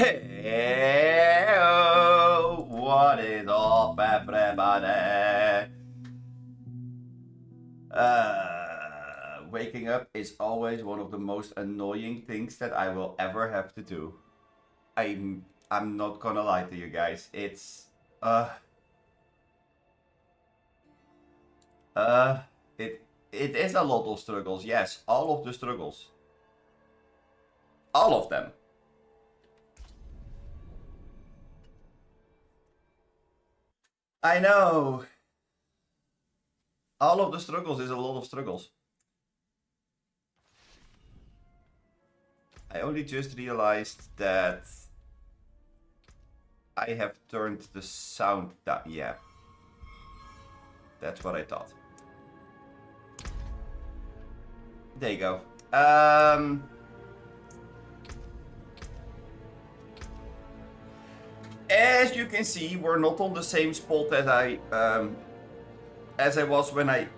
Hey, what is up, everybody? Waking up is always one of the most annoying things that I will ever have to do. I'm not gonna lie to you guys. It's it is a lot of struggles. Yes, all of the struggles. All of them. I know. All of the struggles is a lot of struggles. I only just realized that I have turned the sound down. Yeah. That's what I thought. There you go. As you can see, we're not on the same spot as I was when I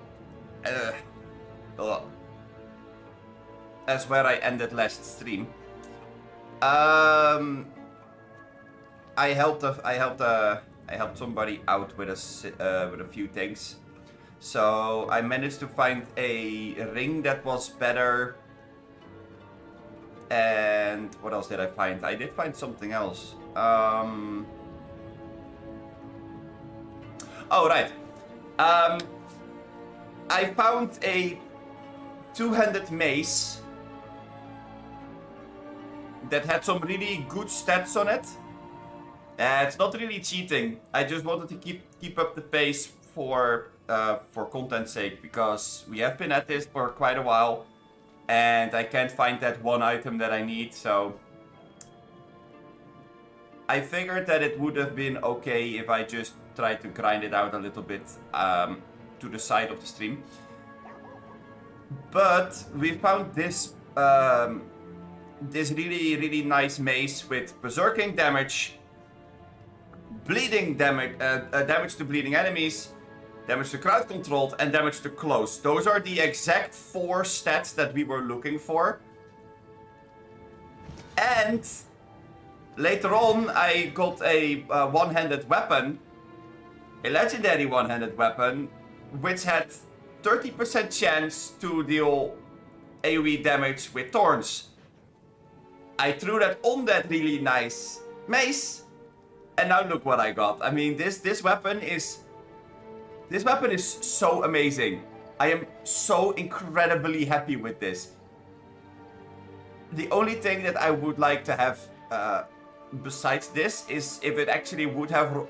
as where I ended last stream. I helped somebody out with a few things. So I managed to find a ring that was better. And what else did I find? I did find something else. Oh, right. I found a two-handed mace that had some really good stats on it. It's not really cheating. I just wanted to keep up the pace for content's sake, because we have been at this for quite a while, and I can't find that one item that I need, so I figured that it would have been okay if I just tried to grind it out a little bit to the side of the stream. But we found this this really nice mace with berserking damage, bleeding damage, damage to bleeding enemies, damage to crowd controlled, and damage to close. Those are the exact 4 stats that we were looking for. And later on, I got a one-handed weapon, a legendary one-handed weapon, which had 30% chance to deal AoE damage with thorns. I threw that on that really nice mace, and now look what I got. I mean, this weapon is so amazing. I am so incredibly happy with this. The only thing that I would like to have besides this is if it actually would have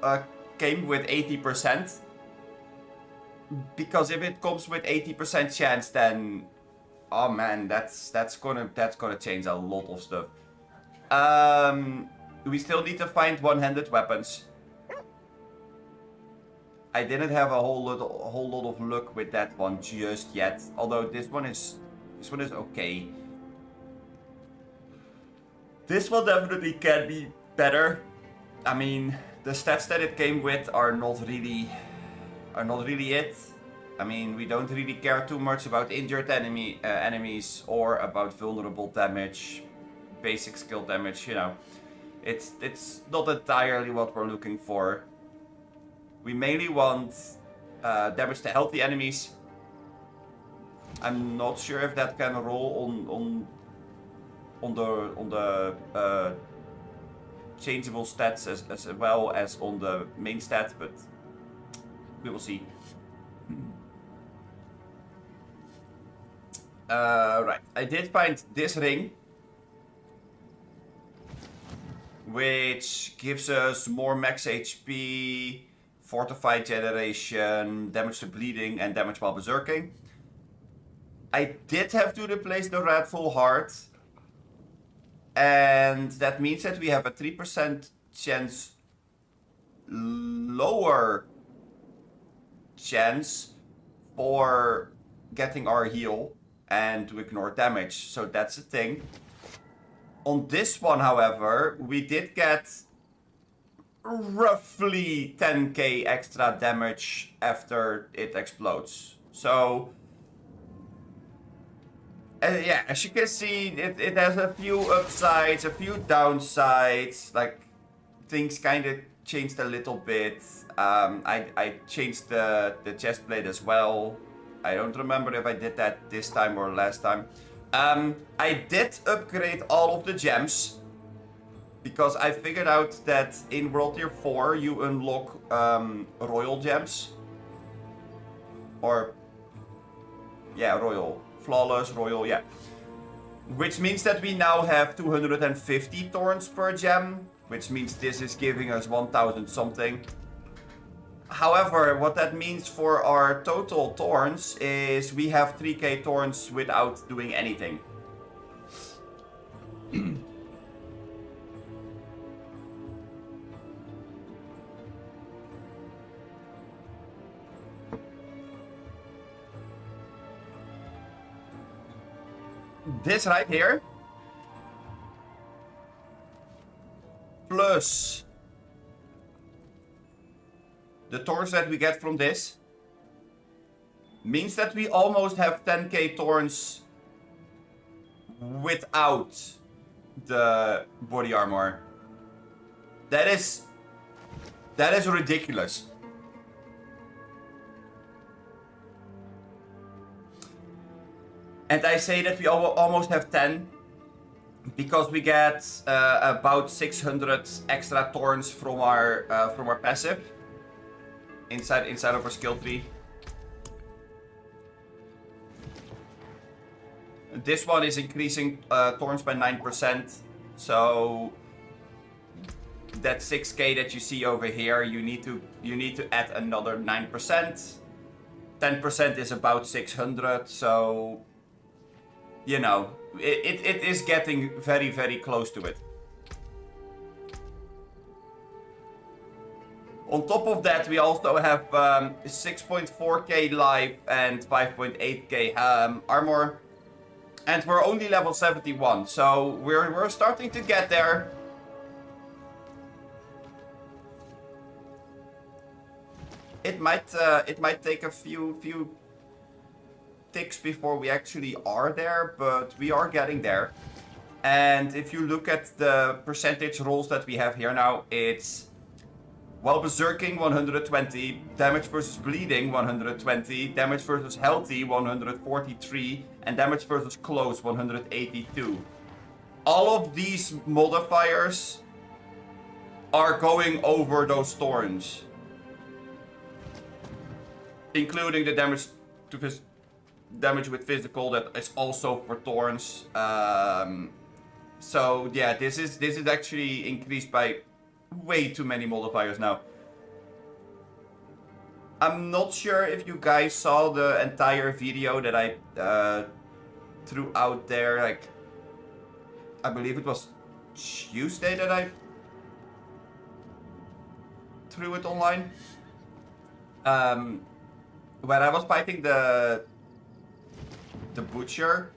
came with 80%. Because if it comes with 80% chance, then oh man, that's gonna change a lot of stuff. We still need to find one-handed weapons. I didn't have a whole lot of luck with that one just yet. Although this one is okay. This one definitely can be better. I mean, the stats that it came with are not really it. I mean, we don't really care too much about injured enemies or about vulnerable damage, basic skill damage. You know, it's not entirely what we're looking for. We mainly want damage to healthy enemies. I'm not sure if that can roll on the changeable stats as well as on the main stat, but we will see. Right, I did find this ring, which gives us more max HP, fortified generation, damage to bleeding, and damage while berserking. I did have to replace the red full heart, and that means that we have a 3% chance lower chance for getting our heal and to ignore damage, so that's a thing. On this one, however, we did get roughly 10k extra damage after it explodes. So Yeah, as you can see, it has a few upsides, a few downsides. Like, things kind of changed a little bit. I changed the chest plate as well. I don't remember if I did that this time or last time. I did upgrade all of the gems. Because I figured out that in World Tier 4 you unlock royal gems. Or, yeah, royal. Flawless, royal, yeah. Which means that we now have 250 thorns per gem. Which means this is giving us 1000 something. However, what that means for our total thorns is we have 3k thorns without doing anything. This right here, plus the thorns that we get from this, means that we almost have 10k thorns without the body armor. That is ridiculous. And I say that we almost have 10 because we get about 600 extra thorns from our passive inside of our skill tree. This one is increasing thorns by 9%, so that 6k that you see over here, you need to add another 9%. 10% is about 600, so you know, it is getting very, very close to it. On top of that, we also have 6.4k life and 5.8k armor. And we're only level 71, so we're starting to get there. It might take a few ticks before we actually are there, but we are getting there. And if you look at the percentage rolls that we have here now, it's while berserking 120, damage versus bleeding 120, damage versus healthy 143, and damage versus close 182. All of these modifiers are going over those thorns, including the damage with physical that is also for thorns. So yeah, this is actually increased by way too many modifiers now. I'm not sure if you guys saw the entire video that I threw out there. Like, I believe it was Tuesday that I threw it online. Where I was fighting the butcher,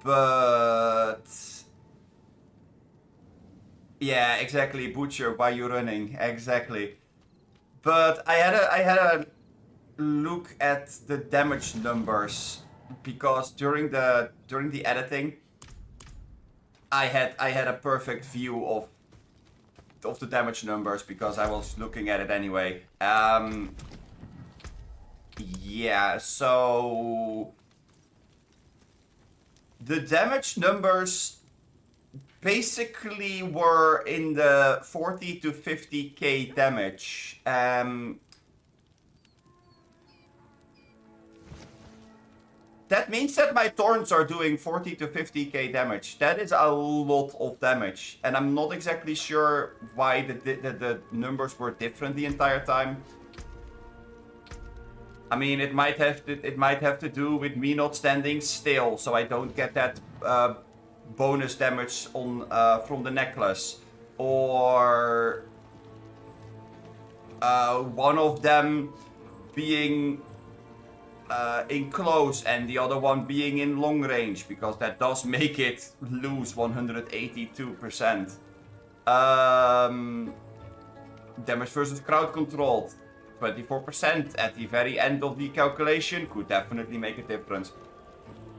but yeah, exactly, butcher. Why you running? Exactly. But I had a look at the damage numbers because during the editing, I had a perfect view of the damage numbers because I was looking at it anyway. Yeah, so the damage numbers basically were in the 40 to 50k damage. That means that my thorns are doing 40 to 50k damage. That is a lot of damage, and I'm not exactly sure why the numbers were different the entire time. I mean, it might have to do with me not standing still, so I don't get that bonus damage on from the necklace, or one of them being in close and the other one being in long range, because that does make it lose 182%. Damage versus crowd controlled. 24% at the very end of the calculation could definitely make a difference.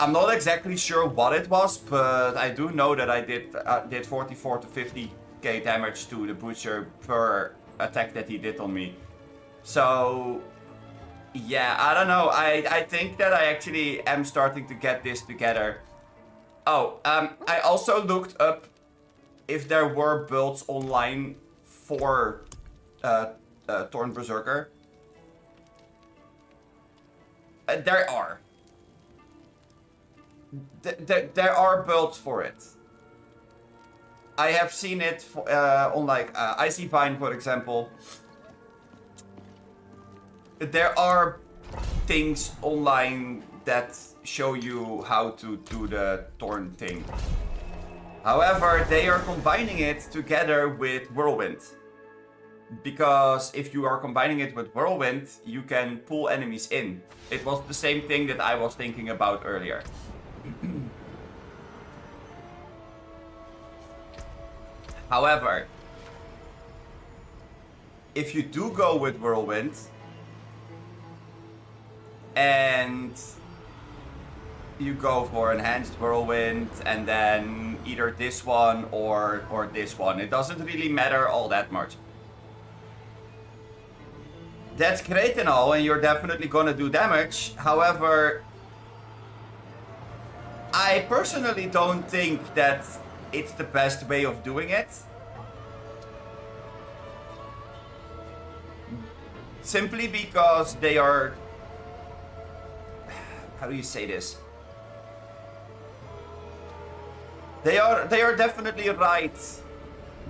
I'm not exactly sure what it was, but I do know that I did 44 to 50k damage to the butcher per attack that he did on me. So yeah, I don't know. I think that I actually am starting to get this together. Oh, I also looked up if there were builds online for Thorn Berserker. There are. There are builds for it. I have seen it on like Icy Vine, for example. There are things online that show you how to do the Thorn thing. However, they are combining it together with Whirlwind. Because if you are combining it with Whirlwind, you can pull enemies in. It was the same thing that I was thinking about earlier. However, if you do go with Whirlwind, and you go for Enhanced Whirlwind, and then either this one or this one, it doesn't really matter all that much. That's great and all, and you're definitely gonna do damage. However, I personally don't think that it's the best way of doing it. Simply because they are... How do you say this? They are definitely right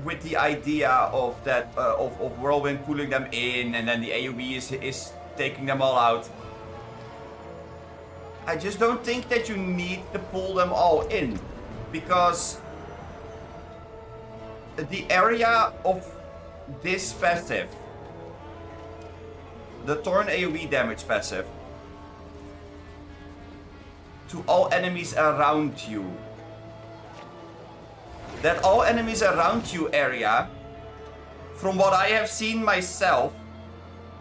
with the idea of that of Whirlwind pulling them in, and then the AoE is taking them all out. I just don't think that you need to pull them all in, because the area of this passive, the Thorn AoE damage passive, to all enemies around you. That all enemies around you area, from what I have seen myself,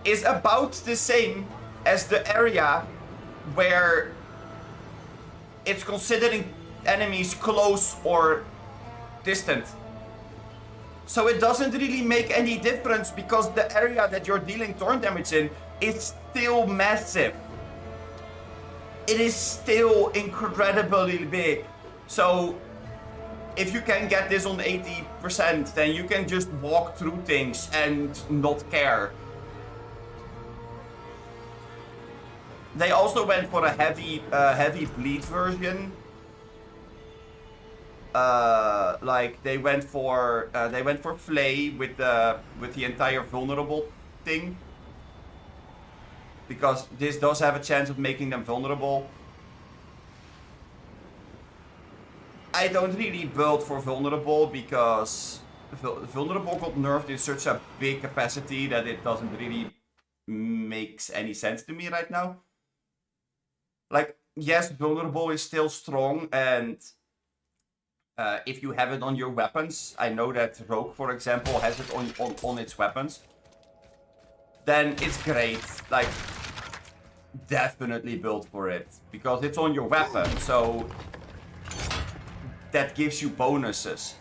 is about the same as the area where it's considering enemies close or distant. So it doesn't really make any difference, because the area that you're dealing Thorn damage in is still massive. It is still incredibly big. So if you can get this on 80%, then you can just walk through things and not care. They also went for a heavy bleed version. Like they went for Flay with the entire vulnerable thing, because this does have a chance of making them vulnerable. I don't really build for vulnerable, because vulnerable got nerfed in such a big capacity that it doesn't really makes any sense to me right now. Like, yes, vulnerable is still strong, and if you have it on your weapons, I know that Rogue, for example, has it on its weapons, then it's great. Like, definitely build for it, because it's on your weapon, so that gives you bonuses.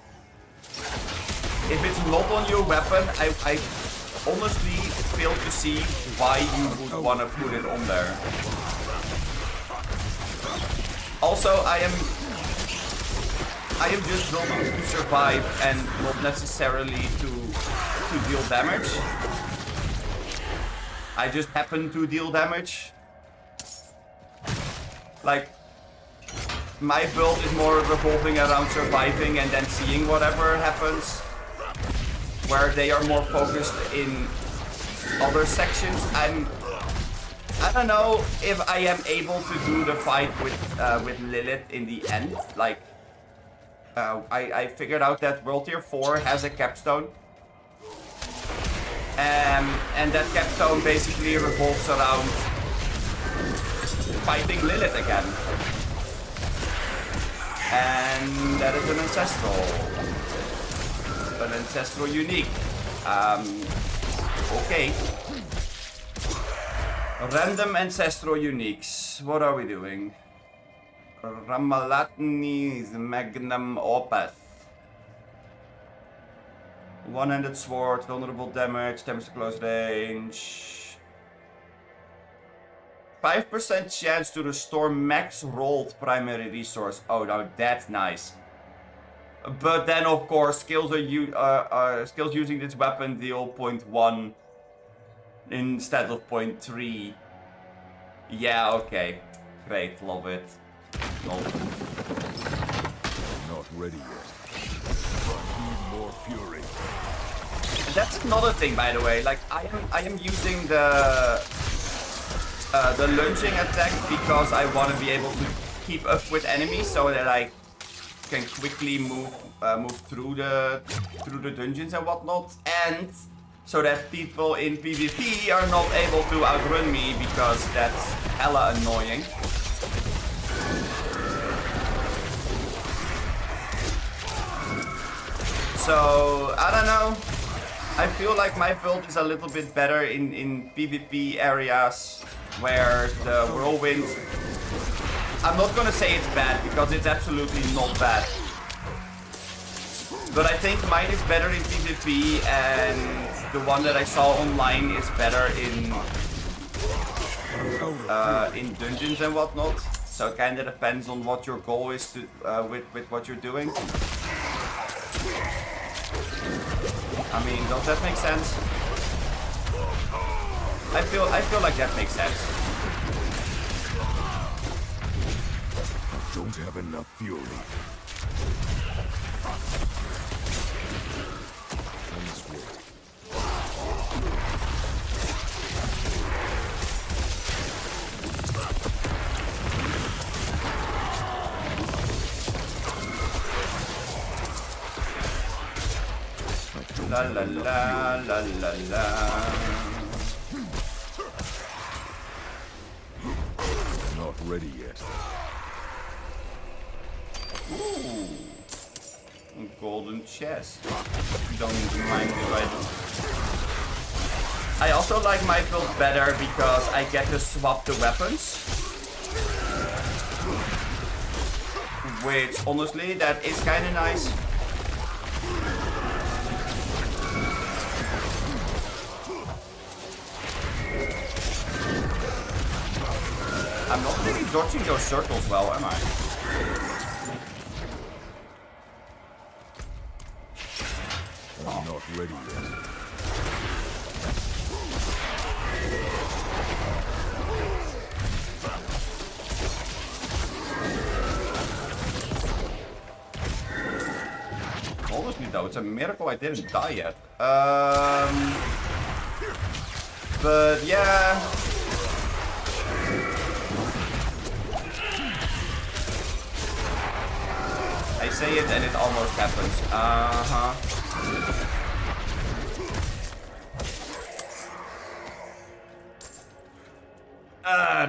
If it's not on your weapon, I honestly fail to see why you would want to put it on there. Also, I am just building to survive and not necessarily to deal damage. I just happen to deal damage. Like, my build is more revolving around surviving and then seeing whatever happens. Where they are more focused in other sections. I don't know if I am able to do the fight with Lilith in the end. Like, I figured out that World Tier 4 has a capstone. And that capstone basically revolves around fighting Lilith again. And that is an ancestral. An ancestral unique. Okay. Random ancestral uniques. What are we doing? Ramalatni's Magnum Opus. One-handed sword, vulnerable damage, damage to close range. 5% chance to restore max rolled primary resource. Oh, now that's nice. But then, of course, skills skills using this weapon deal 0.1 instead of 0.3. Yeah, okay. Great, love it. Nope. Not ready yet. Need more fury. That's another thing, by the way. Like, I am using the lunging attack because I want to be able to keep up with enemies, so that I can quickly move through the dungeons and whatnot, and so that people in PvP are not able to outrun me, because that's hella annoying. So I don't know. I feel like my build is a little bit better in PvP areas where the whirlwind. I'm not gonna say it's bad, because it's absolutely not bad. But I think mine is better in PvP, and the one that I saw online is better in dungeons and whatnot. So it kind of depends on what your goal is to with what you're doing. I mean, does that make sense? I feel like that makes sense. Don't have enough fury. On this way. La la la la la la. Not ready yet. Ooh. A golden chest. Don't mind if I do. I also like my build better because I get to swap the weapons. Which, honestly, that is kind of nice. I'm not really dodging those circles well, am I? I'm not ready yet. Honestly though, it's a miracle I didn't die yet. But yeah. I say it and it almost happens.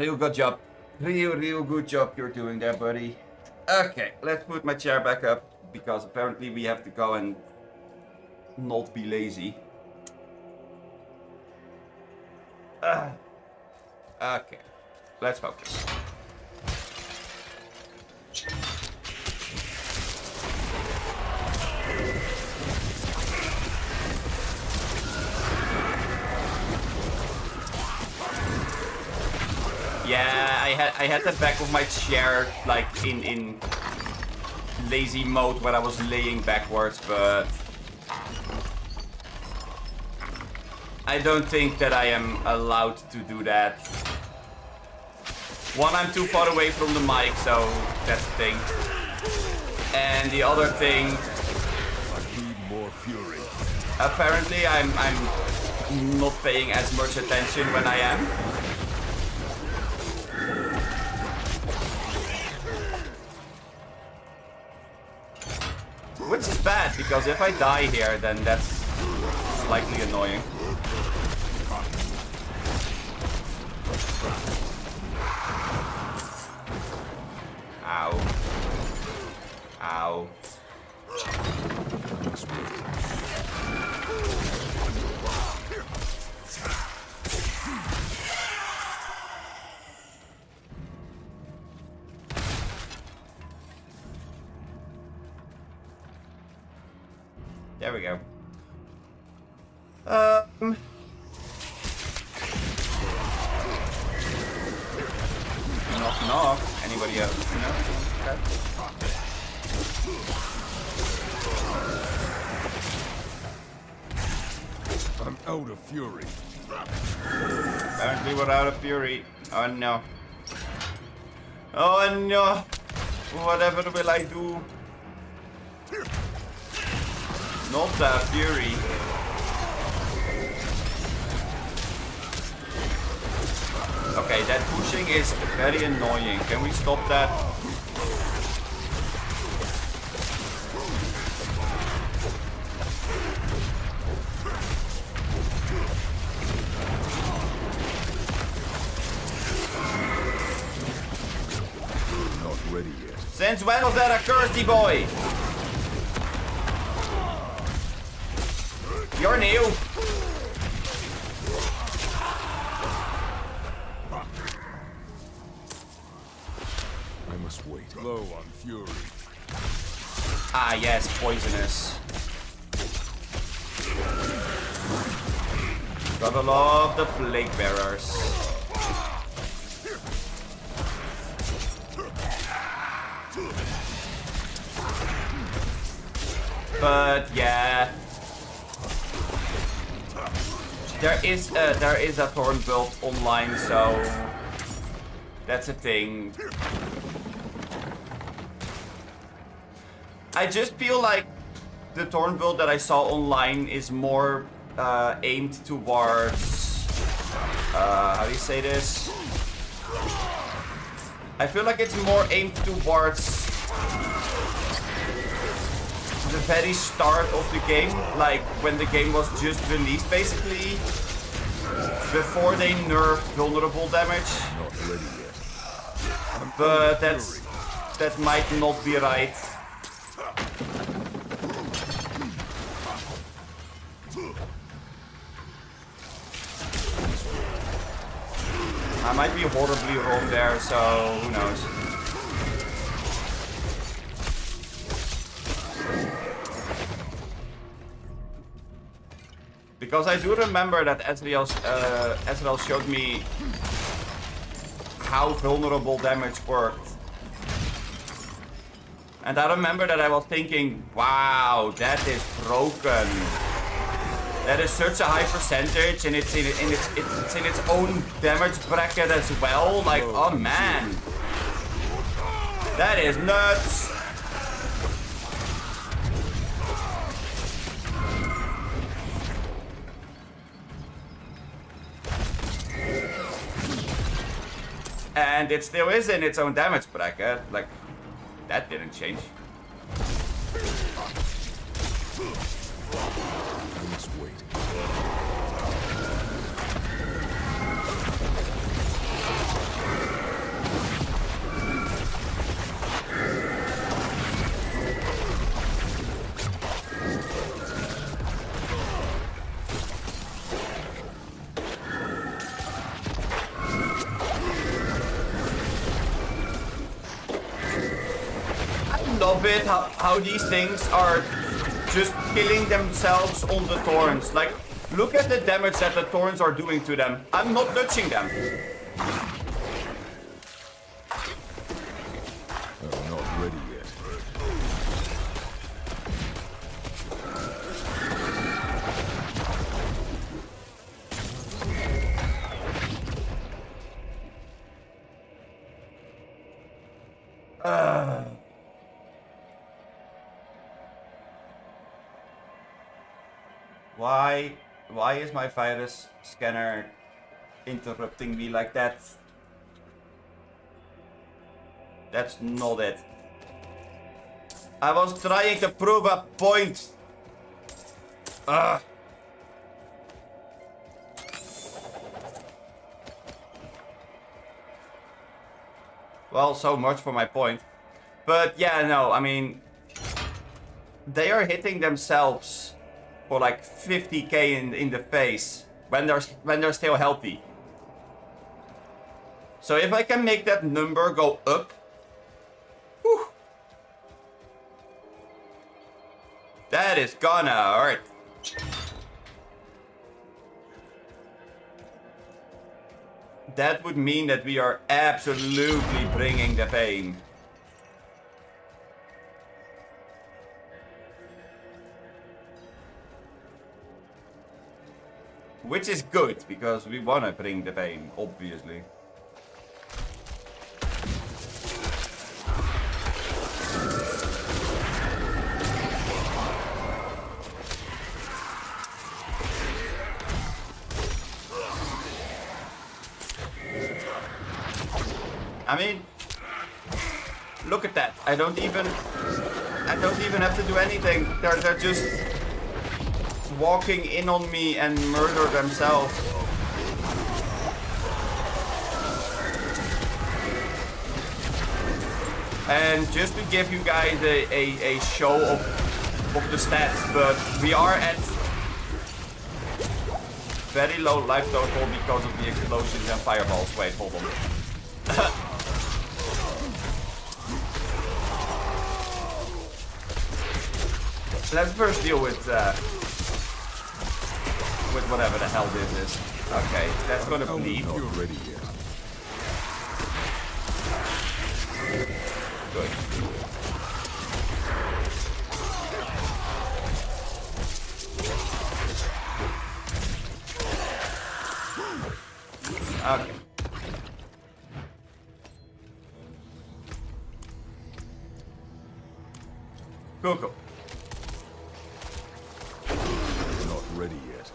Real good job. Real good job you're doing there, buddy. Okay, let's put my chair back up, because apparently we have to go and not be lazy. Okay, let's focus. Yeah, I had the back of my chair like in lazy mode where I was laying backwards, but I don't think that I am allowed to do that. One, I'm too far away from the mic, so that's the thing. And the other thing, I need more fury. apparently I'm not paying as much attention when I am. Which is bad, because if I die here, then that's slightly annoying. Ow. Ow. There we go. Knock knock. Anybody else? No? Okay. I'm out of fury. Apparently we're out of fury. Oh no. Oh no. Whatever will I do? Not that fury. Okay, that pushing is very annoying. Can we stop that? Not ready yet. Since when was that a cursey boy? You're new. I must wait. Low on fury. Ah yes, poisonous. Gotta love the plague bearers. But yeah, there is a thorn build online, so that's a thing. I just feel like the thorn build that I saw online is more aimed towards how do you say this? I feel like it's more aimed towards the very start of the game, like when the game was just released, basically, before they nerfed vulnerable damage. Not ready yet. But that might not be right. I might be horribly wrong there, so who knows. Because I do remember that Ezreal showed me how vulnerable damage worked. And I remember that I was thinking, wow, that is broken. That is such a high percentage, and it's in its own damage bracket as well. Like, oh man. That is nuts. And it still is in its own damage bracket. Like, that didn't change. I must wait. Love it how these things are just killing themselves on the thorns. Like, look at the damage that the thorns are doing to them. I'm not touching them. I'm not ready yet. Why is my virus scanner interrupting me like that? That's not it. I was trying to prove a point. Ugh. Well, so much for my point. But yeah, no, I mean, they are hitting themselves for like 50k in the face when they're still healthy. So if I can make that number go up, whew. That is gonna hurt. That would mean that we are absolutely bringing the pain. Which is good, because we wanna bring the pain, obviously. I mean, look at that. I don't even have to do anything. They're just walking in on me and murder themselves. And just to give you guys a show of the stats, but we are at very low life total because of the explosions and fireballs. Wait, hold on. Let's first deal with whatever the hell this is. Okay, that's gonna bleed. Not ready yet. Good. Okay. Cool, cool. Not ready yet.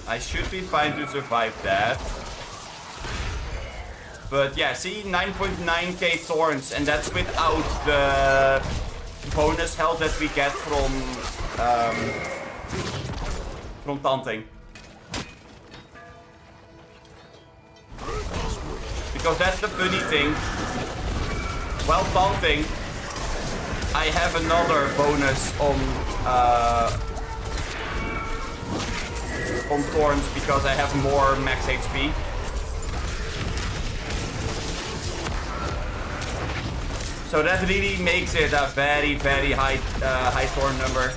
I should be fine to survive that. But yeah, see, 9.9k thorns, and that's without the bonus health that we get from taunting. Because that's the funny thing. While taunting, I have another bonus on thorns because I have more max HP. So that really makes it a very, very high thorn number.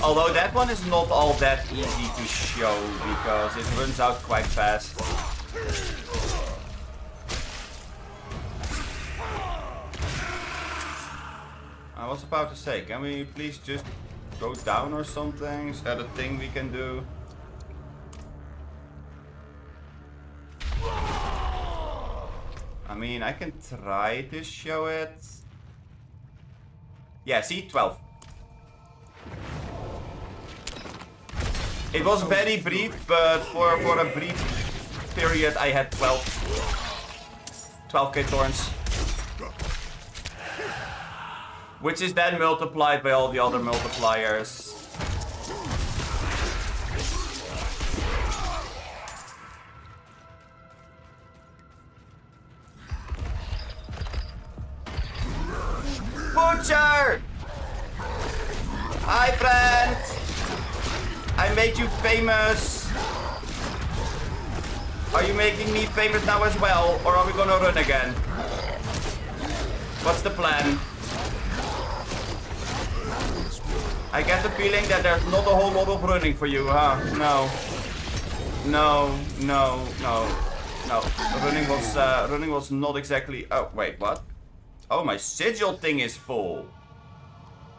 Although that one is not all that easy to show because it runs out quite fast. I was about to say, can we please just go down or something? Is that a thing we can do? I mean, I can try to show it. Yeah, see, 12. It was very brief, but for a brief period I had 12k thorns. Which is then multiplied by all the other multipliers. Butcher! Hi friend! I made you famous! Are you making me famous now as well? Or are we gonna run again? What's the plan? I get the feeling that there's not a whole lot of running for you, huh? No. No, no, no, no. Running was not exactly... Oh, wait, what? Oh, my sigil thing is full.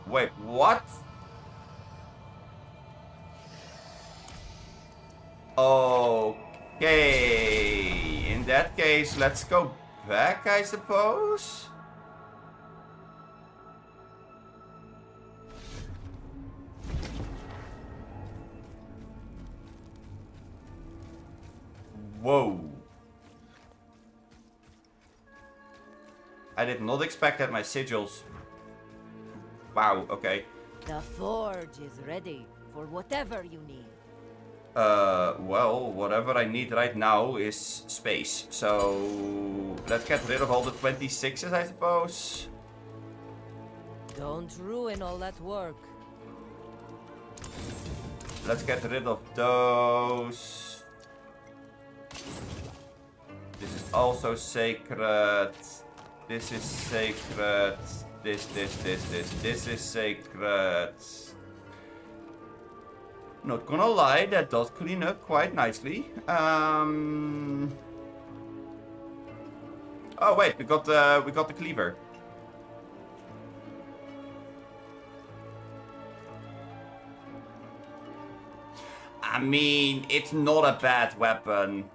Wait, what? Okay. In that case, let's go back, I suppose. Whoa. I did not expect that my sigils... Wow, okay. The forge is ready for whatever you need. Well, whatever I need right now is space. So let's get rid of all the 26s, I suppose. Don't ruin all that work. Let's get rid of those. This is also sacred. This is sacred. This is sacred. Not gonna lie, that does clean up quite nicely. Oh wait, we got the cleaver. I mean, it's not a bad weapon.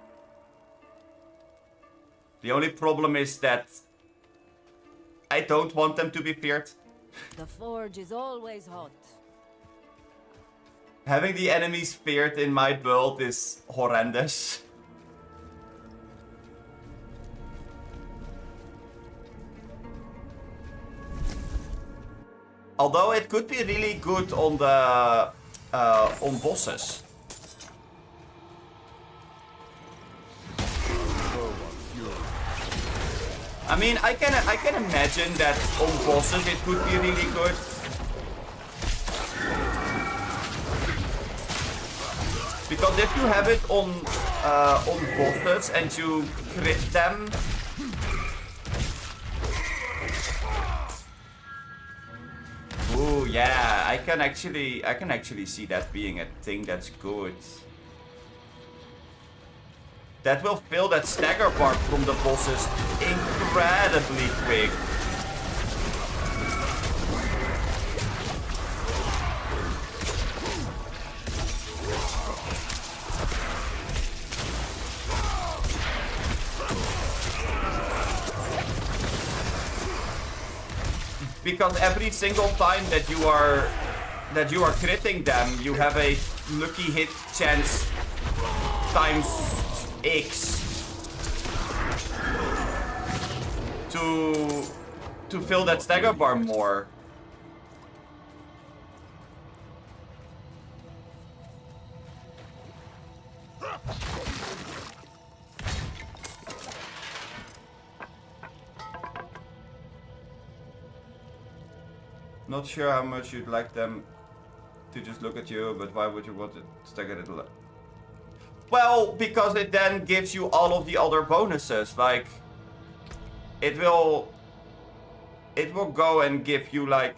The only problem is that I don't want them to be feared. The forge is always hot. Having the enemies feared in my build is horrendous. Although it could be really good on the on bosses. I mean, I can imagine that on bosses it could be really good. Because if you have it on bosses and you crit them, ooh yeah, I can actually see that being a thing that's good. That will fill that stagger bar from the bosses incredibly quick. Because every single time that you are critting them, you have a lucky hit chance times X to fill that stagger bar more. Not sure how much you'd like them to just look at you, but why would you want to stagger it a lot? Well, because it then gives you all of the other bonuses. Like, it will go and give you like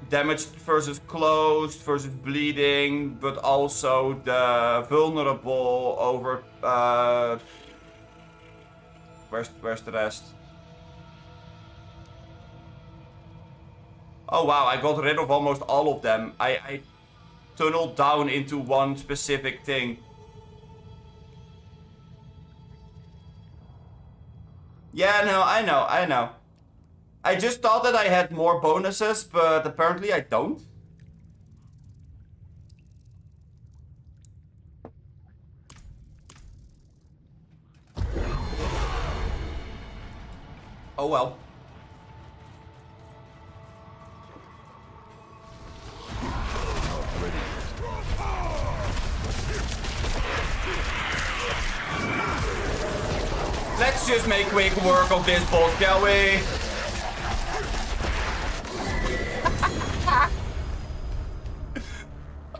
damage versus closed versus bleeding, but also the vulnerable over. Where's the rest? Oh wow, I got rid of almost all of them. I tunneled down into one specific thing. Yeah, no, I know. I just thought that I had more bonuses, but apparently I don't. Oh well. Let's just make quick work of this boss, shall we?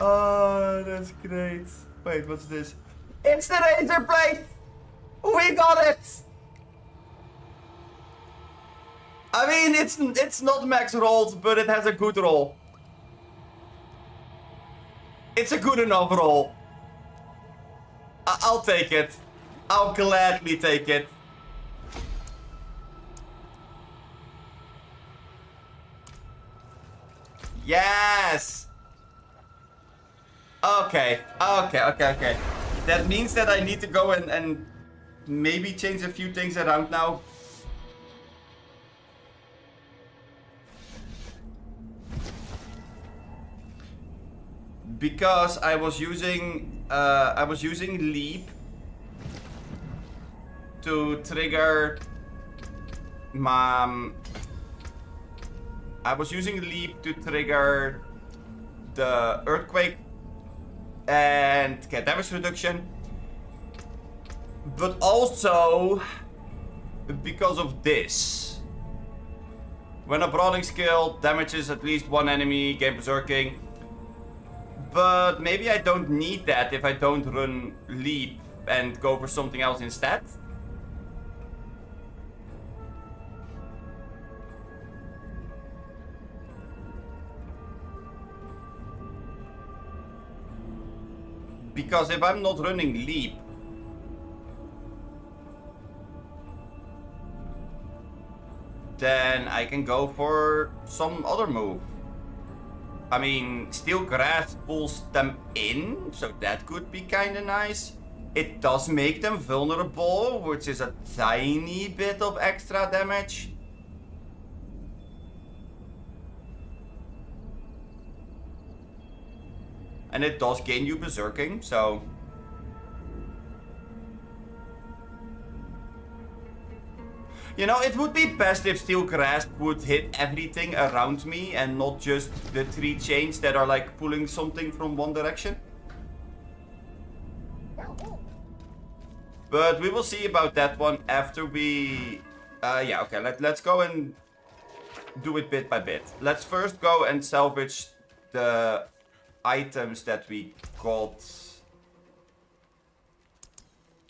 Oh, that's great. Wait, what's this? It's the Razor Blade! We got it! I mean, it's not max rolled, but it has a good roll. It's a good enough roll. I'll take it. I'll gladly take it. Yes! Okay. That means that I need to go and maybe change a few things around now. Because I was using leap to trigger my... I was using leap to trigger the earthquake and get damage reduction. But also because of this. When a brawling skill damages at least one enemy, gain berserking. But maybe I don't need that if I don't run leap and go for something else instead. Because if I'm not running leap, then I can go for some other move. I mean, Steel Grasp pulls them in, so that could be kinda nice. It does make them vulnerable, which is a tiny bit of extra damage. And it does gain you berserking, so... You know, it would be best if Steel Grasp would hit everything around me and not just the 3 chains that are like pulling something from one direction. But we will see about that one after we... yeah, okay, let's go and do it bit by bit. Let's first go and salvage the items that we got.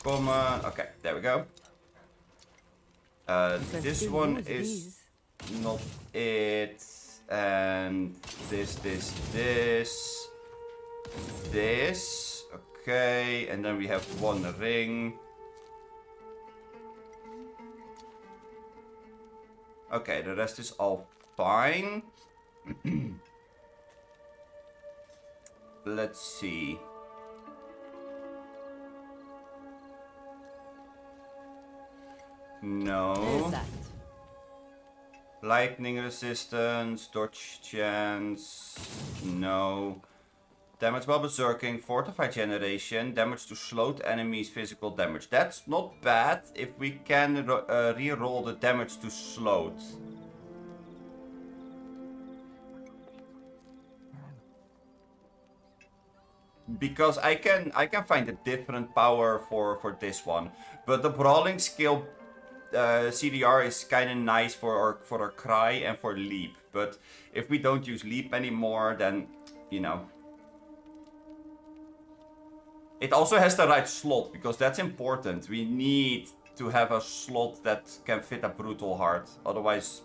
Come on. Okay, there we go. This one is not it. And this. Okay, and then we have one ring. Okay, the rest is all fine. Let's see. No. There's that. Lightning resistance, dodge chance. No. Damage while berserking, fortify generation, damage to slowed enemies, physical damage. That's not bad if we can re-roll the damage to slowed. Because I can find a different power for this one, but the brawling skill CDR is kind of nice for our cry and for leap. But if we don't use leap anymore, then you know. It also has the right slot because that's important. We need to have a slot that can fit a brutal heart, otherwise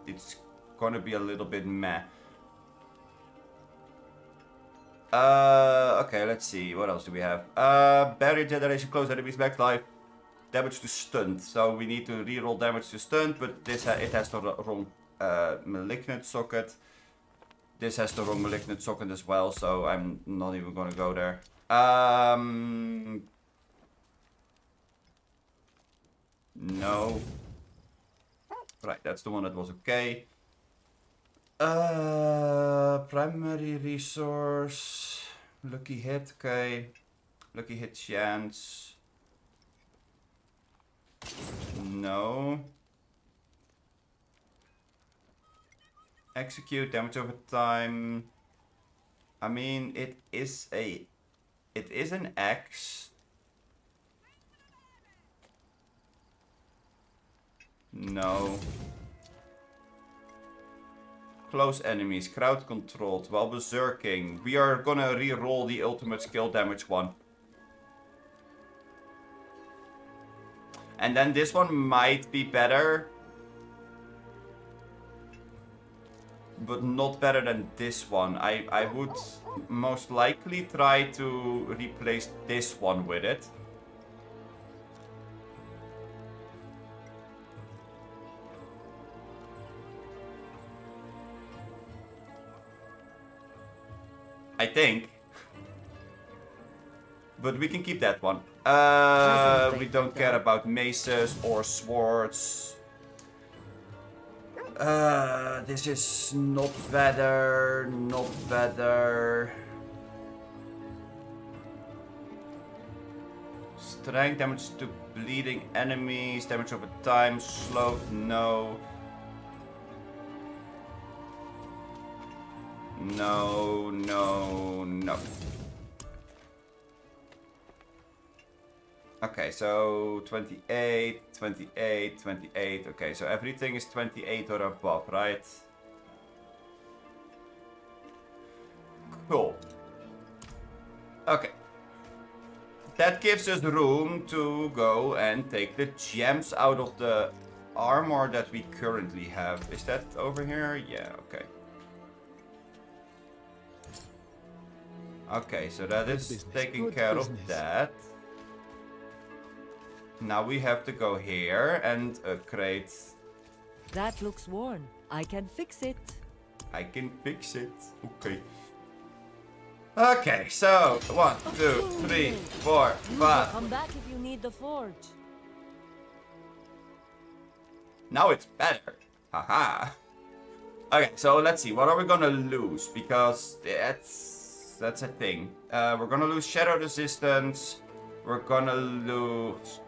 it's gonna be a little bit meh. Okay, let's see. What else do we have? Barrier generation, close enemies back life, damage to stunt. So we need to reroll damage to stunt, but this it has the wrong malignant socket. This has the wrong malignant socket as well, so I'm not even gonna go there. No. Right, that's the one that was okay. Primary resource. Lucky hit, okay. Lucky hit chance. No. Execute, damage over time. I mean, it is an X. No. Close enemies, crowd controlled, while berserking. We are gonna re-roll the ultimate skill damage one. And then this one might be better. But not better than this one. I would most likely try to replace this one with it. I think. But we can keep that one. We don't care about maces or swords. This is not better, not better. Strength, damage to bleeding enemies, damage over time, slowed, no. No, no, no. Okay, so 28, 28, 28. Okay, so everything is 28 or above, right? Cool. Okay. That gives us room to go and take the gems out of the armor that we currently have. Is that over here? Yeah, okay. Okay, so that is taking care of that. Now we have to go here and upgrade. That looks worn. I can fix it. I can fix it. Okay. Okay, so 1, 2, 3, 4, You will 5. come back if you need the forge. Now it's better. Haha. Okay, so let's see. What are we gonna lose? Because that's a thing. We're gonna lose shadow resistance. We're gonna lose.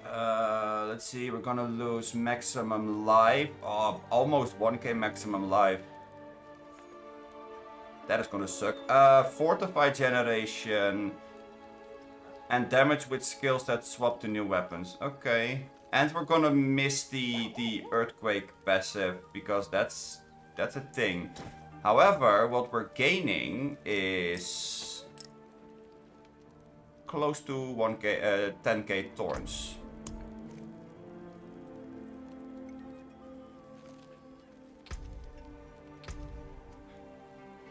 Let's see. We're gonna lose maximum life. Oh, almost 1k maximum life. That is gonna suck. Fortify generation. And damage with skills that swap to new weapons. Okay. And we're gonna miss the earthquake passive because that's a thing. However, what we're gaining is close to 1k, 10k thorns.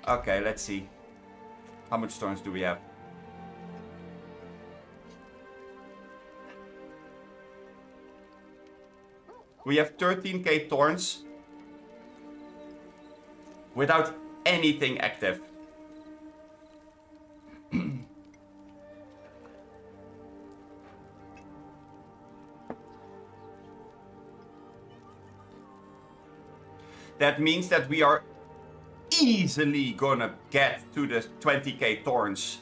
Okay, let's see. How much thorns do we have? We have 13k thorns without anything active. That means that we are easily gonna get to the 20k thorns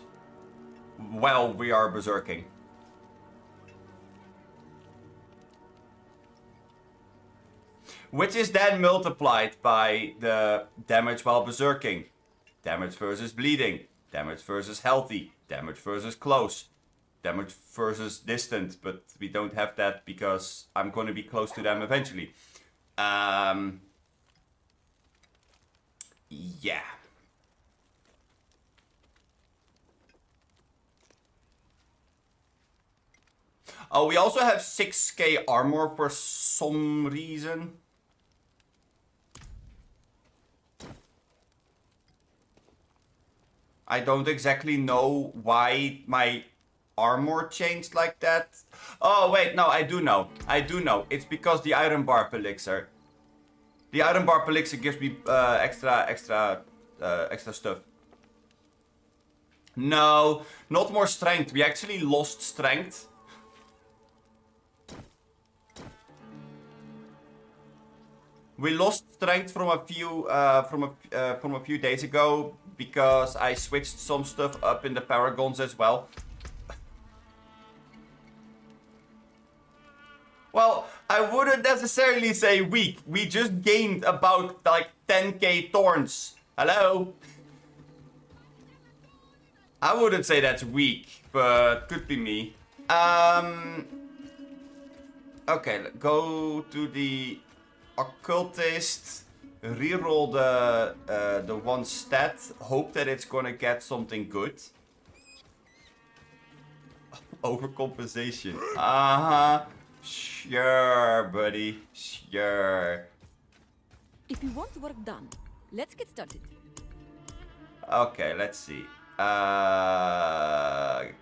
while we are berserking. Which is then multiplied by the damage while berserking. Damage versus bleeding. Damage versus healthy. Damage versus close. Damage versus distant. But we don't have that because I'm going to be close to them eventually. Yeah. Oh, we also have 6k armor for some reason. I don't exactly know why my armor changed like that. Oh, wait, no, I do know. I do know. It's because the iron barb elixir. The iron barb elixir gives me extra stuff. No, not more strength. We actually lost strength. We lost strength from a few days ago because I switched some stuff up in the paragons as well. Well, I wouldn't necessarily say weak. We just gained about like 10k thorns. Hello? I wouldn't say that's weak, but could be me. Okay, go to the occultist, reroll the one stat, hope that it's gonna get something good. Overcompensation. Uh-huh. Sure, buddy. Sure. If you want work done, let's get started. Okay, let's see.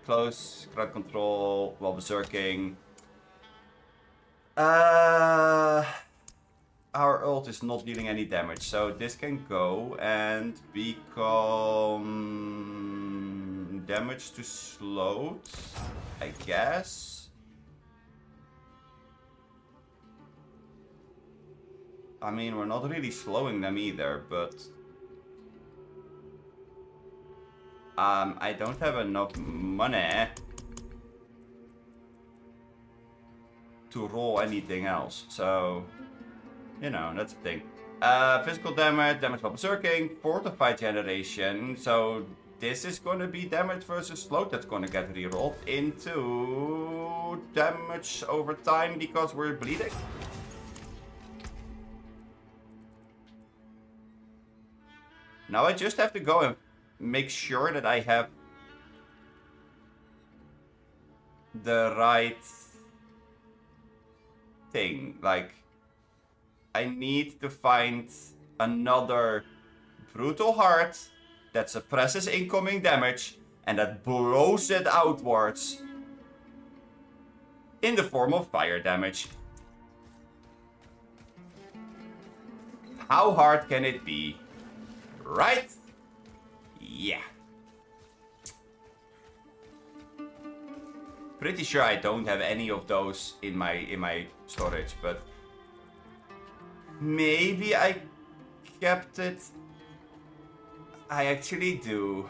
Close, crowd control, while berserking. Our ult is not dealing any damage, so this can go and become damage to slowed, I guess. I mean, we're not really slowing them either, but I don't have enough money to roll anything else, so you know, that's the thing. Physical damage, damage while berserking, fortified generation. So this is gonna be damage versus float that's gonna get rerolled into damage over time because we're bleeding. Now I just have to go and make sure that I have the right thing. Like, I need to find another brutal heart that suppresses incoming damage and that blows it outwards in the form of fire damage. How hard can it be? Right? Yeah. Pretty sure I don't have any of those in my storage, but maybe I kept it. I actually do.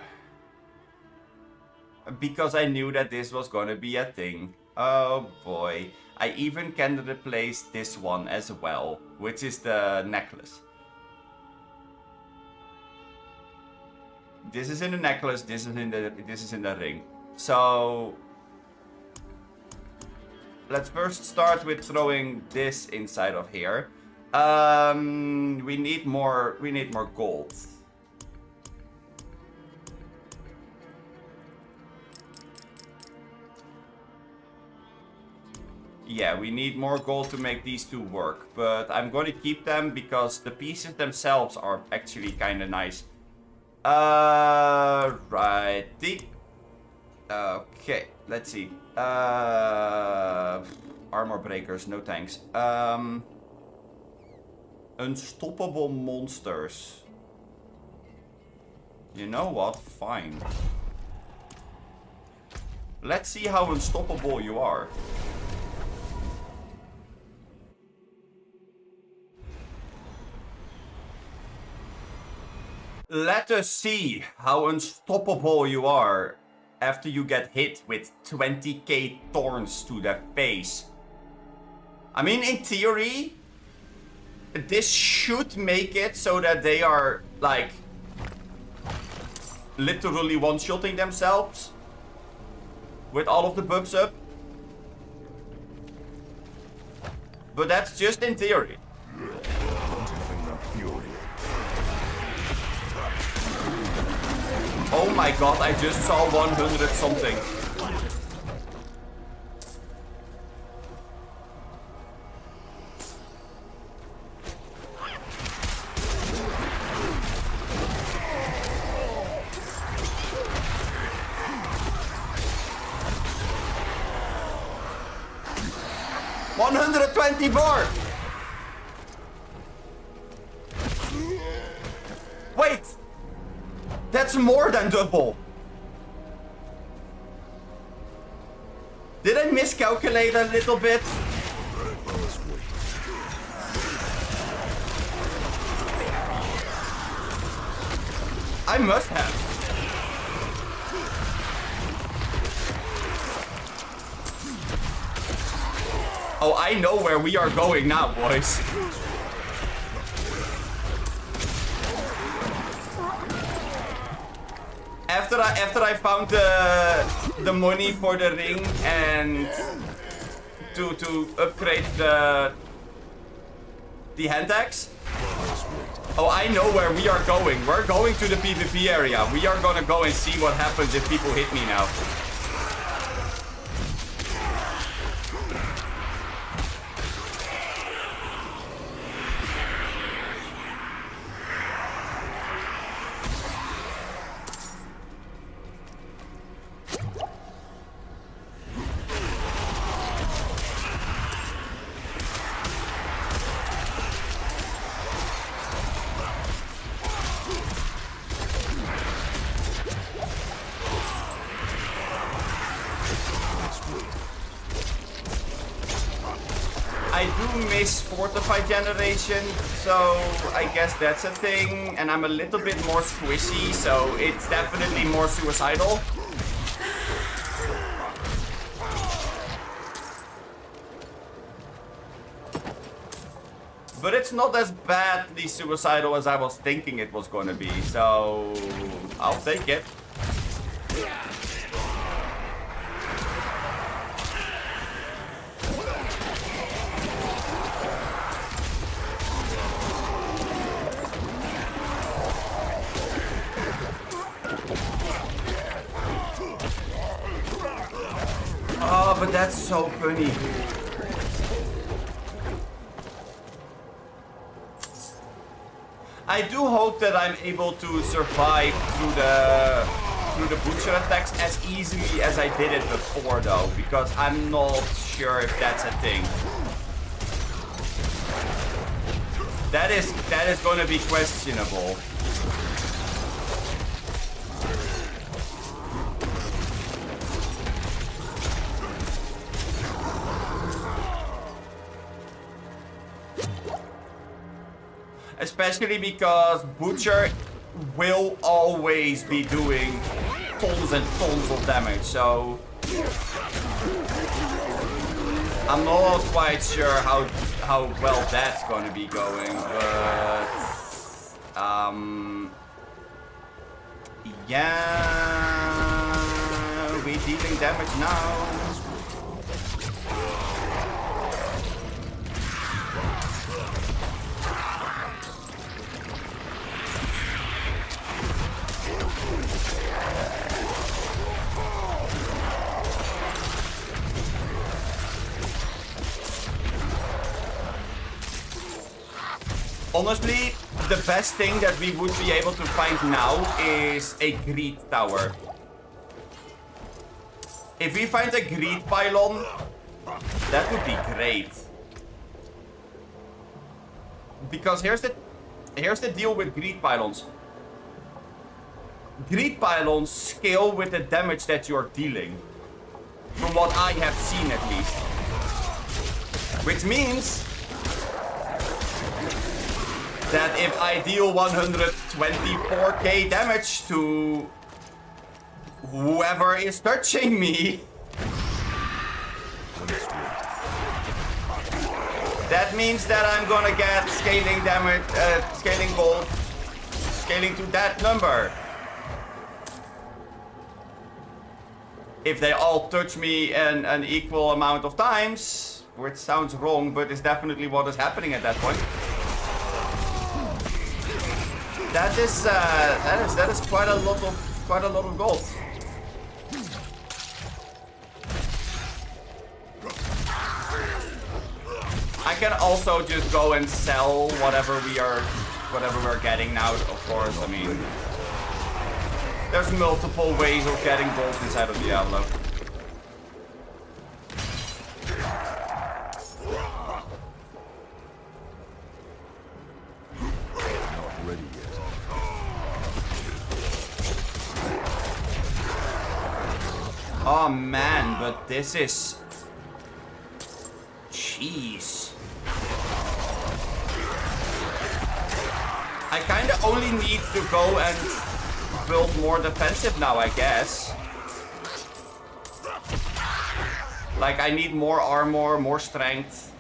Because I knew that this was gonna be a thing. Oh boy. I even can replace this one as well, which is the necklace. This is in the necklace, this is in the ring. So let's first start with throwing this inside of here. We need more gold. Yeah, we need more gold to make these two work, but I'm going to keep them because the pieces themselves are actually kind of nice. Righty. Okay, let's see. Armor breakers, no thanks. Unstoppable monsters. You know what? Fine. Let's see how unstoppable you are. Let us see how unstoppable you are after you get hit with 20k thorns to the face. I mean, in theory, this should make it so that they are, like, literally one-shotting themselves with all of the buffs up. But that's just in theory. Oh my god, I just saw 100 something. $124! Wait! That's more than double! Did I miscalculate a little bit? I must have. Oh, I know where we are going now, boys. After I found the money for the ring and to upgrade the hand axe. Oh, I know where we are going. We're going to the PvP area. We are gonna go and see what happens if people hit me now. Fortified generation, so I guess that's a thing, and I'm a little bit more squishy, so it's definitely more suicidal. but it's not as badly suicidal as I was thinking it was gonna be, so I'll take it. Oh, but that's so funny. I do hope that I'm able to survive through the butcher attacks as easily as I did it before, though, because I'm not sure if that's a thing. That is going to be questionable. Especially because Butcher will always be doing tons and tons of damage, so I'm not quite sure how well that's gonna be going, but yeah, we're dealing damage now. Honestly, the best thing that we would be able to find now is a greed tower. If we find a greed pylon, that would be great. Because here's the deal with greed pylons. Greed pylons scale with the damage that you're dealing. From what I have seen at least. Which means that if I deal 124k damage to whoever is touching me, that means that I'm gonna get scaling damage, scaling gold, scaling to that number. If they all touch me an equal amount of times, which sounds wrong, but it's definitely what is happening at that point. That is quite a lot of gold. I can also just go and sell whatever we're getting now, of course. I mean, there's multiple ways of getting gold inside of Diablo. Oh man, but this is... Jeez. I kinda only need to go and build more defensive now, I guess. Like, I need more armor, more strength.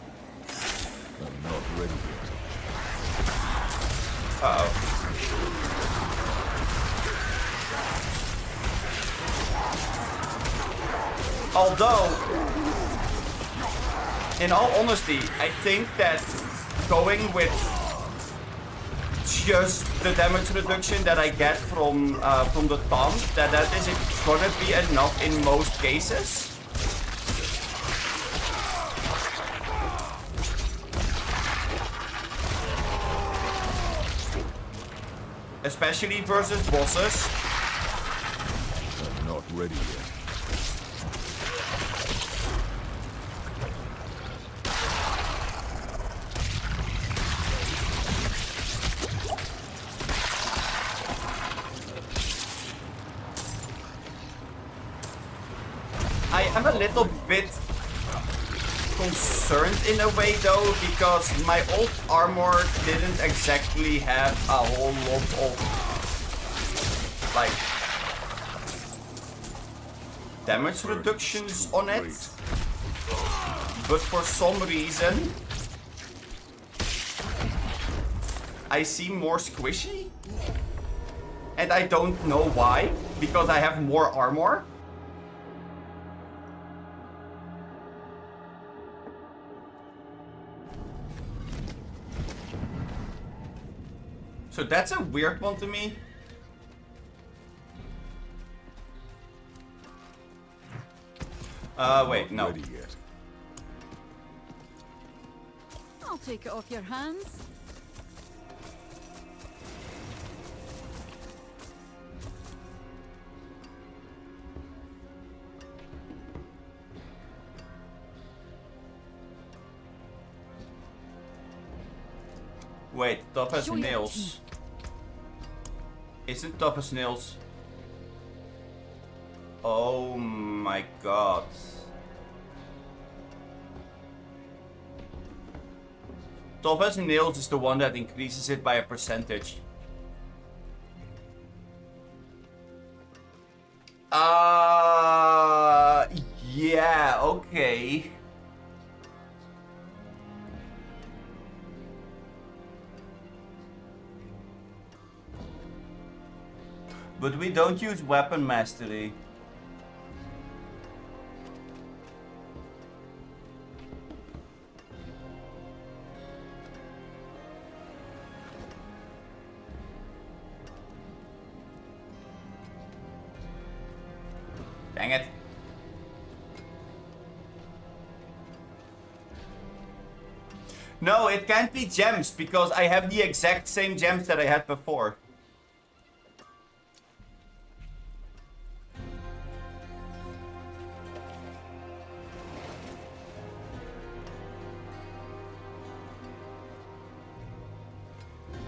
I'm not ready yet. Uh-oh. Although, in all honesty, I think that going with just the damage reduction that I get from the taunt, that is gonna be enough in most cases. Especially versus bosses. I'm not ready yet. I'm a little bit concerned in a way though, because my old armor didn't exactly have a whole lot of like damage reductions on it, but for some reason I seem more squishy. And I don't know why, because I have more armor. So that's a weird one to me. Wait, no. Ready yet. I'll take it off your hands. Wait, tough as Show your nails. teeth. Isn't tough as nails? Oh my god. Tough as nails is the one that increases it by a percentage. Yeah, okay. But we don't use weapon mastery. Dang it. No, it can't be gems because I have the exact same gems that I had before.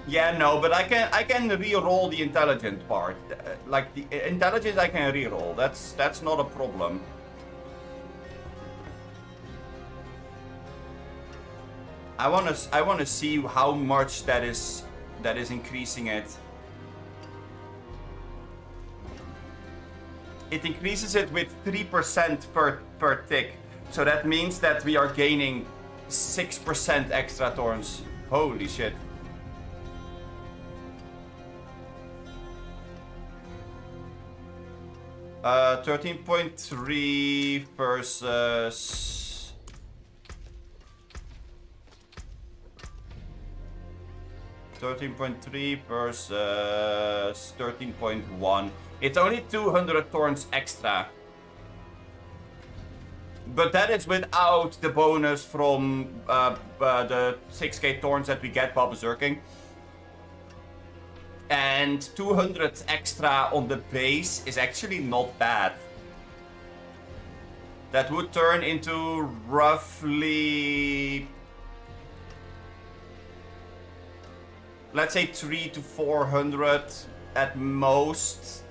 Yeah, no, but I can re-roll the intelligent part. Like the intelligence I can re-roll. That's not a problem. I wanna see how much that is increasing it. It increases it with 3% per tick. So that means that we are gaining 6% extra thorns. Holy shit. Uh, 13.3 versus 13.3 versus 13.1. It's only 200 thorns extra. But that is without the bonus from the 6k thorns that we get while berserking. And 200 extra on the base is actually not bad. That would turn into roughly, let's say 300 to 400 at most.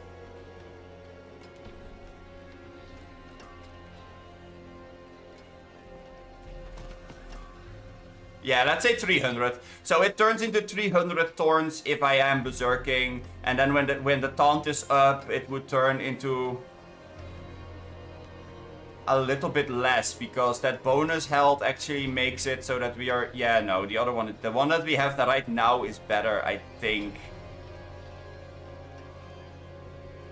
Yeah, let's say 300. So it turns into 300 thorns if I am berserking, and then when the taunt is up, it would turn into a little bit less because that bonus health actually makes it so that we are. Yeah, no, the other one, the one that we have right now is better, I think,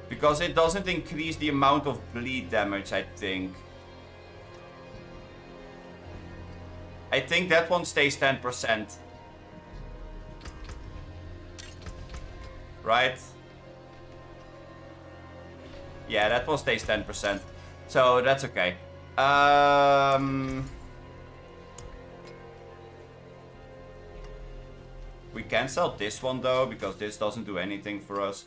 because it doesn't increase the amount of bleed damage. I think that one stays 10%. Right? Yeah, that one stays 10%. So that's okay. We can sell this one though, because this doesn't do anything for us.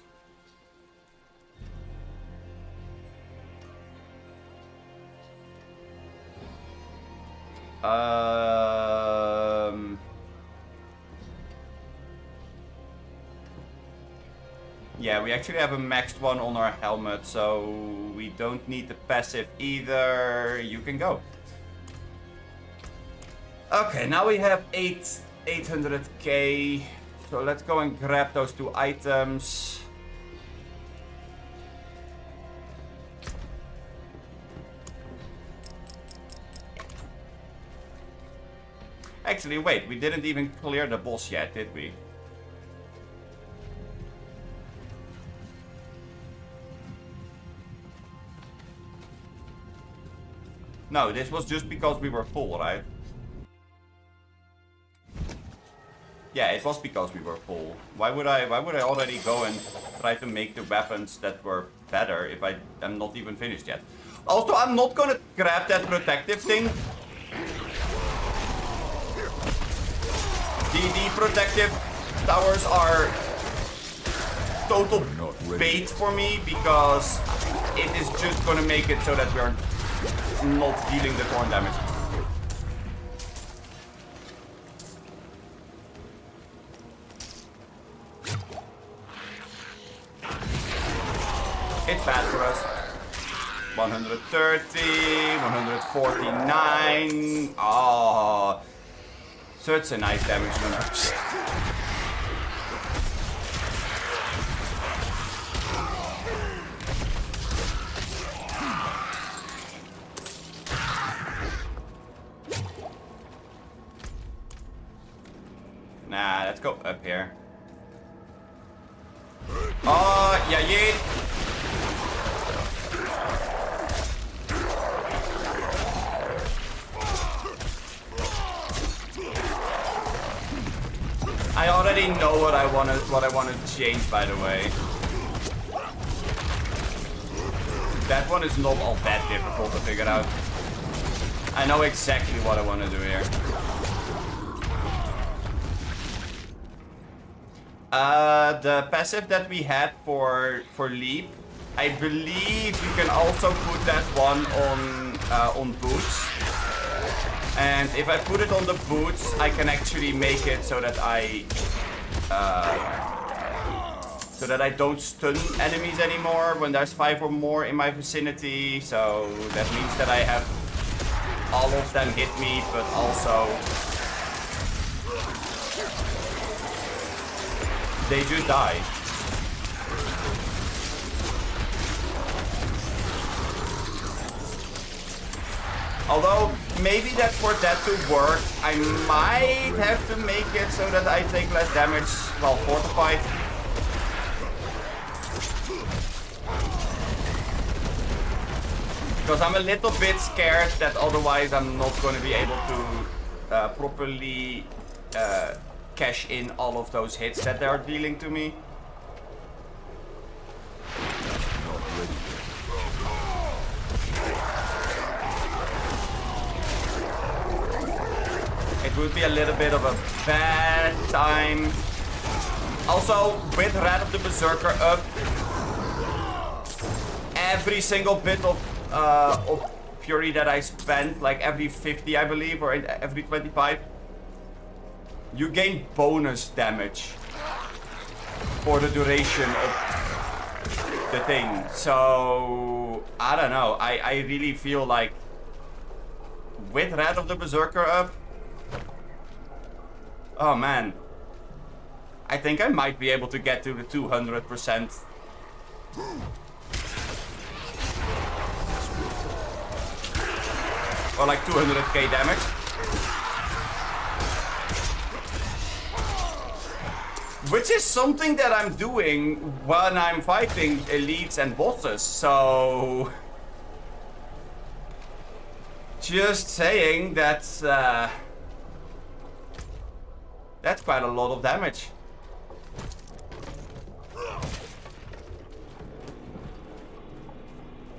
Yeah, we actually have a maxed one on our helmet, so we don't need the passive either. You can go. Okay, now we have 800k. So let's go and grab those two items. Actually, wait, we didn't even clear the boss yet, did we? No, this was just because we were full, right? Yeah, it was because we were full. Why would I already go and try to make the weapons that were better if I am not even finished yet? Also, I'm not gonna grab that protective thing. The protective towers are total bait for me because it is just gonna make it so that we're not dealing the thorn damage. It's bad for us. 130, 149. Oh, such a nice damage number. Nah, let's go up here. Oh, yeah, yeah. I already know what I want to change, by the way. That one is not all that difficult to figure out. I know exactly what I want to do here. The passive that we had for leap, I believe you can also put that one on boots. And if I put it on the boots, I can actually make it so that I don't stun enemies anymore when there's 5 or more in my vicinity. So that means that I have all of them hit me, but also they just die. Although, maybe that for that to work, I might have to make it so that I take less damage while fortified. Because I'm a little bit scared that otherwise I'm not going to be able to properly cash in all of those hits that they're dealing to me. It would be a little bit of a bad time. Also, with Wrath of the Berserker up, every single bit of fury that I spent, like every 50 I believe, or every 25, you gain bonus damage for the duration of the thing. So, I don't know, I really feel like with Wrath of the Berserker up, oh man, I think I might be able to get to the 200%. Or like 200k damage. Which is something that I'm doing when I'm fighting elites and bosses, so just saying that's quite a lot of damage.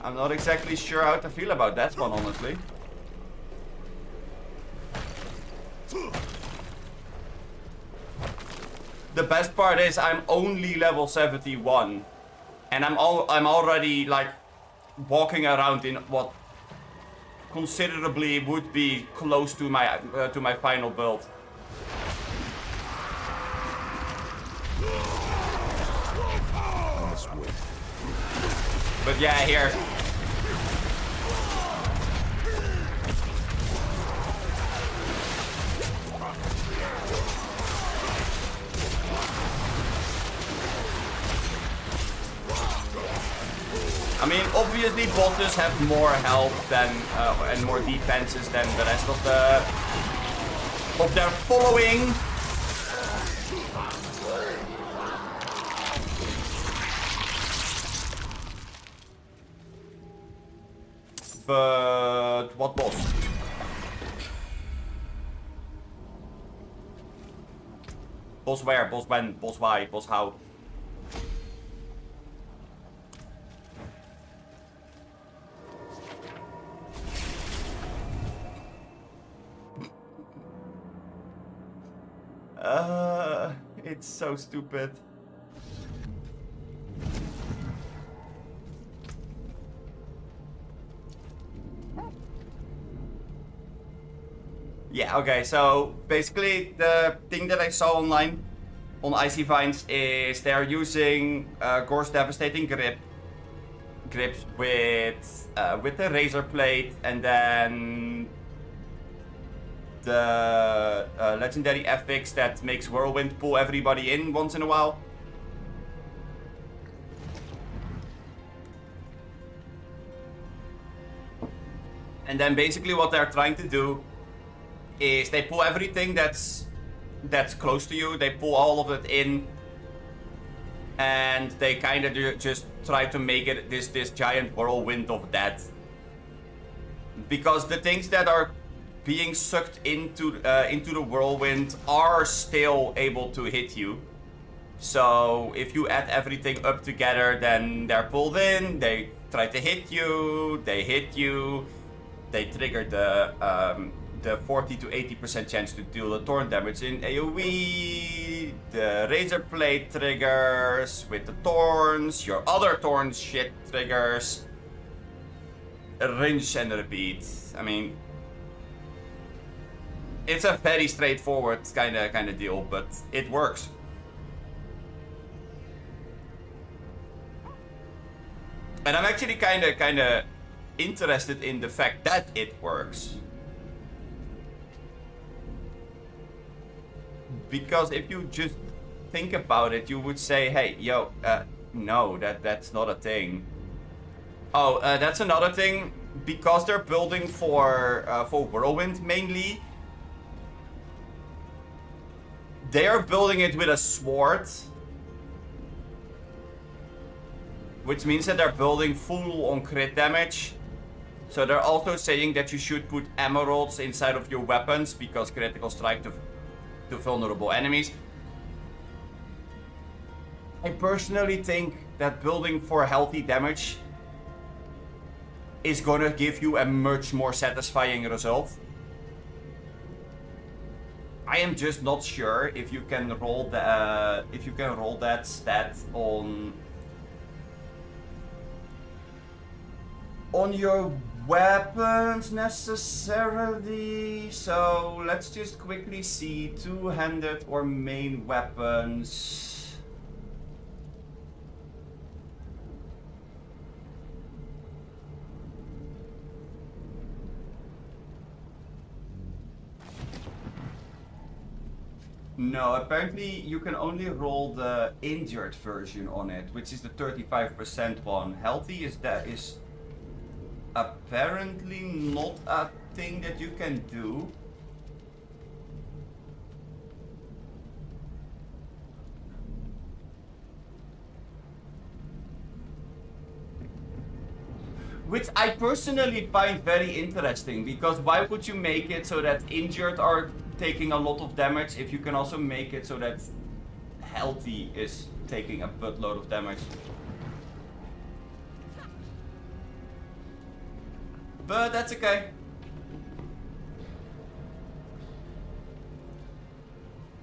I'm not exactly sure how to feel about that one, honestly. The best part is I'm only level 71, and I'm already like walking around in what considerably would be close to my final build. But yeah, here. I mean, obviously bosses have more health than and more defenses than the rest of their following. But what boss? Boss where? Boss when? Boss why? Boss how? It's so stupid. Yeah, okay, so basically the thing that I saw online on Icy Vines is they're using Gore's Devastating grips with the razor blade and then the legendary FX that makes Whirlwind pull everybody in once in a while. And then basically what they're trying to do is they pull everything that's close to you, they pull all of it in, and they kind of just try to make it this giant whirlwind of death. Because the things that are being sucked into the whirlwind are still able to hit you. So if you add everything up together, then they're pulled in, they try to hit you, they hit you, they trigger the 40 to 80% chance to deal the thorn damage in AoE, the razor blade triggers with the thorns, your other thorn shit triggers, rinse and repeat. I mean, it's a very straightforward kind of deal, but it works. And I'm actually kind of interested in the fact that it works. Because if you just think about it, you would say, hey, yo, no, that's not a thing. Oh, that's another thing. Because they're building for Whirlwind mainly, they are building it with a sword. Which means that they're building full on crit damage. So they're also saying that you should put emeralds inside of your weapons because critical strike to vulnerable enemies. I personally think that building for healthy damage is gonna give you a much more satisfying result. I am just not sure if you can roll that stat on your weapons necessarily. So let's just quickly see two-handed or main weapons. No, apparently you can only roll the injured version on it, which is the 35% one. Healthy is apparently not a thing that you can do. Which I personally find very interesting, because why would you make it so that injured are taking a lot of damage if you can also make it so that healthy is taking a buttload of damage? But that's okay.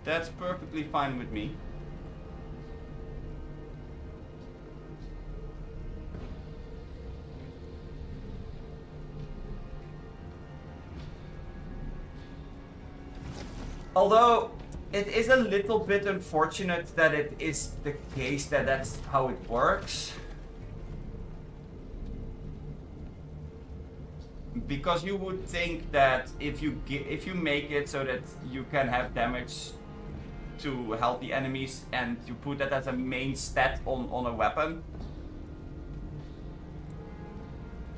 That's perfectly fine with me. Although, it is a little bit unfortunate that it is the case that that's how it works. Because you would think that if you make it so that you can have damage to healthy enemies and you put that as a main stat on a weapon.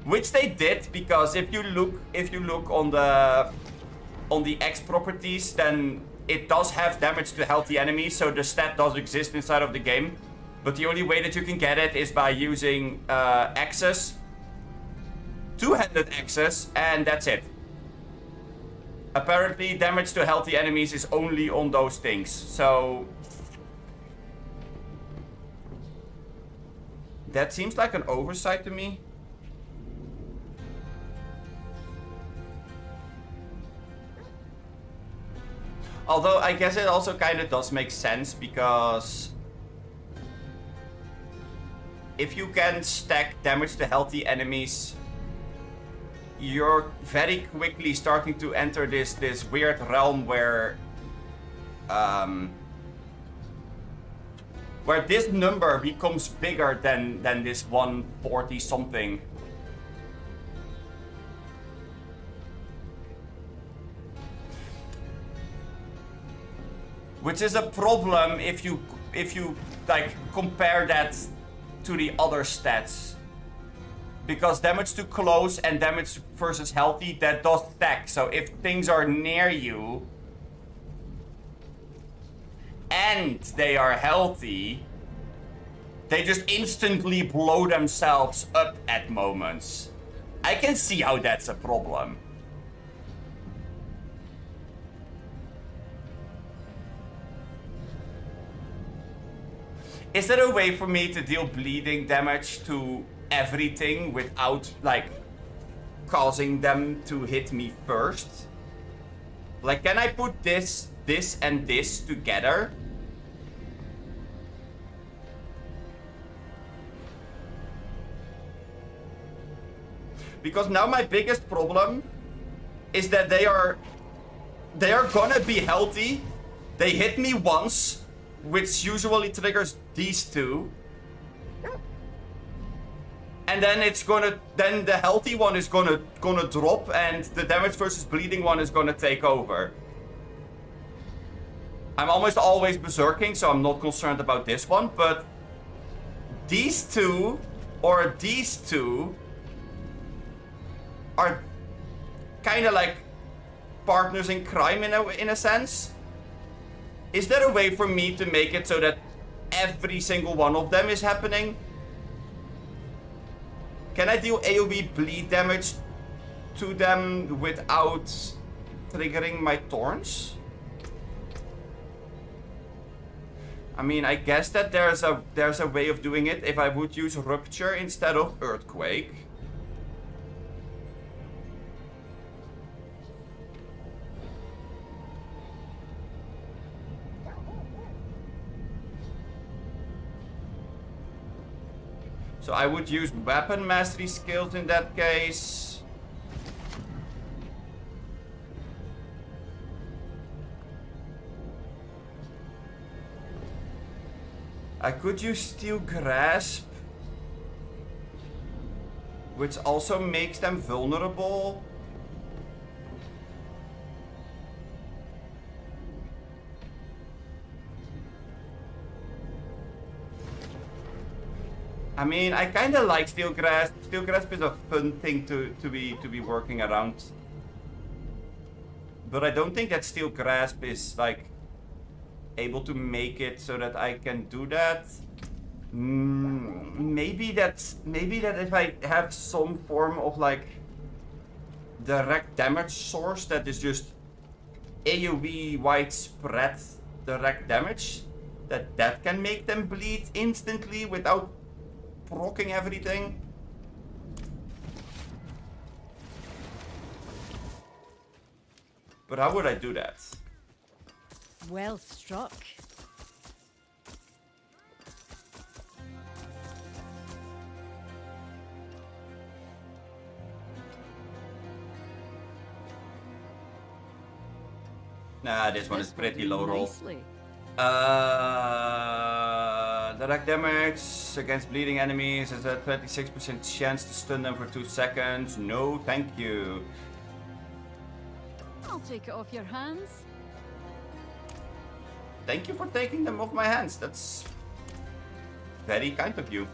Which they did, because if you look on the X properties, then it does have damage to healthy enemies, so the stat does exist inside of the game. But the only way that you can get it is by using X's. two-handed axes, and that's it. Apparently, damage to healthy enemies is only on those things, so... That seems like an oversight to me. Although, I guess it also kind of does make sense, because... If you can stack damage to healthy enemies, you're very quickly starting to enter this weird realm where this number becomes bigger than this 140 something. Which is a problem if you like compare that to the other stats, because damage to close and damage versus healthy, that does stack. So if things are near you and they are healthy, they just instantly blow themselves up at moments. I can see how that's a problem. Is there a way for me to deal bleeding damage to everything without, like, causing them to hit me first? Like, can I put this, and this together? Because now my biggest problem is that they are gonna be healthy. They hit me once, which usually triggers these two. And then then the healthy one is gonna drop, and the damage versus bleeding one is gonna take over. I'm almost always berserking, so I'm not concerned about this one, but these two or these two are kind of like partners in crime in a sense. Is there a way for me to make it so that every single one of them is happening? Can I deal AoE bleed damage to them without triggering my thorns? I mean, I guess that there's a way of doing it if I would use Rupture instead of Earthquake. So I would use weapon mastery skills in that case. I could use Steel Grasp, which also makes them vulnerable. I mean, I kind of like Steel Grasp. Steel Grasp is a fun thing to be working around. But I don't think that Steel Grasp is like able to make it so that I can do that. Maybe that if I have some form of like direct damage source that is just AoE widespread direct damage, that can make them bleed instantly without proccing everything. But how would I do that? Well struck. Nah, this one is pretty low roll. Nicely. Direct damage against bleeding enemies has a 26% chance to stun them for 2 seconds. No, thank you. I'll take it off your hands. Thank you for taking them off my hands. That's very kind of you.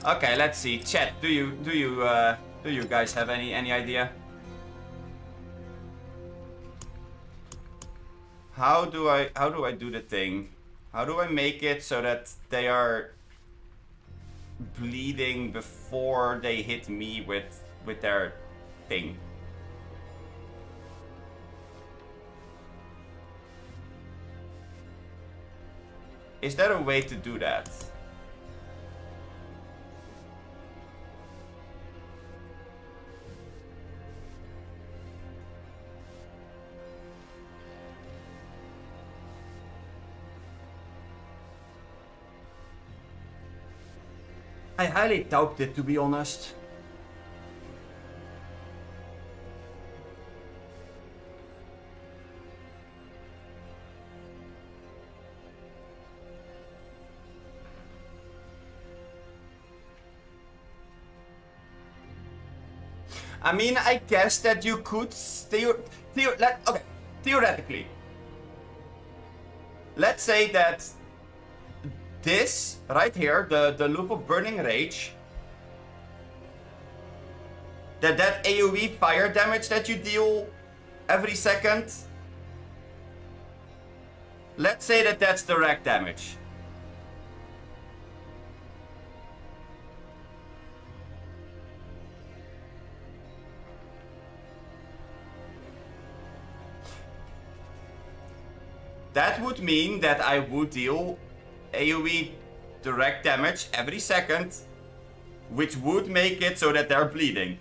Okay, let's see. Chat, do you guys have any idea? How do I do the thing? How do I make it so that they are bleeding before they hit me with their thing? Is there a way to do that? I highly doubt it, to be honest. I mean, I guess that you could theoretically. Let's say that this right here, the loop of burning rage, that AoE fire damage that you deal every second, let's say that that's direct damage. That would mean that I would deal AoE direct damage every second, which would make it so that they're bleeding.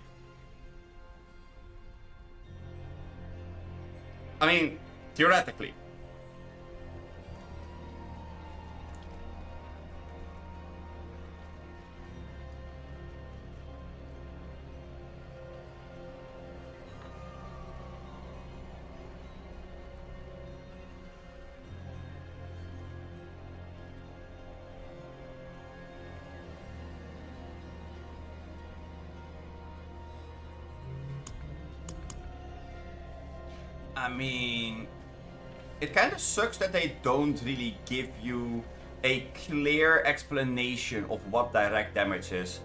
I mean, theoretically. I mean, it kind of sucks that they don't really give you a clear explanation of what direct damage is.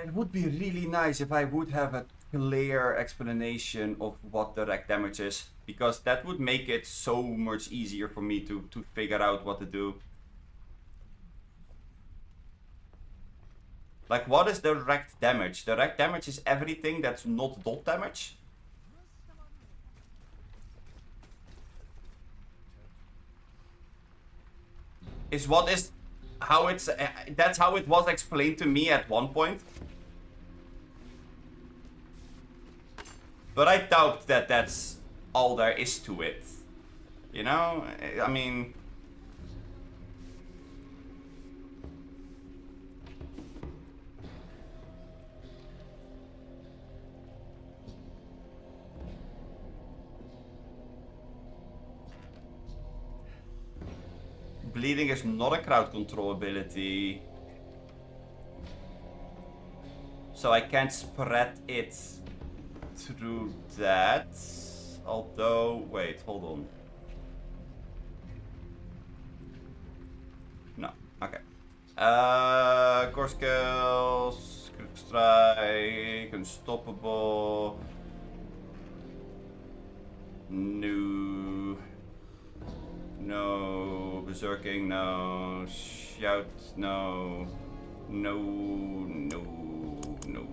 It would be really nice if I would have a clear explanation of what direct damage is, because that would make it so much easier for me to figure out what to do. Like, what is direct damage? Direct damage is everything that's not dot damage. That's how it was explained to me at one point. But I doubt that that's all there is to it. You know? I mean... Bleeding is not a crowd control ability. So I can't spread it through that. Although, wait, hold on. No, okay. Core skills, critical strike, unstoppable. No. No. Berserking, no. Shout, no. No, no, no.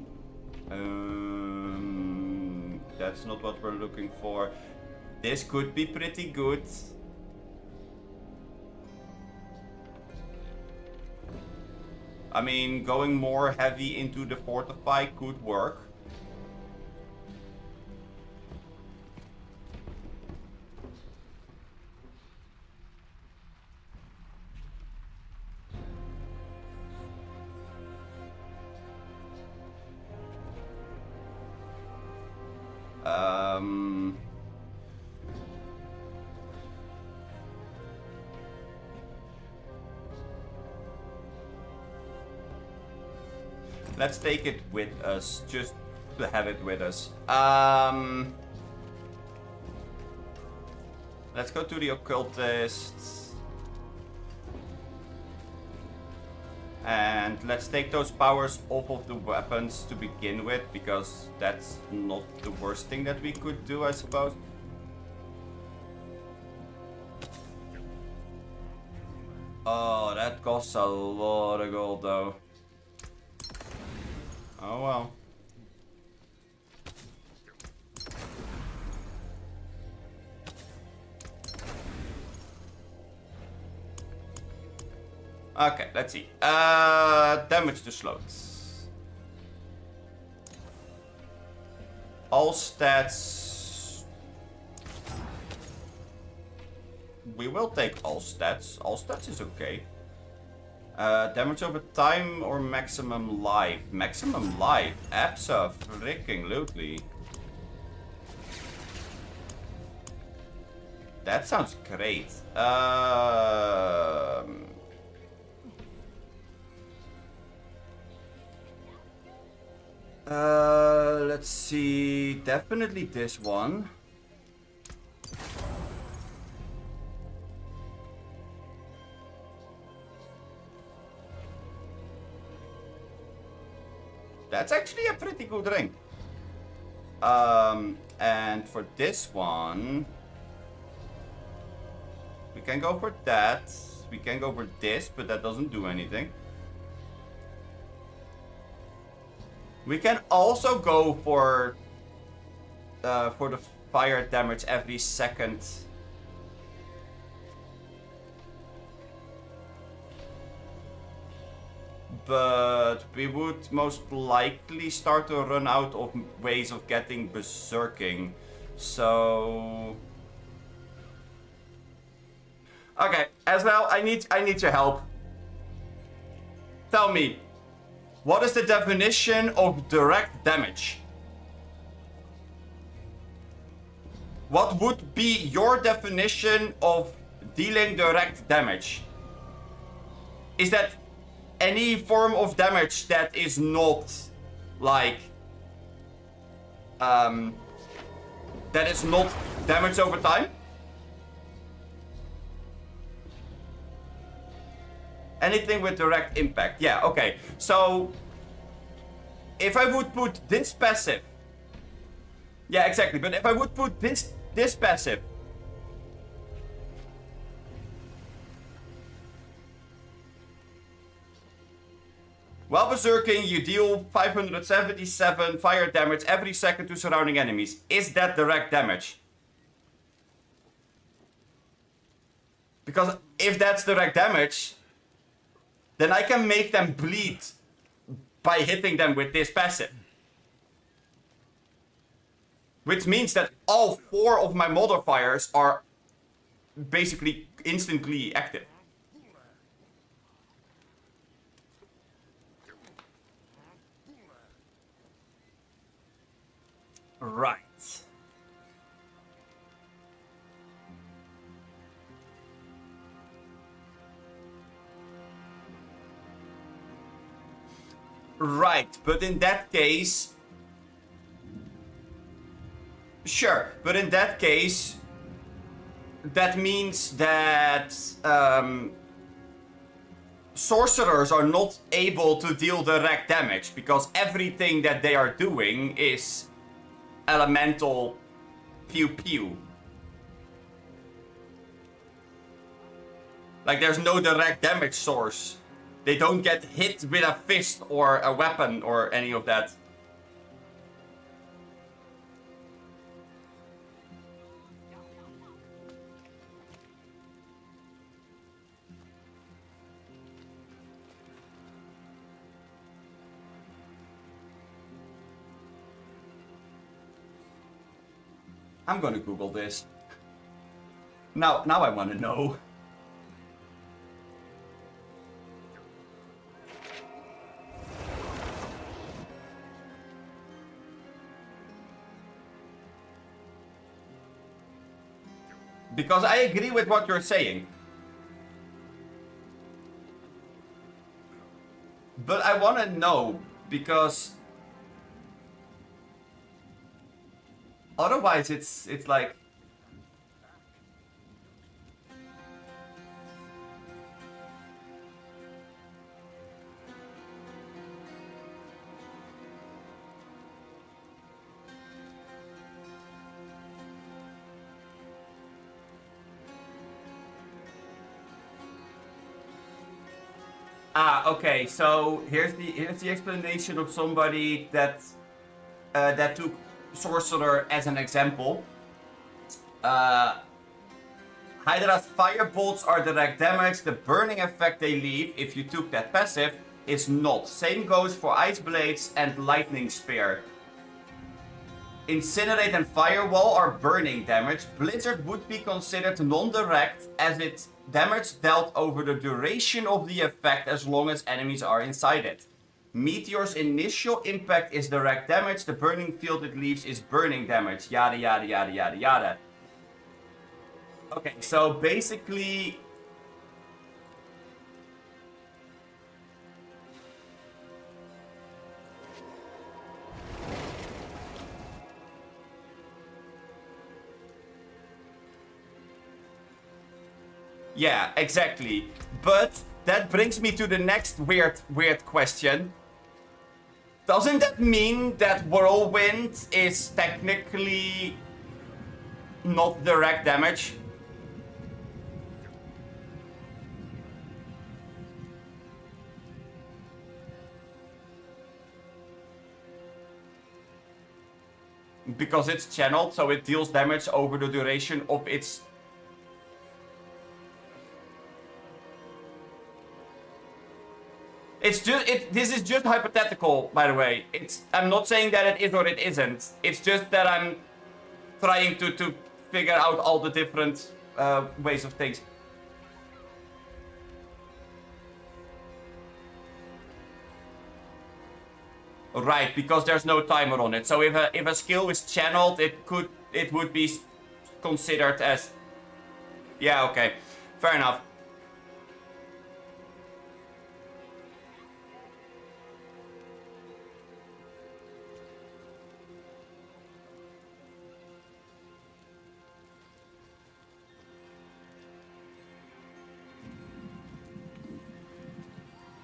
That's not what we're looking for. This could be pretty good. I mean, going more heavy into the fortify could work. Let's take it with us, just to have it with us. Let's go to the occultists. And let's take those powers off of the weapons to begin with, because that's not the worst thing that we could do, I suppose. Oh, that costs a lot of gold though. Oh well. Okay, let's see. Damage to slots. All stats. We will take all stats. All stats is okay. Damage over time or maximum life? Maximum life. Abso-freaking-lutely. That sounds great. Let's see. Definitely this one. That's actually a pretty good ring. And for this one, we can go for that. We can go for this, but that doesn't do anything. We can also go for the fire damage every second. But we would most likely start to run out of ways of getting berserking. So okay, as well, I need your help. Tell me, what is the definition of direct damage? What would be your definition of dealing direct damage? Is that any form of damage that is not like that is not damage over time? Anything with direct impact. Yeah, okay. So if I would put this passive. Yeah, exactly. But if I would put this passive. While berserking, you deal 577 fire damage every second to surrounding enemies. Is that direct damage? Because if that's direct damage, then I can make them bleed by hitting them with this passive. Which means that all 4 of my modifiers are basically instantly active. Right. Right, but in that case... Sure, but in that case... That means that... sorcerers are not able to deal direct damage, because everything that they are doing is... elemental pew pew. Like there's no direct damage source. They don't get hit with a fist or a weapon or any of that. I'm gonna Google this. Now I wanna know. Because I agree with what you're saying. But I wanna know, because otherwise it's like Okay. So here's the explanation of somebody that took Sorcerer as an example. Hydra's firebolts are direct damage. The burning effect they leave, if you took that passive, is not. Same goes for Ice Blades and Lightning Spear. Incinerate and Firewall are burning damage. Blizzard would be considered non-direct as it's damage dealt over the duration of the effect as long as enemies are inside it. Meteor's initial impact is direct damage. The burning field it leaves is burning damage. Yada yada yada yada yada. Okay, so basically... Yeah, exactly. But that brings me to the next weird question. Doesn't that mean that Whirlwind is technically not direct damage? Because it's channeled, so it deals damage over the duration of its... It's just, this is just hypothetical, by the way. I'm not saying that it is or it isn't. It's just that I'm trying to figure out all the different ways of things. Right, because there's no timer on it. So if a skill is channeled, it would be considered as... Yeah, okay. Fair enough.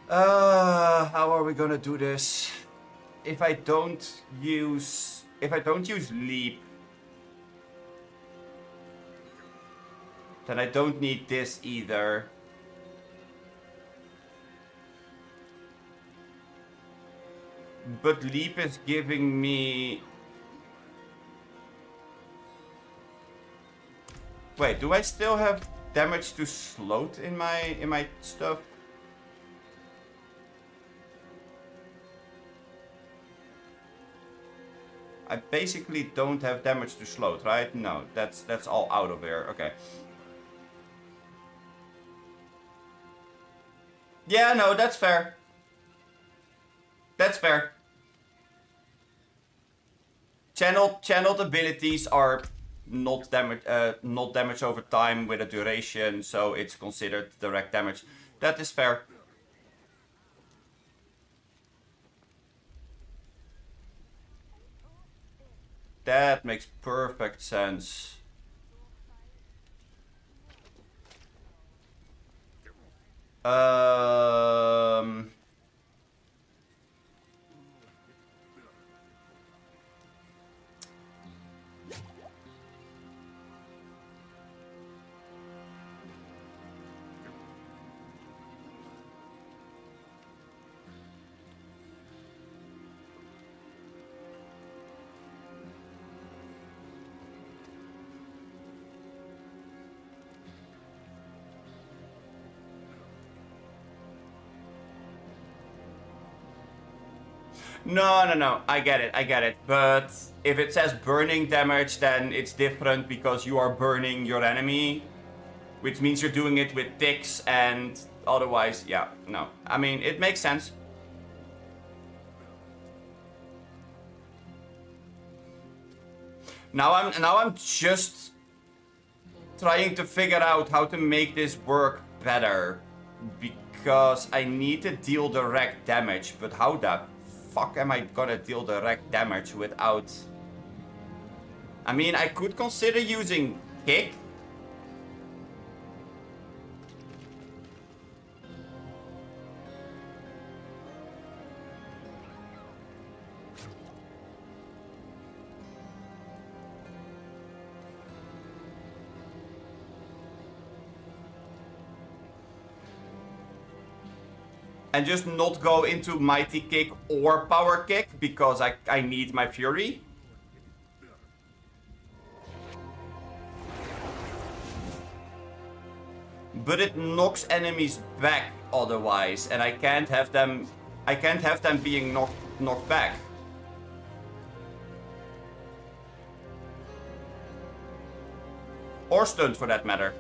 How are we gonna do this? If I don't use leap, then I don't need this either. But leap is giving me... Wait, do I still have damage to sloth in my stuff? I basically don't have damage to sloth, right? No, that's all out of here. Okay. Yeah, no, that's fair. That's fair. Channeled abilities are not damage over time with a duration, so it's considered direct damage. That is fair. That makes perfect sense. No, I get it. But if it says burning damage, then it's different because you are burning your enemy, which means you're doing it with ticks and otherwise, yeah, no. I mean, it makes sense. Now I'm just trying to figure out how to make this work better, because I need to deal direct damage, but how the fuck am I gonna deal direct damage without... I mean, I could consider using kick. And just not go into Mighty Kick or Power Kick because I need my Fury. But it knocks enemies back otherwise, and I can't have them being knocked back. Or stunned for that matter.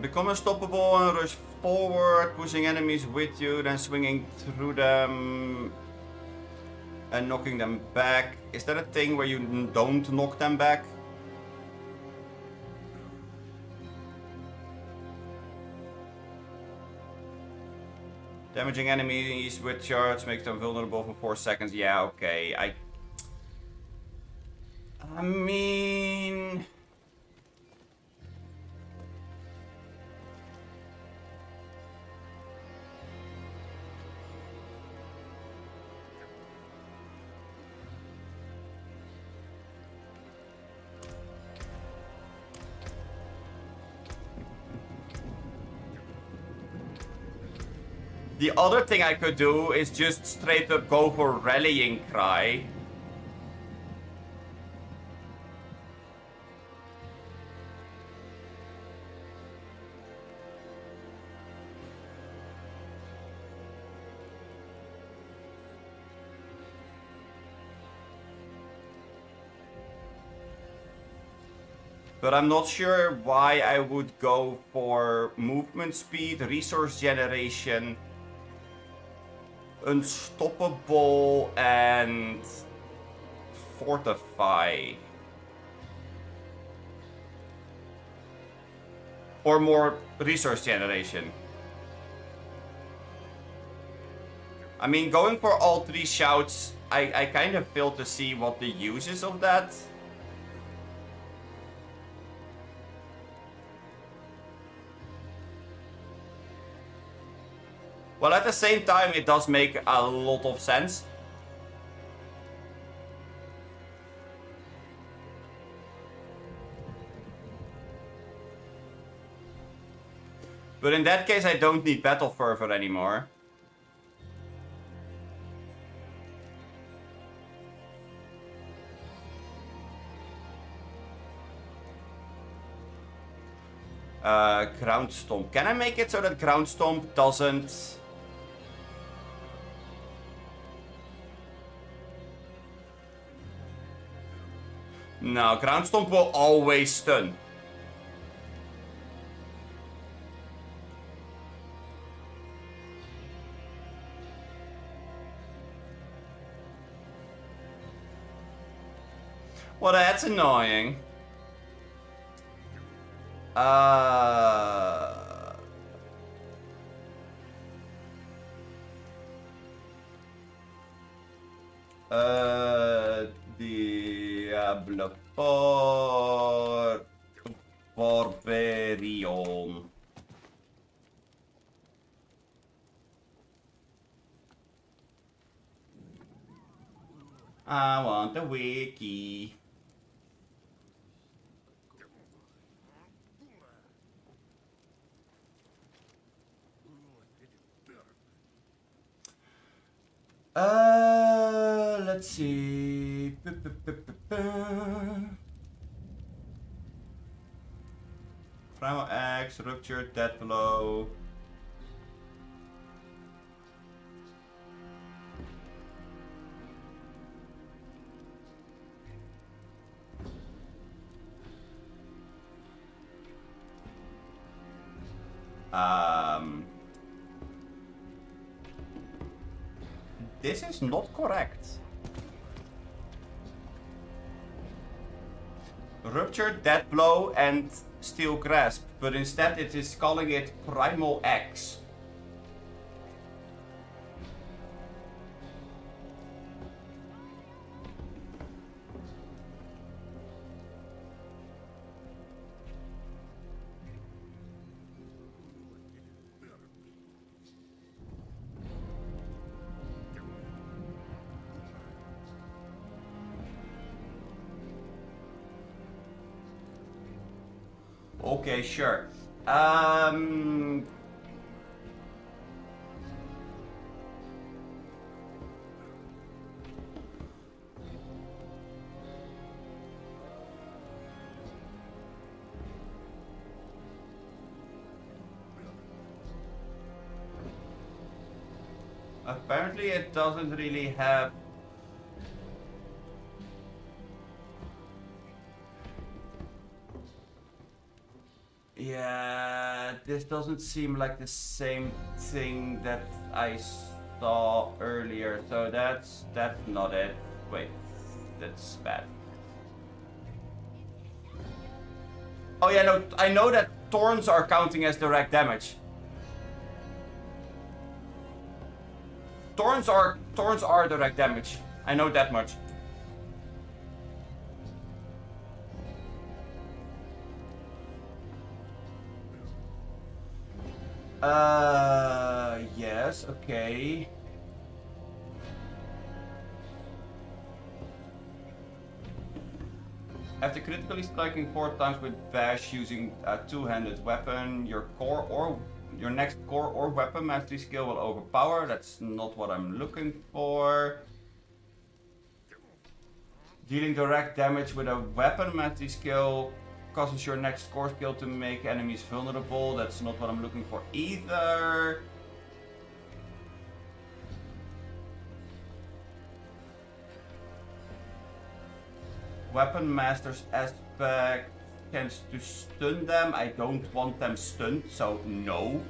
Become unstoppable and rush forward, pushing enemies with you, then swinging through them and knocking them back. Is that a thing where you don't knock them back? Damaging enemies with charge makes them vulnerable for 4 seconds. Yeah, okay. I mean... The other thing I could do is just straight up go for Rallying Cry. But I'm not sure why I would go for movement speed, resource generation, unstoppable, and fortify. Or more resource generation. I mean, going for all 3 shouts, I kind of fail to see what the use is of that. Well, at the same time, it does make a lot of sense. But in that case, I don't need Battle Fervor anymore. Ground Stomp. Can I make it so that Ground Stomp doesn't... No, Ground Stomp will always stun. Well, that's annoying. Diablo IV Barbarian. I want the wiki. Let's see. Primal Axe, Ruptured, Death Blow. This is not correct. Ruptured, Death Blow, and Steel Grasp, but instead it is calling it Primal Axe. Okay, sure. Apparently it doesn't really have... Yeah, this doesn't seem like the same thing that I saw earlier, so that's not it. Wait, that's bad. Oh yeah, no, I know that thorns are counting as direct damage. Thorns are direct damage. I know that much. Yes, okay. After critically striking 4 times with bash using a two-handed weapon, your next core or weapon mastery skill will overpower. That's not what I'm looking for. Dealing direct damage with a weapon mastery skill causes your next core skill to make enemies vulnerable. That's not what I'm looking for either. Weapon Master's aspect tends to stun them. I don't want them stunned, so no.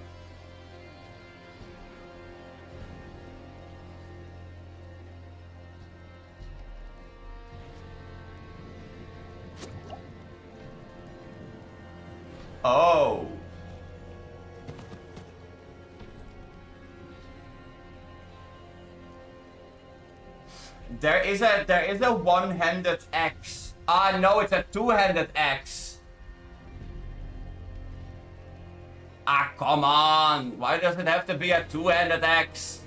Oh. There is a one-handed axe. Ah no, it's a two-handed axe. Ah, come on. Why does it have to be a two-handed axe?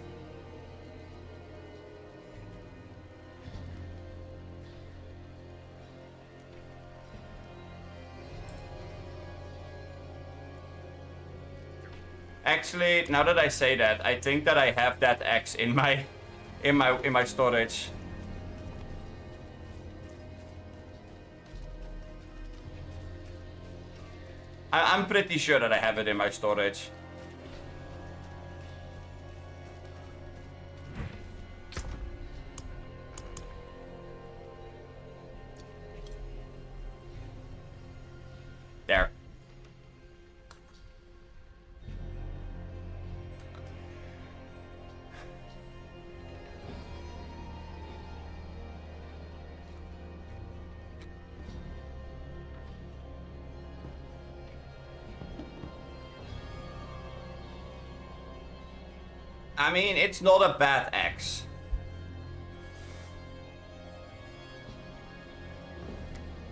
Actually, now that I say that, I think that I have that axe in my storage. I'm pretty sure that I have it in my storage. There. I mean, it's not a bad axe.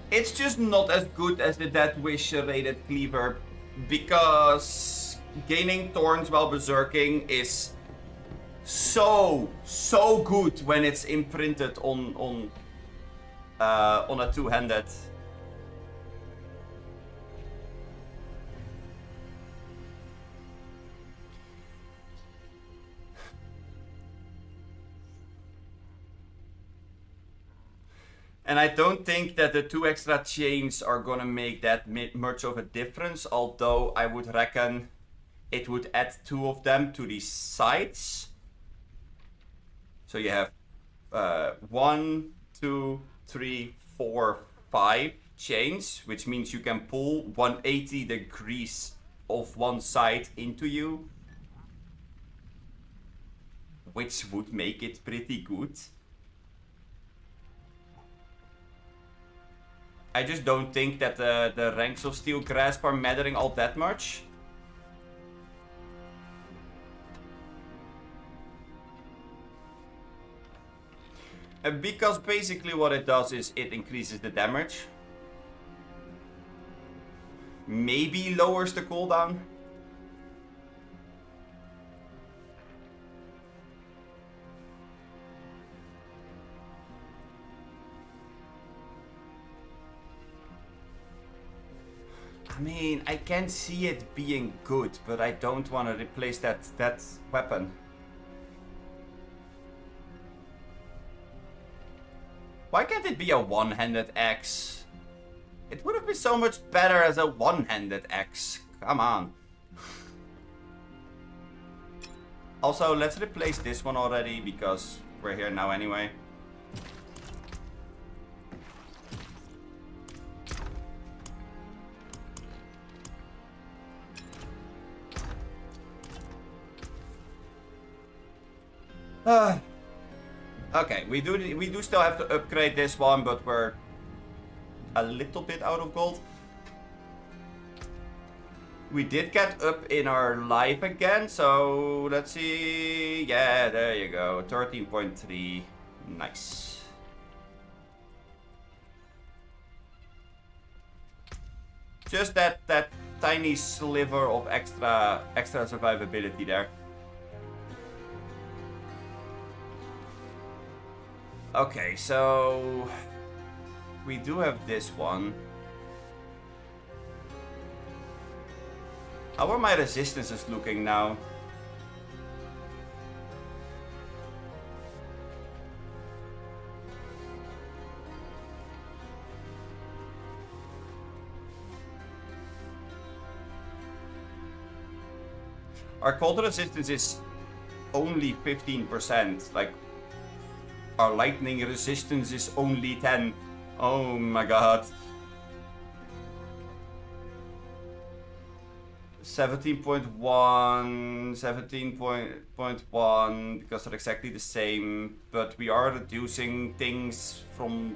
It's just not as good as the Death Wish rated cleaver, because gaining thorns while berserking is so good when it's imprinted on a two-handed. And I don't think that the 2 extra chains are gonna make that much of a difference, although I would reckon it would add 2 of them to the sides. So you have 1, 2, 3, 4, 5 chains, which means you can pull 180 degrees of one side into you, which would make it pretty good. I just don't think that the ranks of Steel Grasp are mattering all that much. Because basically what it does is it increases the damage. Maybe lowers the cooldown. mean, I can see it being good, but I don't want to replace that weapon. Why can't it be a one-handed axe? It would have been so much better as a one-handed axe. Come on. Also, let's replace this one already, because we're here now anyway. Okay, we do still have to upgrade this one, but we're a little bit out of gold. We did get up in our life again, so let's see. Yeah, there you go. 13.3. Nice. Just that tiny sliver of extra survivability there. Okay, so we do have this one. How are my resistances looking now? Our cold resistance is only 15%. Like, our lightning resistance is only 10. Oh my god. 17.1, 17.1, because they're exactly the same, but we are reducing things from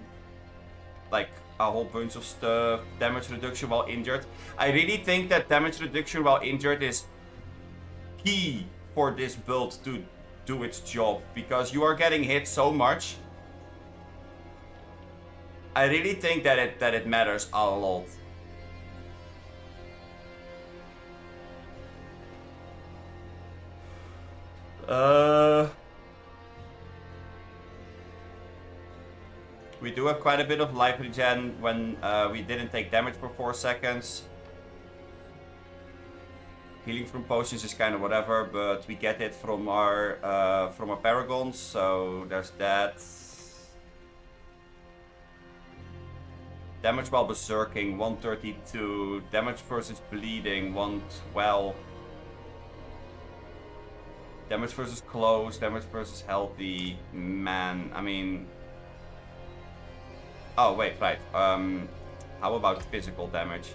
like a whole bunch of stuff. Damage reduction while injured. I really think that damage reduction while injured is key for this build to do its job, because you are getting hit so much. I really think that it matters a lot. We do have quite a bit of life regen when we didn't take damage for 4 seconds. Healing from potions is kind of whatever, but we get it from our paragons, so there's that. Damage while berserking 132, damage versus bleeding 112. Damage versus close, damage versus healthy. Man, I mean... Oh, wait, right. How about physical damage?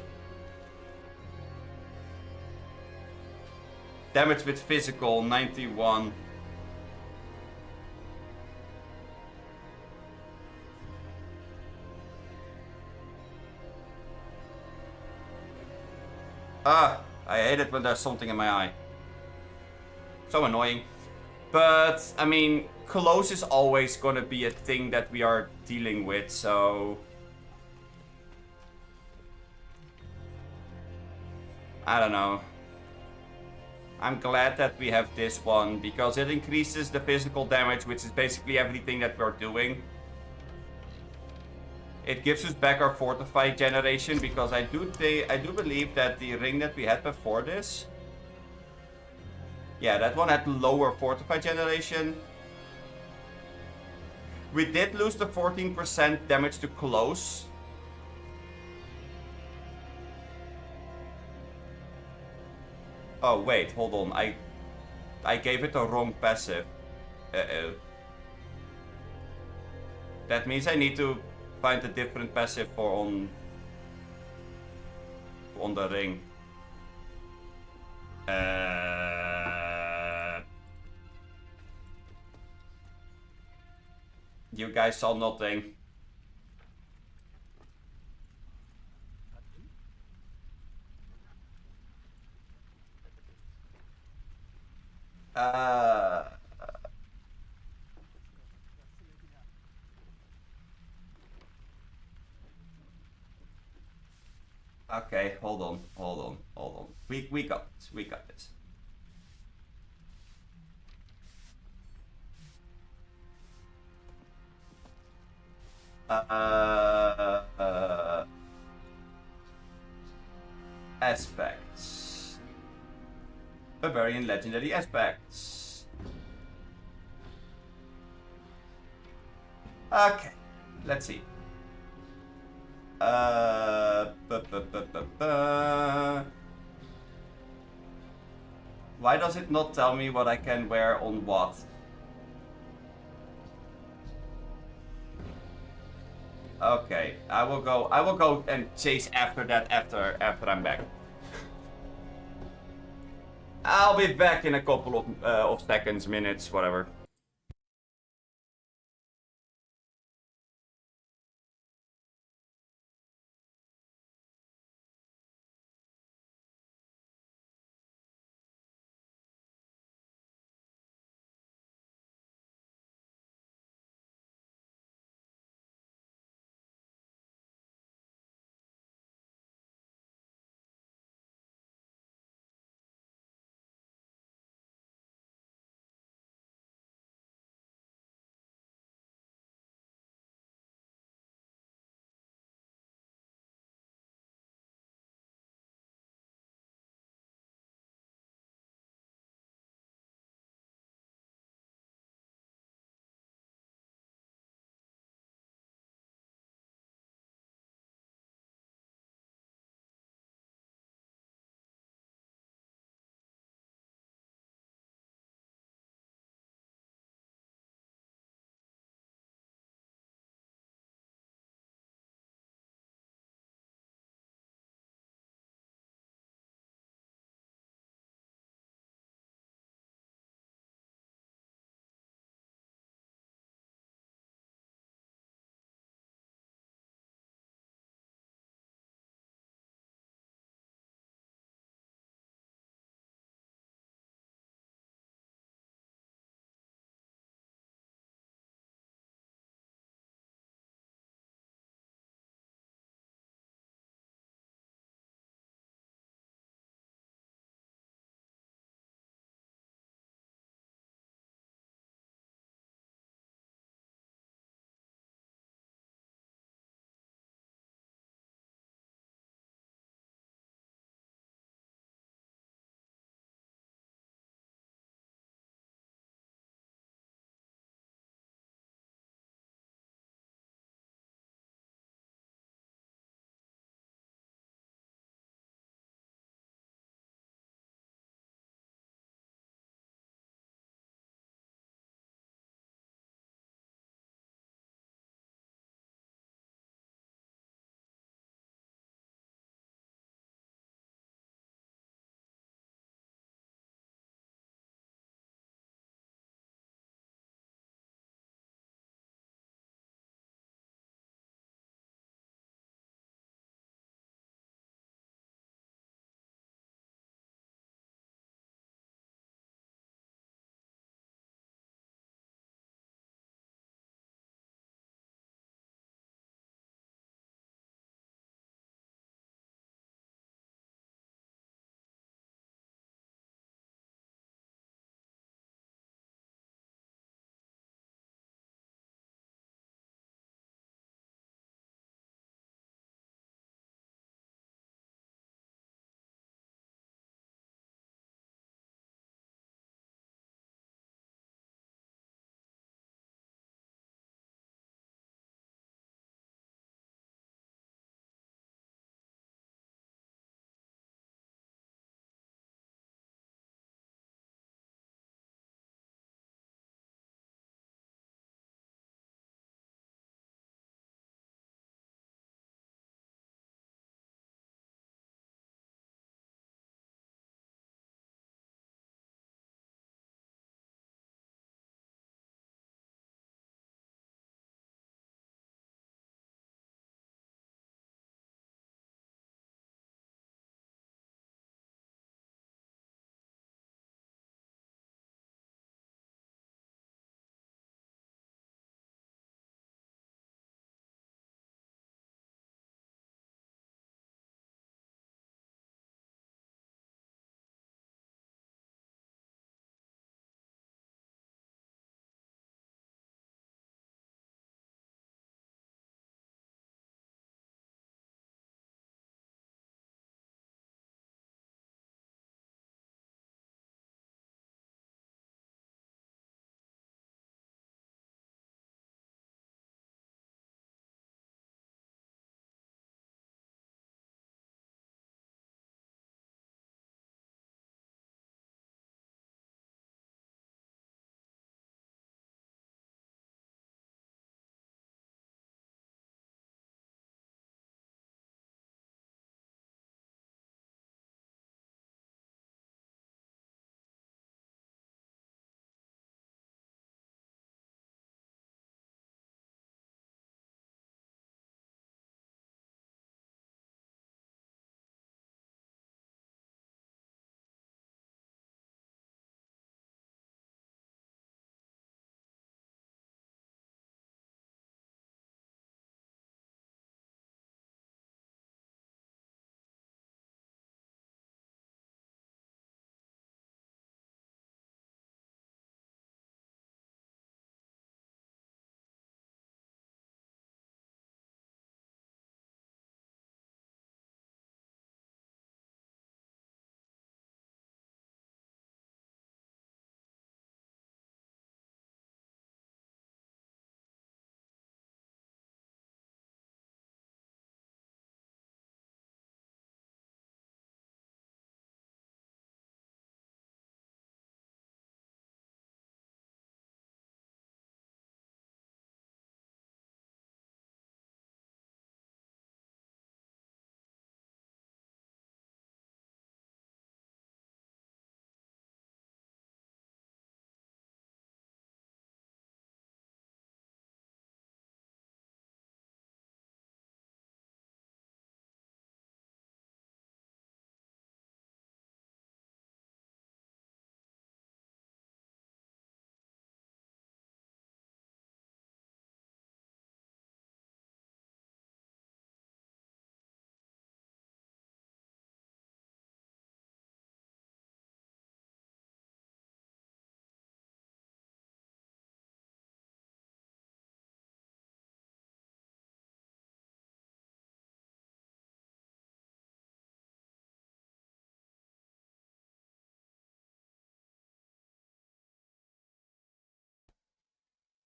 Damage with physical, 91. Ah, I hate it when there's something in my eye. So annoying. But, I mean, close is always gonna be a thing that we are dealing with, so... I don't know. I'm glad that we have this one, because it increases the physical damage, which is basically everything that we're doing. It gives us back our fortified generation, because I do believe that the ring that we had before this... Yeah, that one had lower fortified generation. We did lose the 14% damage to close. Oh wait, hold on. I gave it the wrong passive. Uh-oh. That means I need to find a different passive for on the ring. You guys saw nothing. Okay, hold on. We got this. aspects. Barbarian legendary aspects. Okay, let's see. Why does it not tell me what I can wear on what? Okay, I will go and chase after that after I'm back. I'll be back in a couple of seconds, minutes, whatever.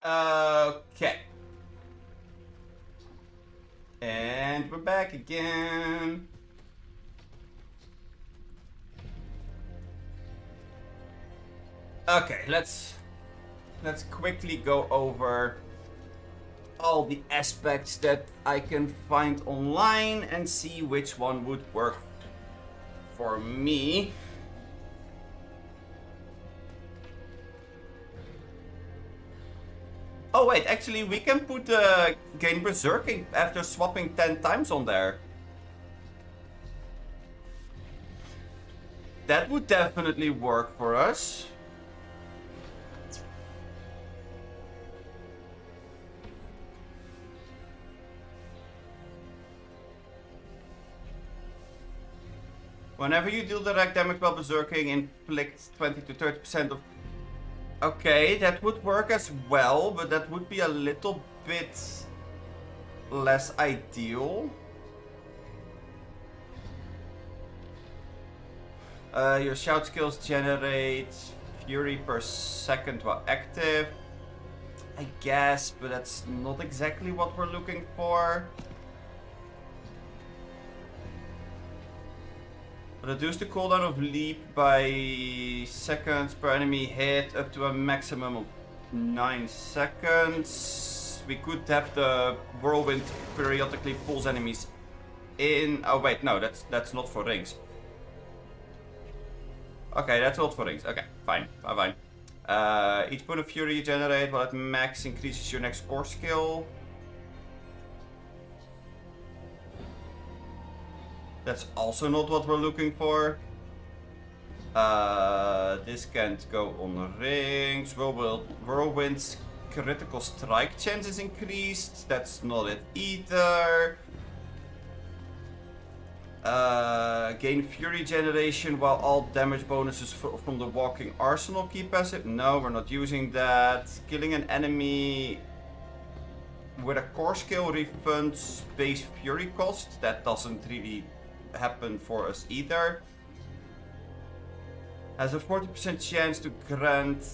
Okay. And we're back again. Okay, let's quickly go over all the aspects that I can find online and see which one would work for me. Oh wait, actually we can put gain berserking after swapping 10 times on there. That would definitely work for us. Whenever you deal direct damage while berserking, inflict 20 to 30% of... Okay, that would work as well, but that would be a little bit less ideal. Your shout skills generate fury per second while active. I guess, but that's not exactly what we're looking for. Reduce the cooldown of leap by seconds per enemy hit up to a maximum of 9 seconds. We could have the whirlwind periodically pulls enemies in. Oh wait, no, that's not for rings. Okay, that's not for rings. Okay, fine, fine. Each point of fury you generate while at max increases your next core skill. That's also not what we're looking for. This can't go on rings. Whirlwind's critical strike chance is increased. That's not it either. Gain fury generation while all damage bonuses from the walking arsenal keep passive. No, we're not using that. Killing an enemy with a core skill refunds base fury cost. That doesn't really happen for us either. Has a 40% chance to grant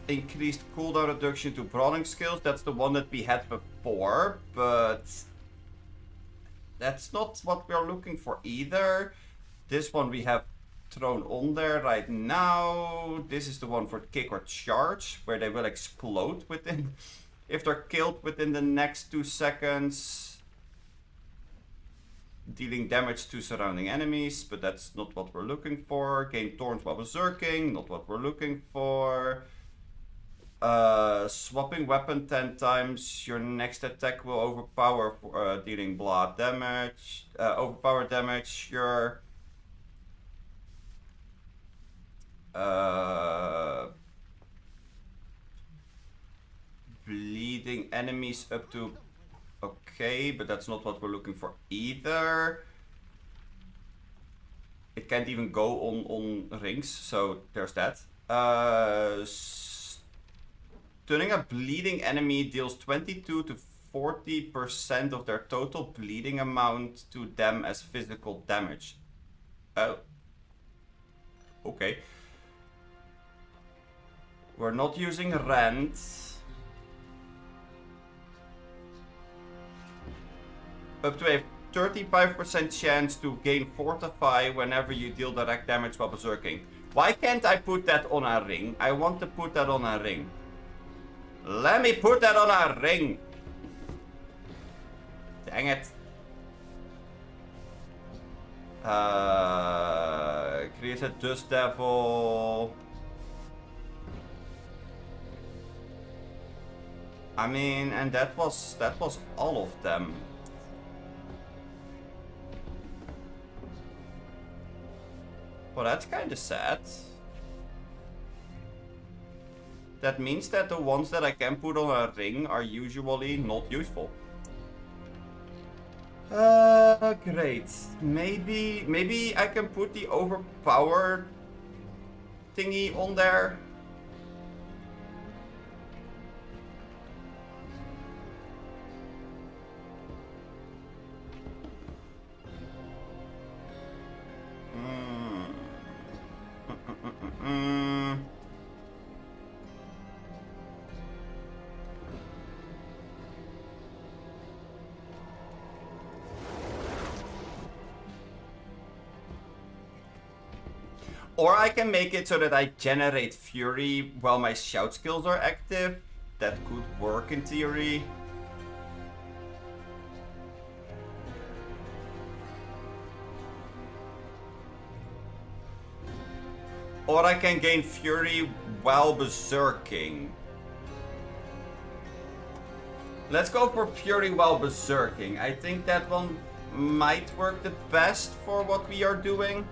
increased cooldown reduction to brawling skills. That's the one that we had before, but that's not what we're looking for either. This one we have thrown on there right now. This is the one for kick or charge, where they will explode within if they're killed within the next 2 seconds. Dealing damage to surrounding enemies, but that's not what we're looking for. Gain thorns while berserking, not what we're looking for. Swapping weapon 10 times, your next attack will overpower for dealing blood damage. Overpower damage, your bleeding enemies up to... Okay, but that's not what we're looking for either. It can't even go on rings, so there's that. Stunning a bleeding enemy deals 22 to 40% of their total bleeding amount to them as physical damage. Oh. Okay. We're not using rend. Up to a 35% chance to gain Fortify whenever you deal direct damage while berserking. Why can't I put that on a ring? I want to put that on a ring. Let me put that on a ring! Dang it. Create a Dust Devil. I mean, and that was all of them. Well, that's kind of sad. That means that the ones that I can put on a ring are usually not useful. Great. Maybe I can put the overpower thingy on there. Or I can make it so that I generate fury while my shout skills are active. That could work in theory. Or I can gain fury while berserking. Let's go for fury while berserking. I think that one might work the best for what we are doing.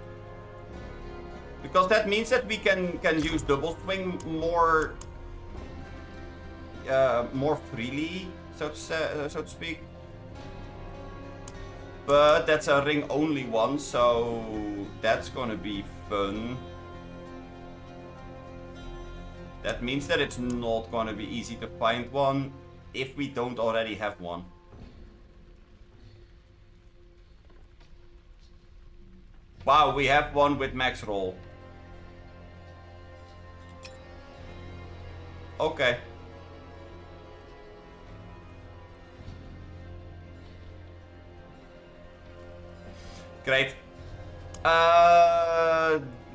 Because that means that we can use double swing more freely, so to speak. But that's a ring only one, so that's gonna be fun. That means that it's not gonna be easy to find one if we don't already have one. Wow, we have one with max roll. Okay. Great.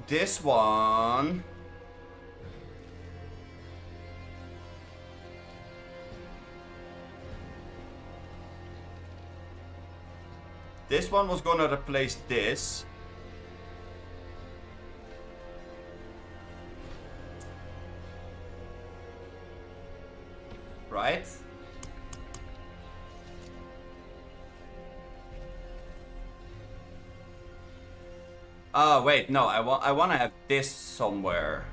This one. This one was gonna replace this. Right? Oh wait, no, I want to have this somewhere.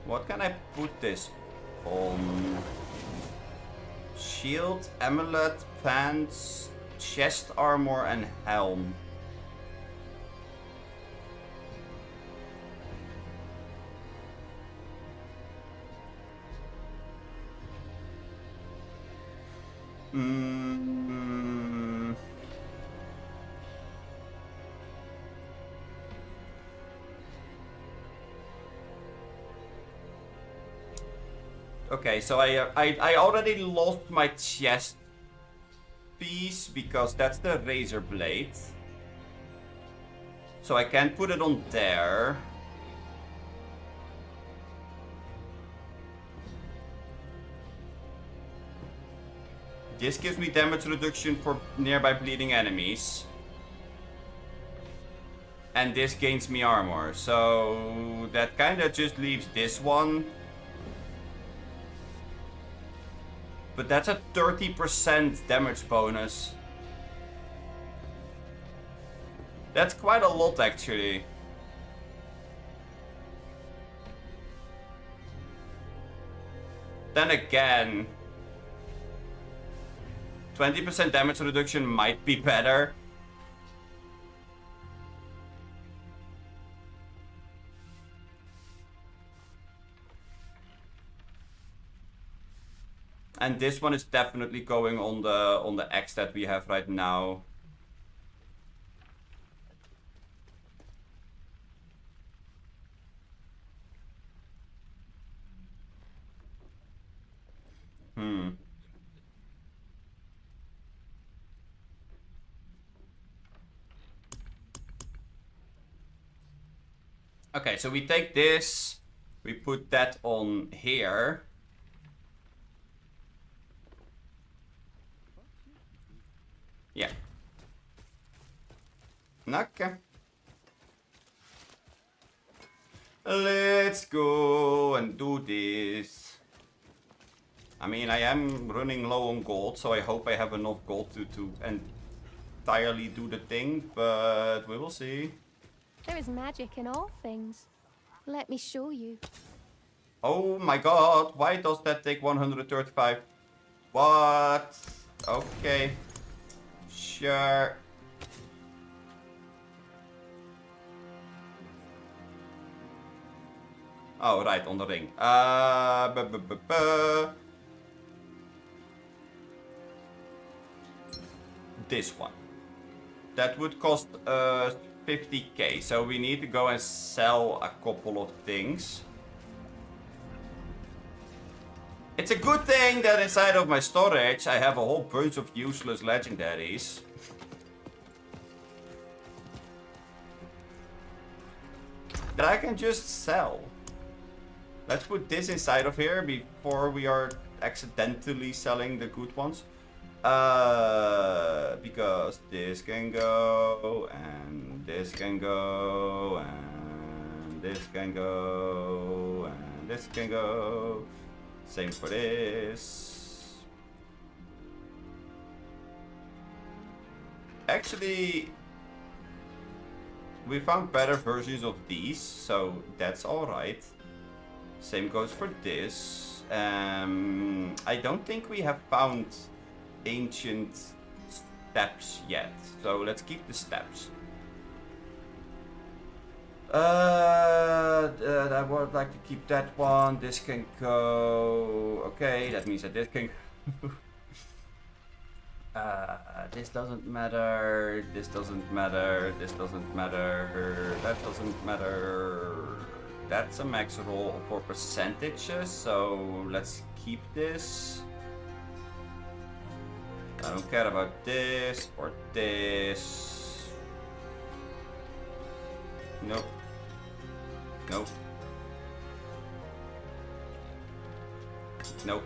What can I put this on? Shield, amulet, pants, chest armor, and helm. Okay, so I already lost my chest piece because that's the razor blade. So I can't put it on there. This gives me damage reduction for nearby bleeding enemies. And this gains me armor. So that kinda just leaves this one. But that's a 30% damage bonus. That's quite a lot actually. Then again, 20% damage reduction might be better. And this one is definitely going on the X that we have right now. Okay, so we take this, we put that on here. Yeah. Okay. Let's go and do this. I mean, I am running low on gold, so I hope I have enough gold to entirely do the thing, but we will see. There is magic in all things. Let me show you. Oh my god, why does that take 135? What? Okay. Sure. Oh, right, on the ring. This one. That would cost 50k, so we need to go and sell a couple of things. It's a good thing that inside of my storage I have a whole bunch of useless legendaries. That I can just sell. Let's put this inside of here before we are accidentally selling the good ones. Because this can go, and this can go, and this can go, and this can go. Same for this. Actually, we found better versions of these, so that's alright. Same goes for this. I don't think we have found ancient steps yet, so let's keep the steps. I would like to keep that one. This can go. Okay, that means that this can go. This doesn't matter. This doesn't matter. This doesn't matter. That doesn't matter. That's a max roll for percentages, so let's keep this. I don't care about this or this. Nope. Nope. Nope.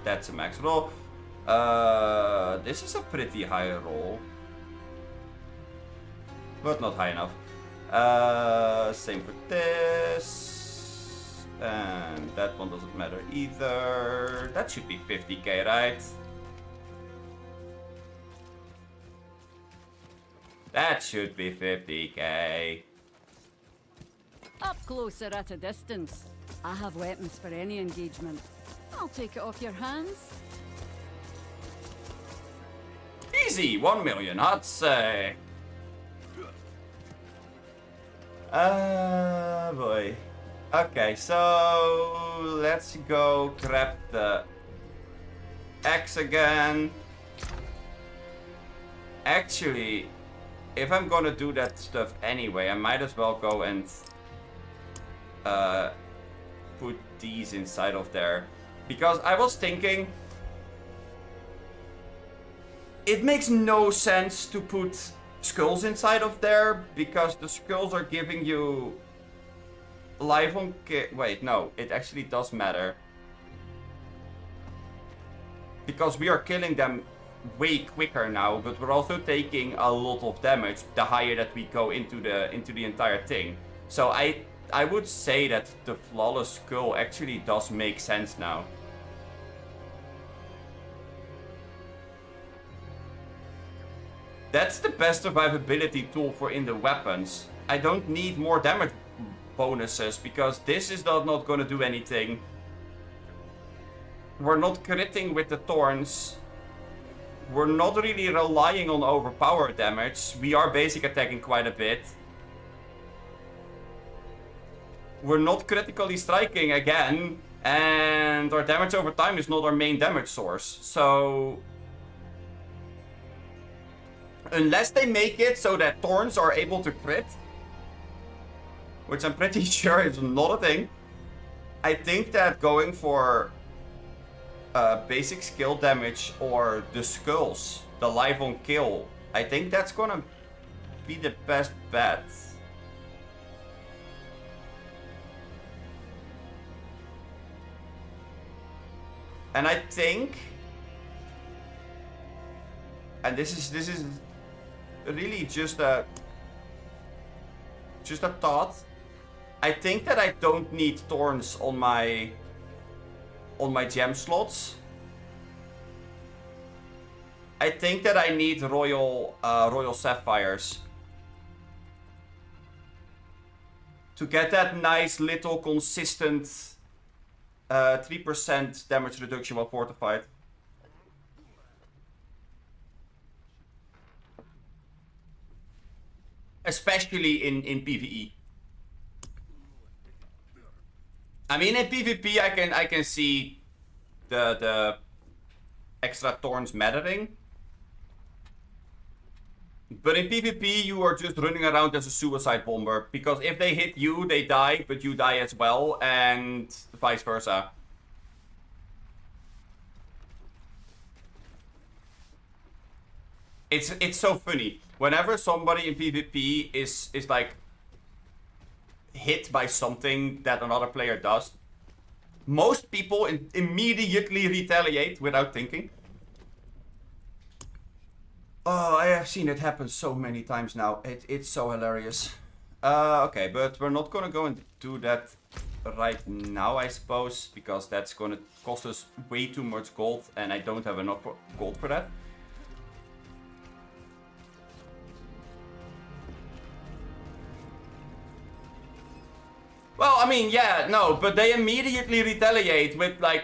That's a max roll. This is a pretty high roll, but not high enough. Same for this, and that one doesn't matter either. That should be 50k, right? That should be 50k. Up closer at a distance. I have weapons for any engagement. I'll take it off your hands. Easy, 1 million, I'd say. Boy. Okay, so let's go grab the axe again. Actually, if I'm gonna do that stuff anyway, I might as well go and put these inside of there. Because I was thinking, it makes no sense to put skulls inside of there, because the skulls are giving you life on wait, no, it actually does matter. Because we are killing them way quicker now, but we're also taking a lot of damage the higher that we go into the entire thing. So I would say that the flawless skull actually does make sense now. That's the best survivability tool for in the weapons. I don't need more damage bonuses because this is not gonna do anything. We're not critting with the thorns. We're not really relying on overpower damage. We are basic attacking quite a bit. We're not critically striking again. And our damage over time is not our main damage source. So unless they make it so that thorns are able to crit, which I'm pretty sure is not a thing, I think that going for basic skill damage or the skulls, the life on kill, I think that's gonna be the best bet. And I think, and this is really just a thought. I think that I don't need thorns on my gem slots. I think that I need royal sapphires to get that nice little consistent 3% damage reduction while fortified. Especially in PvE. I mean, in PvP I can see the extra thorns mattering. But in PvP, you are just running around as a suicide bomber. Because if they hit you, they die, but you die as well, and vice versa. It's so funny. Whenever somebody in PvP is like hit by something that another player does, most people immediately retaliate without thinking. Oh, I have seen it happen so many times now. It's so hilarious. Okay, but we're not gonna go and do that right now, I suppose, because that's gonna cost us way too much gold, and I don't have enough gold for that. Well, I mean, yeah, no, but they immediately retaliate with, like,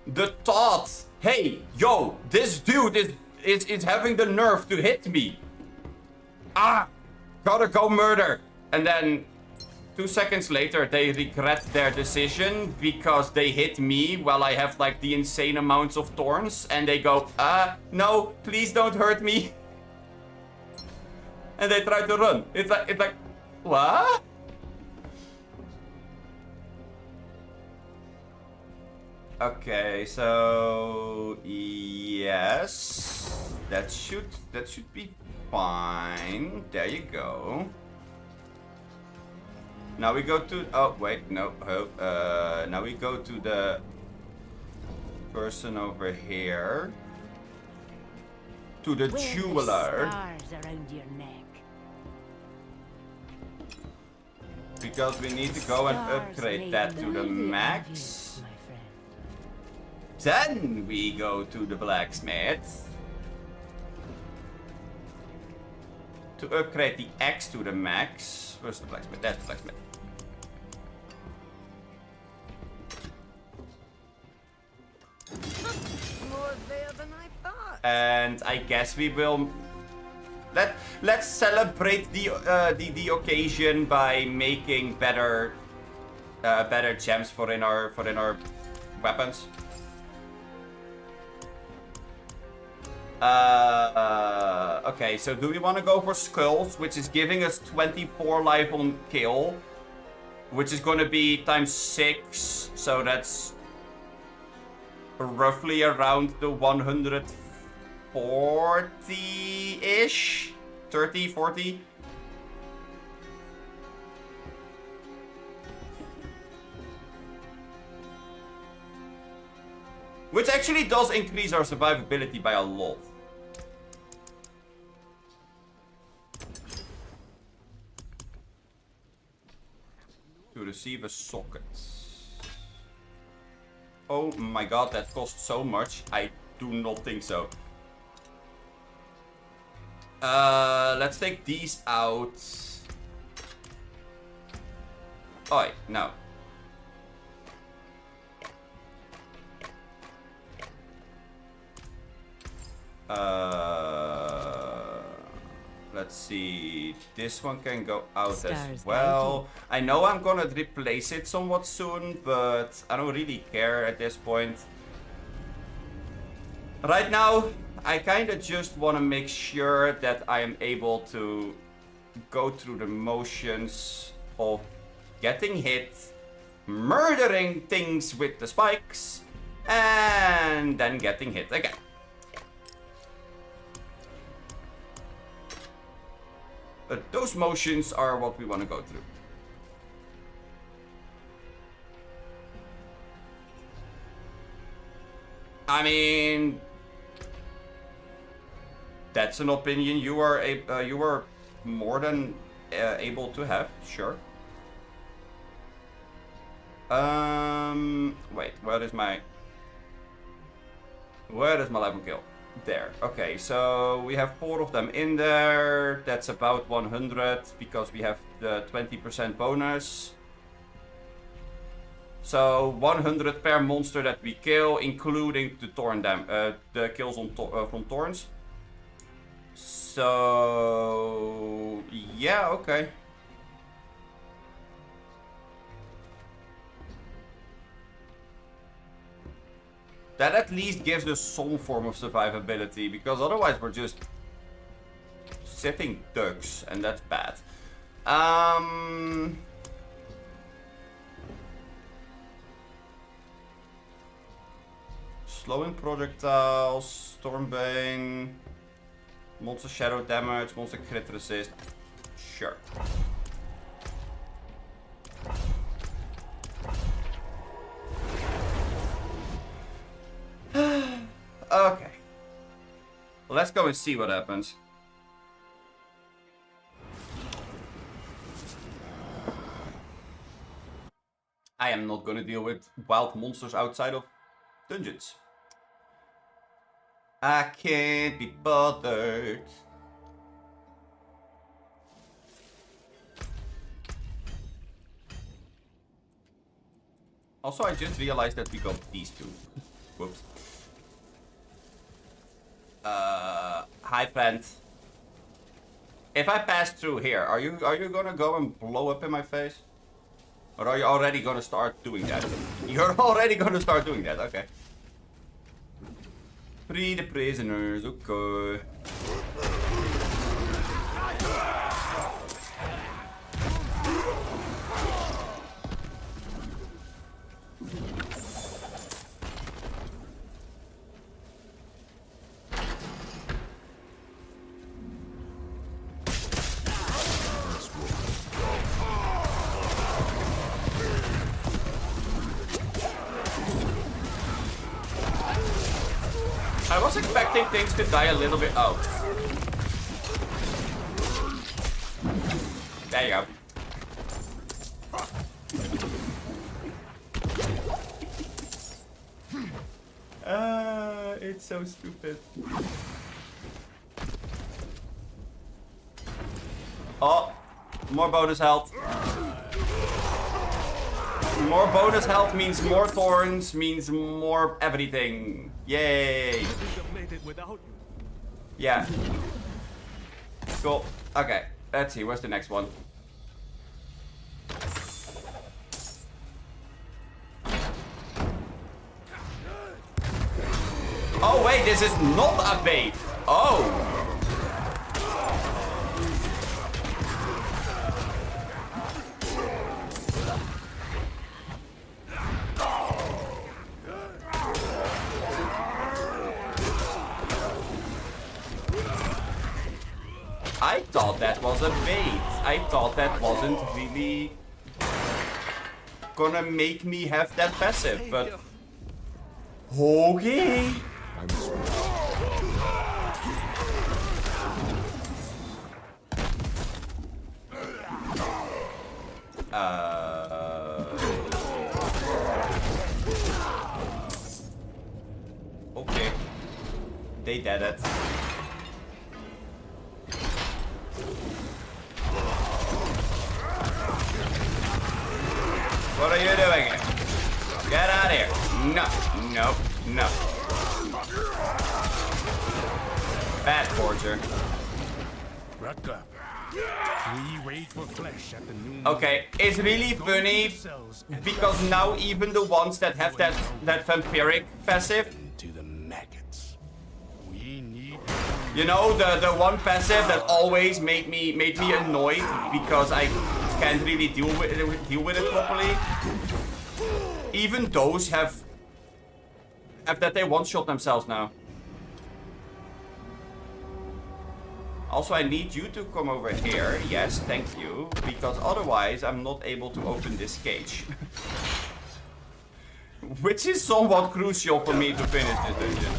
the thought, hey, yo, this dude is having the nerve to hit me. Ah, gotta go murder. And then 2 seconds later, they regret their decision because they hit me while I have, like, the insane amounts of thorns. And they go, no, please don't hurt me. And they try to run. It's like, what? Okay, so yes, that should be fine. There you go. Now we go to, oh wait, no, now we go to the person over here, to the jeweler, Stars around your neck. because we need to go and Stars upgrade make that to me the max. envious, my friend. Then we go to the blacksmith to upgrade the axe to the max. Where's the blacksmith? That's the blacksmith. More there than I thought. And I guess we will let's celebrate the occasion by making better gems for in our weapons. Okay, so do we want to go for skulls, which is giving us 24 life on kill, which is going to be times 6, so that's roughly around the 140-ish, 30, 40. Which actually does increase our survivability by a lot. To receive a socket. Oh my god, that costs so much. I do not think so. Let's take these out. Oh wait, no. Let's see. This one can go out Stars as well. I know I'm gonna replace it somewhat soon, but I don't really care at this point. Right now, I kinda just wanna make sure that I am able to go through the motions of getting hit, murdering things with the spikes, and then getting hit again. But those motions are what we want to go through. I mean, that's an opinion you are more than able to have, sure. Wait, where is my level kill? There. Okay, so we have 4 of them in there. That's about 100 because we have the 20% bonus. So 100 per monster that we kill, including the the kills on from thorns. So yeah, okay. That at least gives us some form of survivability, because otherwise we're just sitting ducks, and that's bad. Slowing projectiles, Stormbane, monster shadow damage, monster crit resist. Sure. Okay. Let's go and see what happens. I am not gonna deal with wild monsters outside of dungeons. I can't be bothered. Also, I just realized that we got these two. Whoops. Hi, friend. If I pass through here, are you gonna go and blow up in my face? Or are you already gonna start doing that? You're already gonna start doing that, okay. Free the prisoners, okay. I was expecting things to die a little bit. Oh. There you go. It's so stupid. Oh, more bonus health. More bonus health means more thorns, means more everything. Yay! Yeah. Cool. Okay, let's see, where's the next one? Oh wait, this is not a bait! Oh! I thought that was a bait. I thought that wasn't really gonna make me have that passive, but okay. Okay. They did it. What are you doing here? Get out of here. No, no, no. Bad forger. Okay, it's really funny because now even the ones that have that vampiric passive, you know, the one passive that always made me annoyed because I can't really deal with it properly. Even those have that they one-shot themselves now. Also, I need you to come over here. Yes, thank you. Because otherwise, I'm not able to open this cage. Which is somewhat crucial for me to finish this dungeon.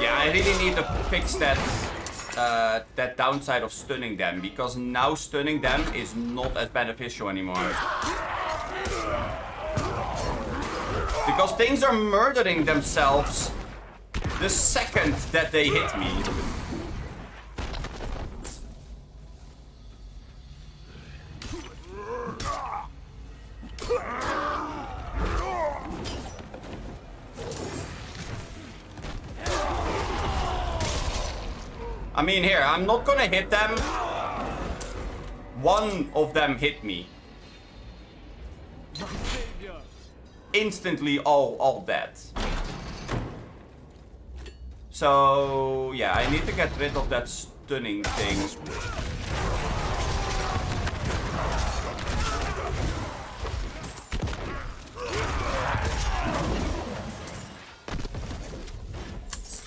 Yeah, I really need to fix that that downside of stunning them, because now stunning them is not as beneficial anymore. Because things are murdering themselves the second that they hit me. I mean, here, I'm not gonna hit them. One of them hit me. Instantly all dead. So yeah, I need to get rid of that stunning thing.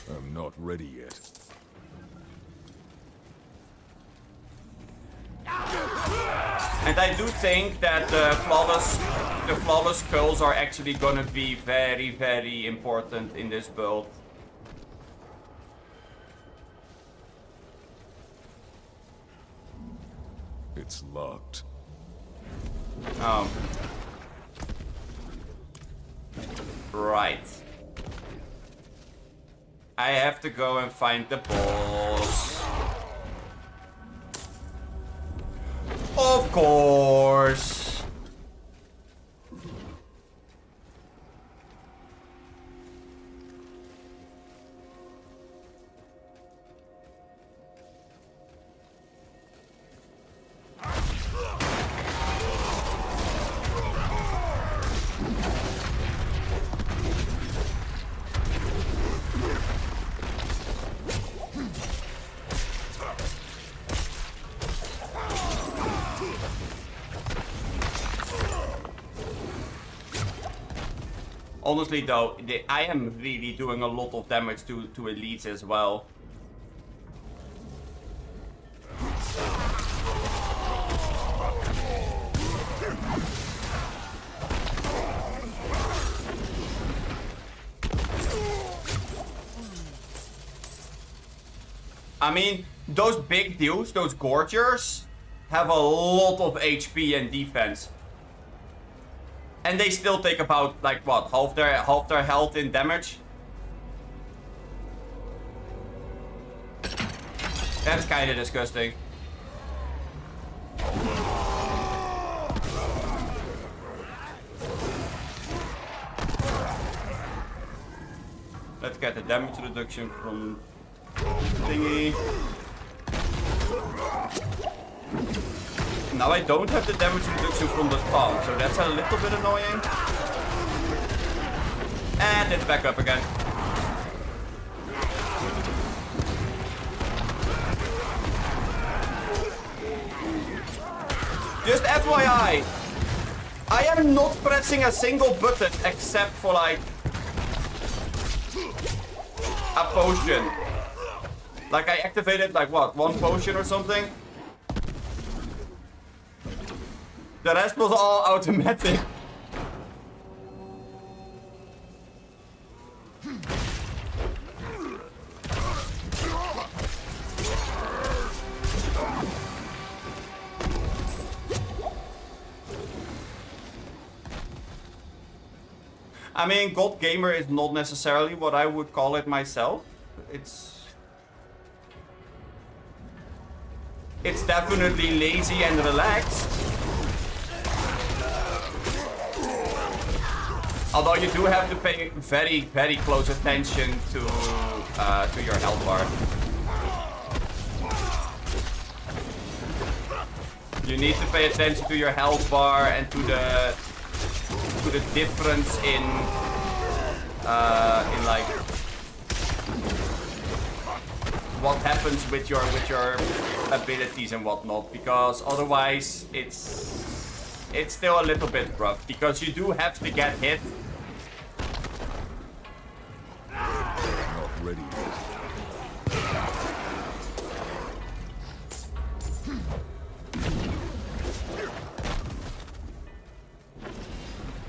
I'm not ready yet. And I do think that the flawless skulls are actually gonna be very, very important in this build. It's locked. Oh. Right. I have to go and find the boss. Of course. Honestly though, I am really doing a lot of damage to elites as well. I mean, those big dudes, those gorgers, have a lot of HP and defense. And they still take about, like, what, half their health in damage? That's kinda disgusting. Let's get the damage reduction from thingy. Now I don't have the damage reduction from the palm, so that's a little bit annoying. And it's back up again. Just FYI, I am not pressing a single button except for like a potion. Like I activated like what, one potion or something? The rest was all automatic. I mean, God Gamer is not necessarily what I would call it myself. It's definitely lazy and relaxed. Although you do have to pay very, very close attention to your health bar. You need to pay attention to your health bar and to the difference in like what happens with your abilities and whatnot, because otherwise it's still a little bit rough, because you do have to get hit. Not ready yet.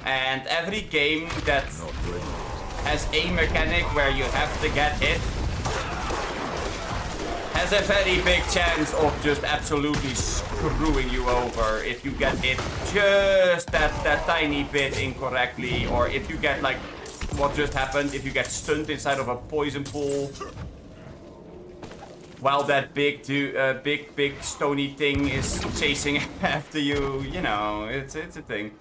And every game that has a mechanic where you have to get hit has a very big chance of just absolutely screwing you over if you get hit just that tiny bit incorrectly, or if you get like what just happened, if you get stunned inside of a poison pool while that big stony thing is chasing after you. You know, it's a thing.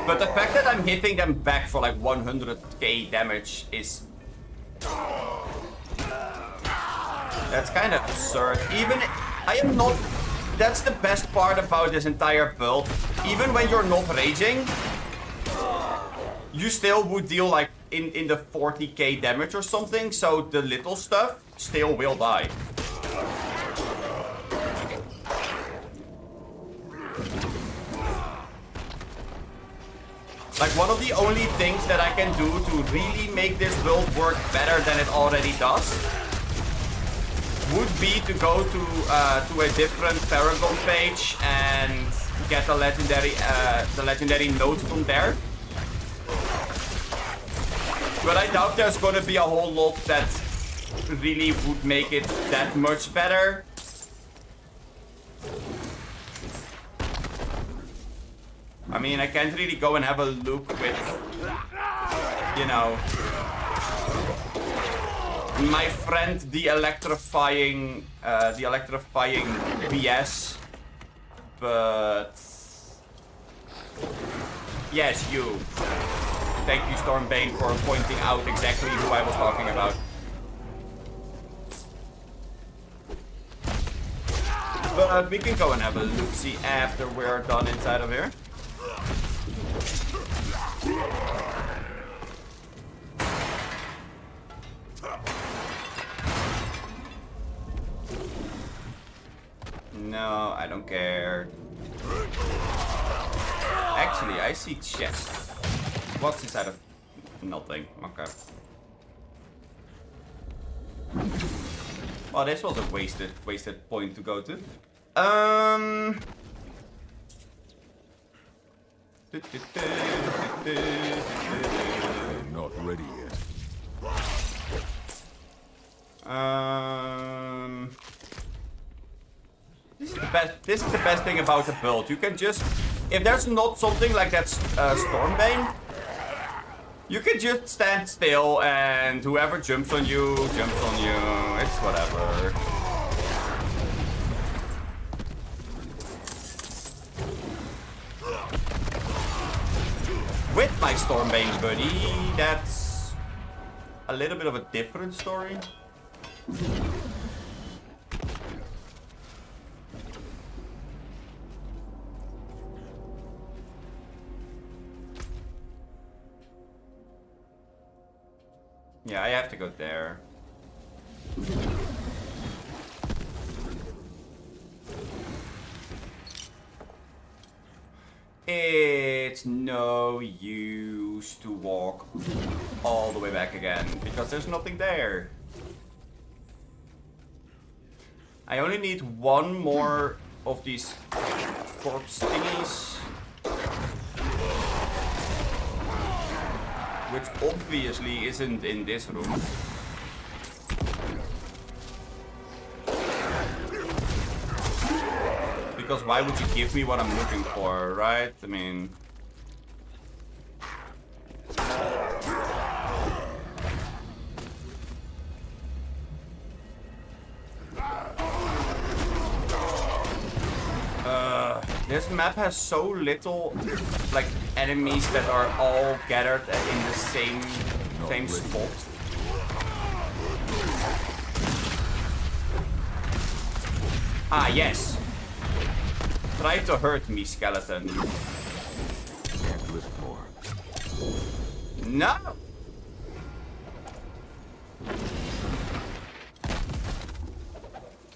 But the fact that I'm hitting them back for like 100k damage is... That's kind of absurd. Even... I am not that's the best part about this entire build. Even when you're not raging, you still would deal like in the 40k damage or something, so the little stuff still will die. Like, one of the only things that I can do to really make this build work better than it already does would be to go to a different Paragon page and get the legendary note from there. But I doubt there's gonna be a whole lot that really would make it that much better. I mean, I can't really go and have a look with, you know, my friend the electrifying BS, but yes, you. Thank you, Stormbane, for pointing out exactly who I was talking about. But we can go and have a look-see after we're done inside of here. No, I don't care. Actually, I see chest. What's inside of... Nothing. Okay. Well, this was a wasted point to go to. I'm Not ready yet. This is the best thing about the build. You can just, if there's not something like that Stormbane, you can just stand still and whoever jumps on you, jumps on you. It's whatever. With my Stormbane buddy, that's a little bit of a different story. Yeah, I have to go there. It's no use to walk all the way back again, because there's nothing there. I only need one more of these corpse thingies. Which obviously isn't in this room. Because why would you give me what I'm looking for, right? I mean... This map has so little, like, enemies that are all gathered in the same spot. Ah, yes. Try to hurt me, skeleton. Can't lift more. No!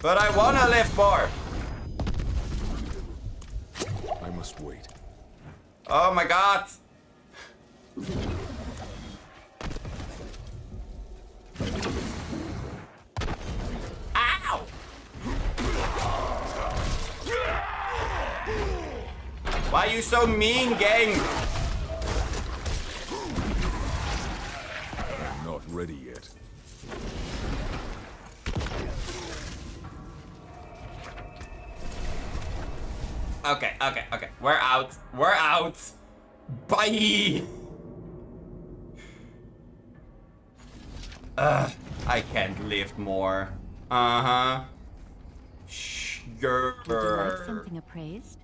But I wanna lift more! I must wait. Oh my god! Ow! Why are you so mean, gang? I'm not ready yet. Okay. We're out. We're out. Bye! I can't lift more. Uh-huh. Sure. Would you like something appraised?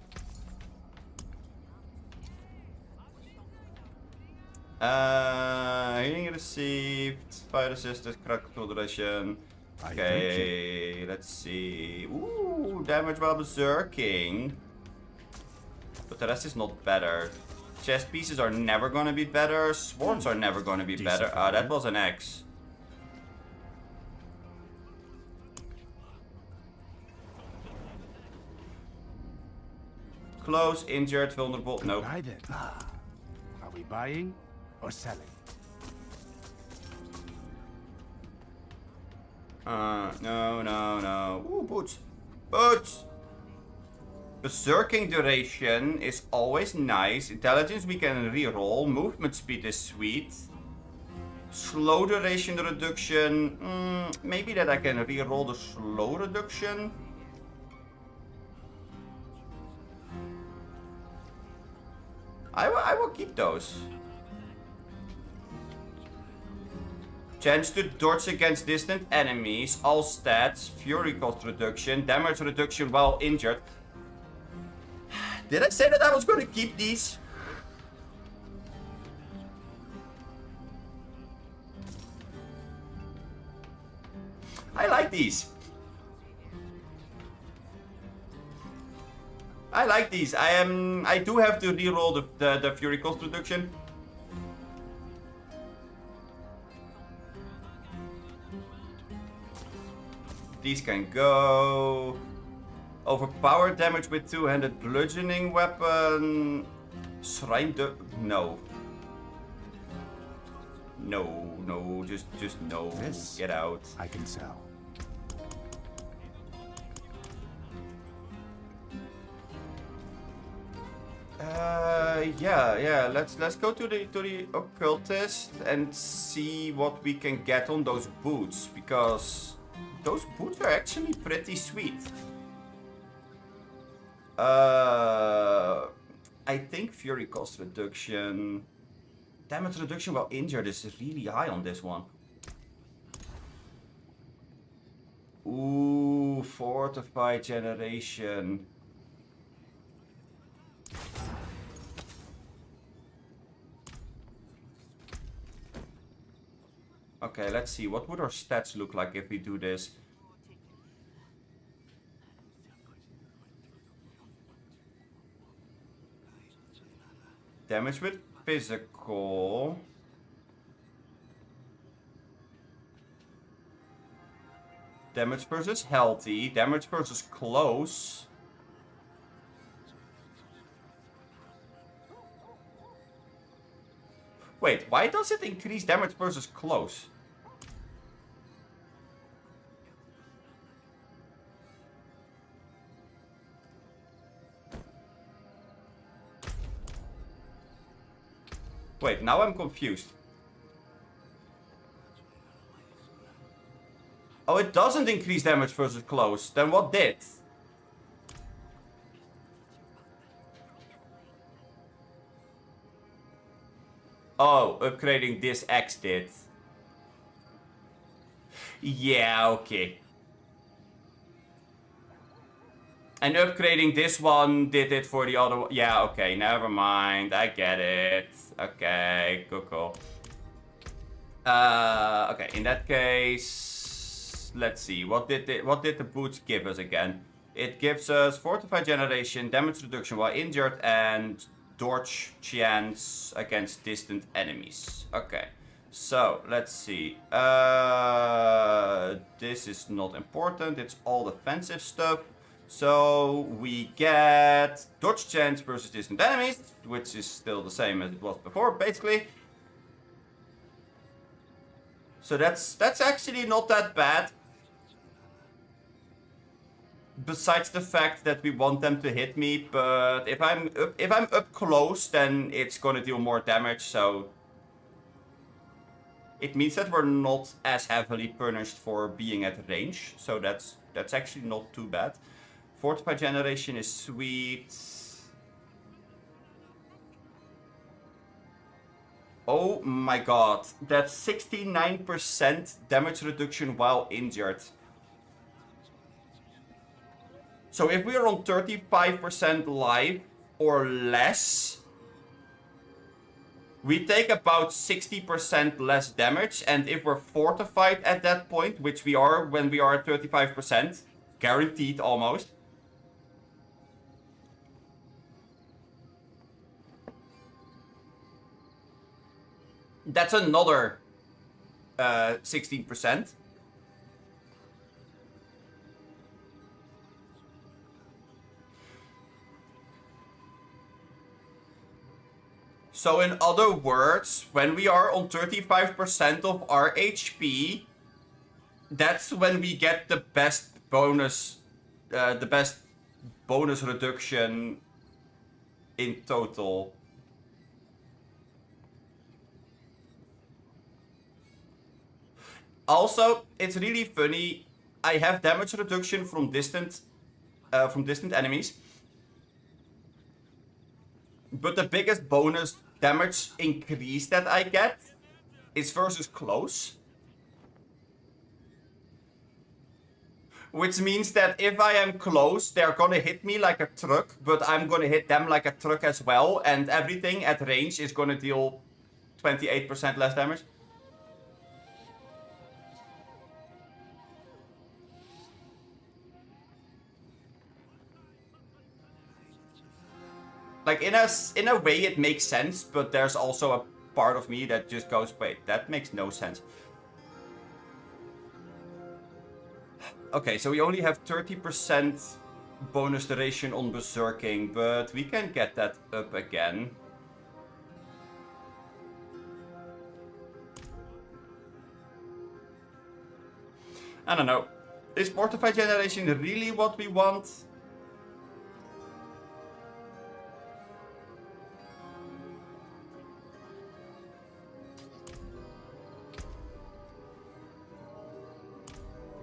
Healing received. Fire resistance, crack tool duration. Okay, let's see. Ooh, damage while berserking. But the rest is not better. Chest pieces are never gonna be better. Swords are never gonna be better. Ah, that was an axe. Close, injured, vulnerable. Nope. Buy then. Are we buying or selling? No. Ooh, boots. Boots! Berserking duration is always nice. Intelligence we can reroll. Movement speed is sweet. Slow duration reduction. Maybe that I can reroll the slow reduction. I will keep those. Chance to dodge against distant enemies. All stats. Fury cost reduction. Damage reduction while injured. Did I say that I was going to keep these? I like these. I like these. I do have to reroll the Fury cost reduction. These can go. Overpowered damage with two-handed bludgeoning weapon. Shrine no. No, just no. This Get out. I can sell. Yeah. Let's go to the occultist and see what we can get on those boots, because those boots are actually pretty sweet. I think Fury cost reduction, damage reduction while injured is really high on this one. Ooh, fortify generation. Okay, let's see. What would our stats look like if we do this? Damage with physical. Damage versus healthy. Damage versus close. Wait, why does it increase damage versus close? Wait, now I'm confused. Oh, it doesn't increase damage versus close. Then what did? Oh, upgrading this X did. Yeah, okay. And upgrading this one did it for the other one. Yeah, okay, never mind. I get it. Okay, cool. Okay, in that case, let's see. What did the boots give us again? It gives us fortify generation, damage reduction while injured, and dodge chance against distant enemies. Okay, so let's see. This is not important. It's all defensive stuff. So we get dodge chance versus distant enemies, which is still the same as it was before, basically. So that's actually not that bad. Besides the fact that we want them to hit me, but if I'm up close, then it's gonna deal more damage. So it means that we're not as heavily punished for being at range. So that's actually not too bad. Fortify generation is sweet. Oh my god, that's 69% damage reduction while injured. So if we are on 35% life or less, we take about 60% less damage. And if we're fortified at that point, which we are when we are at 35%, guaranteed almost, That's another 16%. So in other words, when we are on 35% of our HP, that's when we get the best bonus reduction in total. Also, it's really funny. I have damage reduction from distant enemies, but the biggest bonus damage increase that I get is versus close. Which means that if I am close, they're gonna hit me like a truck, but I'm gonna hit them like a truck as well, and everything at range is gonna deal 28% less damage. Like, in a way it makes sense, but there's also a part of me that just goes, wait, that makes no sense. Okay, so we only have 30% bonus duration on berserking, but we can get that up again. I don't know. Is Fortify Generation really what we want?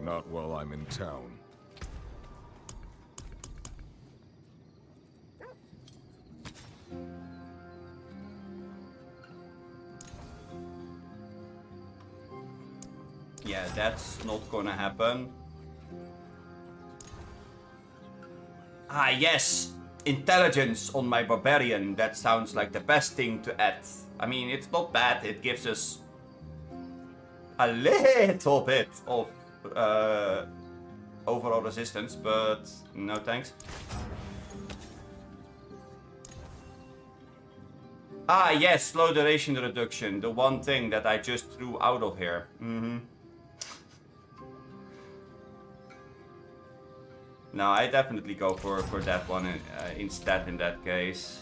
Not while I'm in town. Yeah, that's not gonna happen. Ah, yes! Intelligence on my barbarian. That sounds like the best thing to add. I mean, it's not bad. It gives us a little bit of overall resistance, but no thanks. Ah, yes, slow duration reduction. The one thing that I just threw out of here. No, I definitely go for that one instead in that case.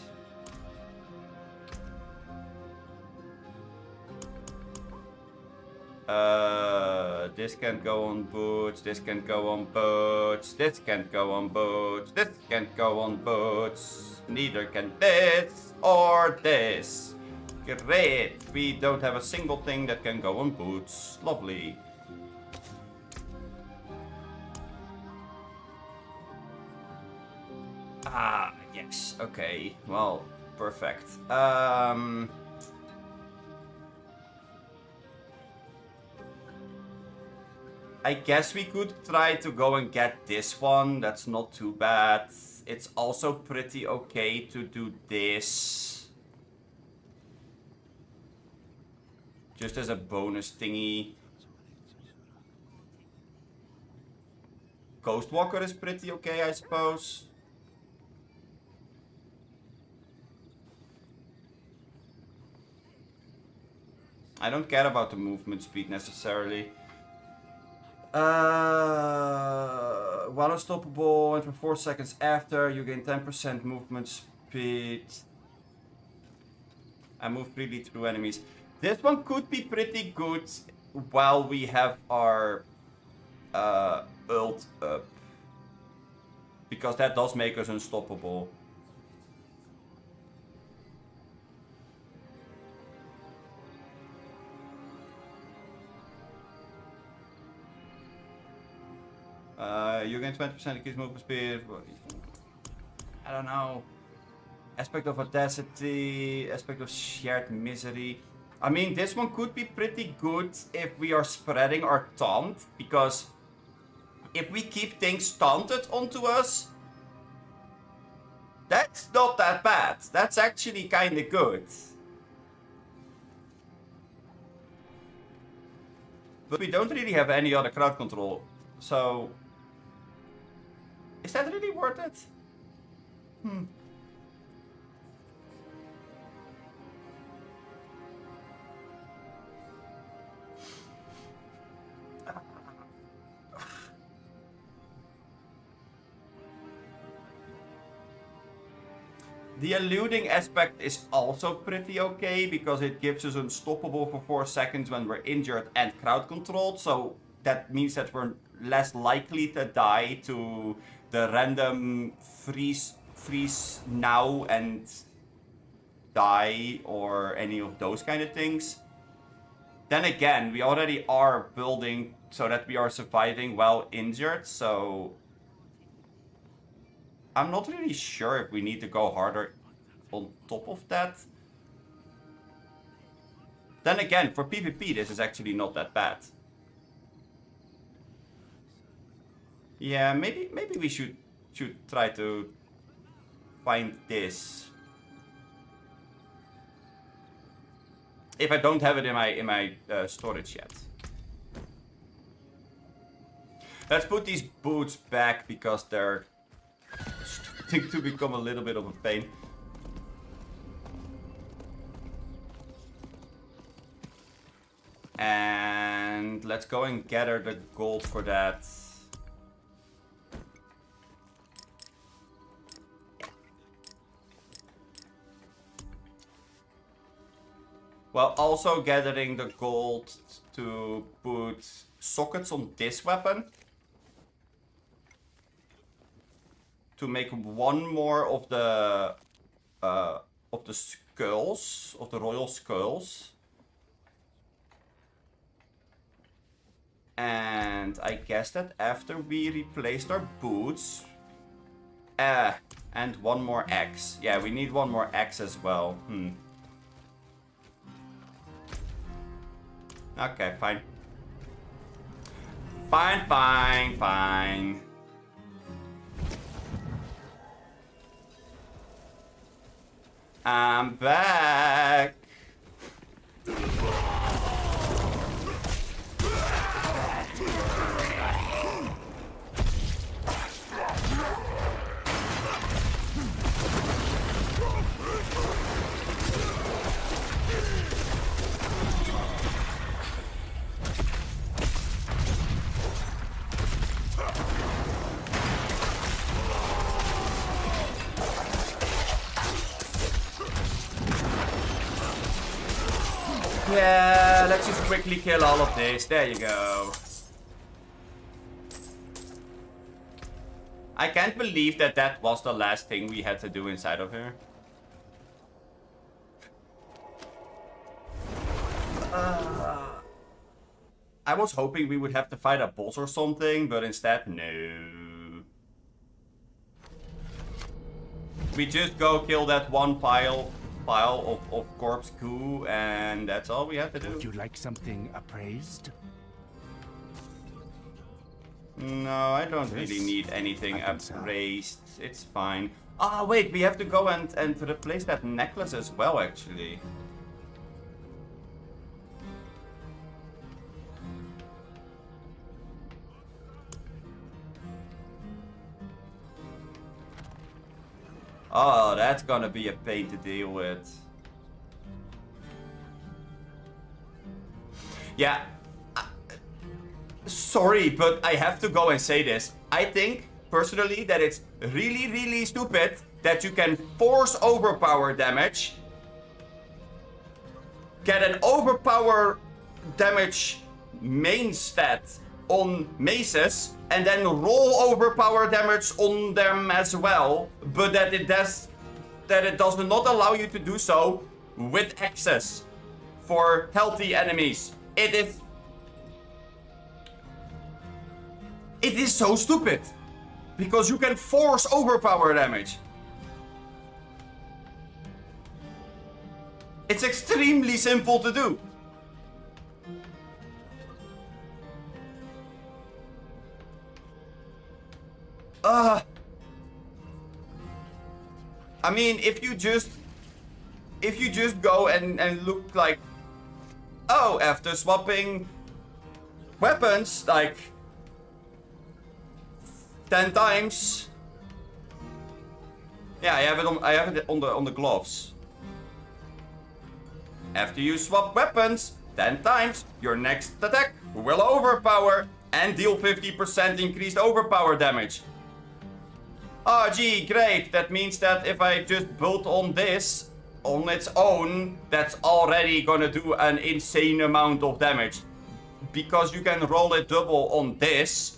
This can't go on boots, this can go on boots, this can't go on boots, this can't go on boots, neither can this or this. Great, we don't have a single thing that can go on boots. Lovely. Ah, yes, okay, well, perfect. I guess we could try to go and get this one. That's not too bad. It's also pretty okay to do this. Just as a bonus thingy. Ghostwalker is pretty okay, I suppose. I don't care about the movement speed necessarily. While unstoppable, and for 4 seconds after, you gain 10% movement speed. I move freely through enemies. This one could be pretty good while we have our ult up. Because that does make us unstoppable. You gain 20% increased movement speed. I don't know. Aspect of audacity, aspect of shared misery. I mean, this one could be pretty good if we are spreading our taunt, because if we keep things taunted onto us, that's not that bad. That's actually kinda good. But we don't really have any other crowd control, so... Is that really worth it? The eluding aspect is also pretty okay because it gives us unstoppable for 4 seconds when we're injured and crowd controlled. So that means that we're less likely to die to the random freeze now and die or any of those kind of things. Then again, we already are building so that we are surviving while injured, so I'm not really sure if we need to go harder on top of that. Then again, for PvP this is actually not that bad. Yeah, maybe we should try to find this. If I don't have it in my storage yet. Let's put these boots back because they're starting to become a little bit of a pain. And let's go and gather the gold for that. While also gathering the gold to put sockets on this weapon. To make one more of the skulls, of the royal skulls. And I guess that after we replaced our boots, and one more axe. Yeah, we need one more axe as well. Okay, fine. Fine. I'm back. Yeah, let's just quickly kill all of this. There you go. I can't believe that that was the last thing we had to do inside of here. I was hoping we would have to fight a boss or something, but instead, no. We just go kill that one pile of corpse goo, and that's all we have to do. Would you like something appraised? No, I don't really need anything appraised. It's fine. Ah, wait, we have to go and replace that necklace as well, actually. Oh, that's gonna be a pain to deal with. Yeah. Sorry, but I have to go and say this. I think, personally, that it's really, really stupid that you can force overpower damage, get an overpower damage main stat on maces, and then roll overpower damage on them as well, but that it does not allow you to do so with access for healthy enemies. It is so stupid because you can force overpower damage. It's extremely simple to do. I mean, if you just go and look like, oh, after swapping weapons like 10 times. Yeah, I have it on the gloves. After you swap weapons 10 times, your next attack will overpower and deal 50% increased overpower damage. Oh, gee, great. That means that if I just build on this on its own, that's already gonna do an insane amount of damage. Because you can roll it double on this.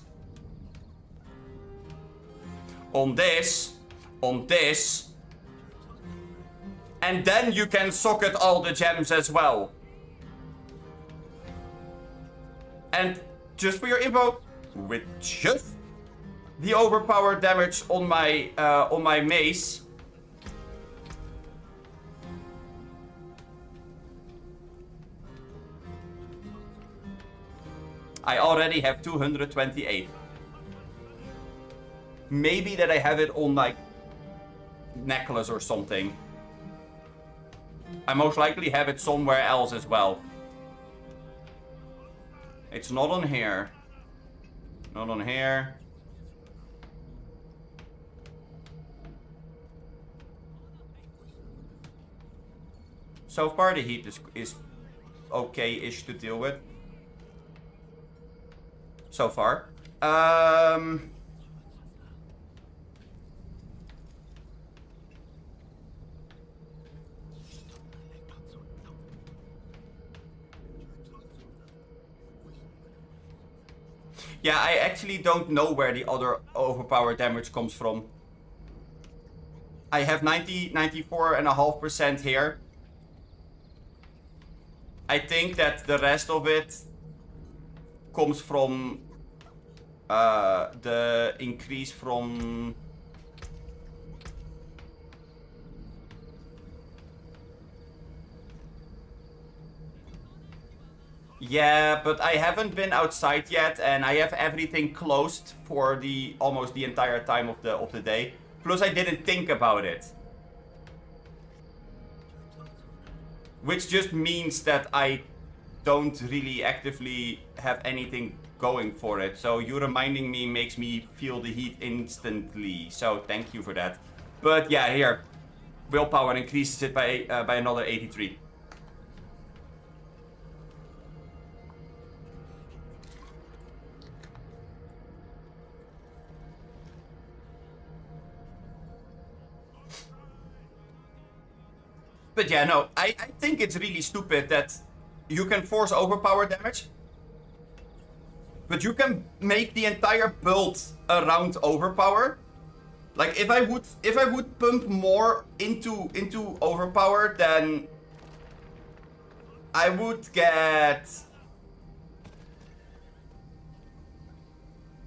On this. On this. And then you can socket all the gems as well. And just for your info, with just the overpowered damage on my mace, I already have 228. Maybe that I have it on like necklace or something. I most likely have it somewhere else as well. It's not on here. Not on here. So far the heat is okay-ish to deal with. So far. Yeah, I actually don't know where the other overpowered damage comes from. I have 94.5% here. I think that the rest of it comes from the increase from... Yeah, but I haven't been outside yet, and I have everything closed for the almost the entire time of the day. Plus, I didn't think about it, which just means that I don't really actively have anything going for it. So you reminding me makes me feel the heat instantly. So thank you for that. But yeah, here, willpower increases it by another 83. But yeah, no, I think it's really stupid that you can force overpower damage, but you can make the entire build around overpower. Like if I would pump more into overpower, then I would get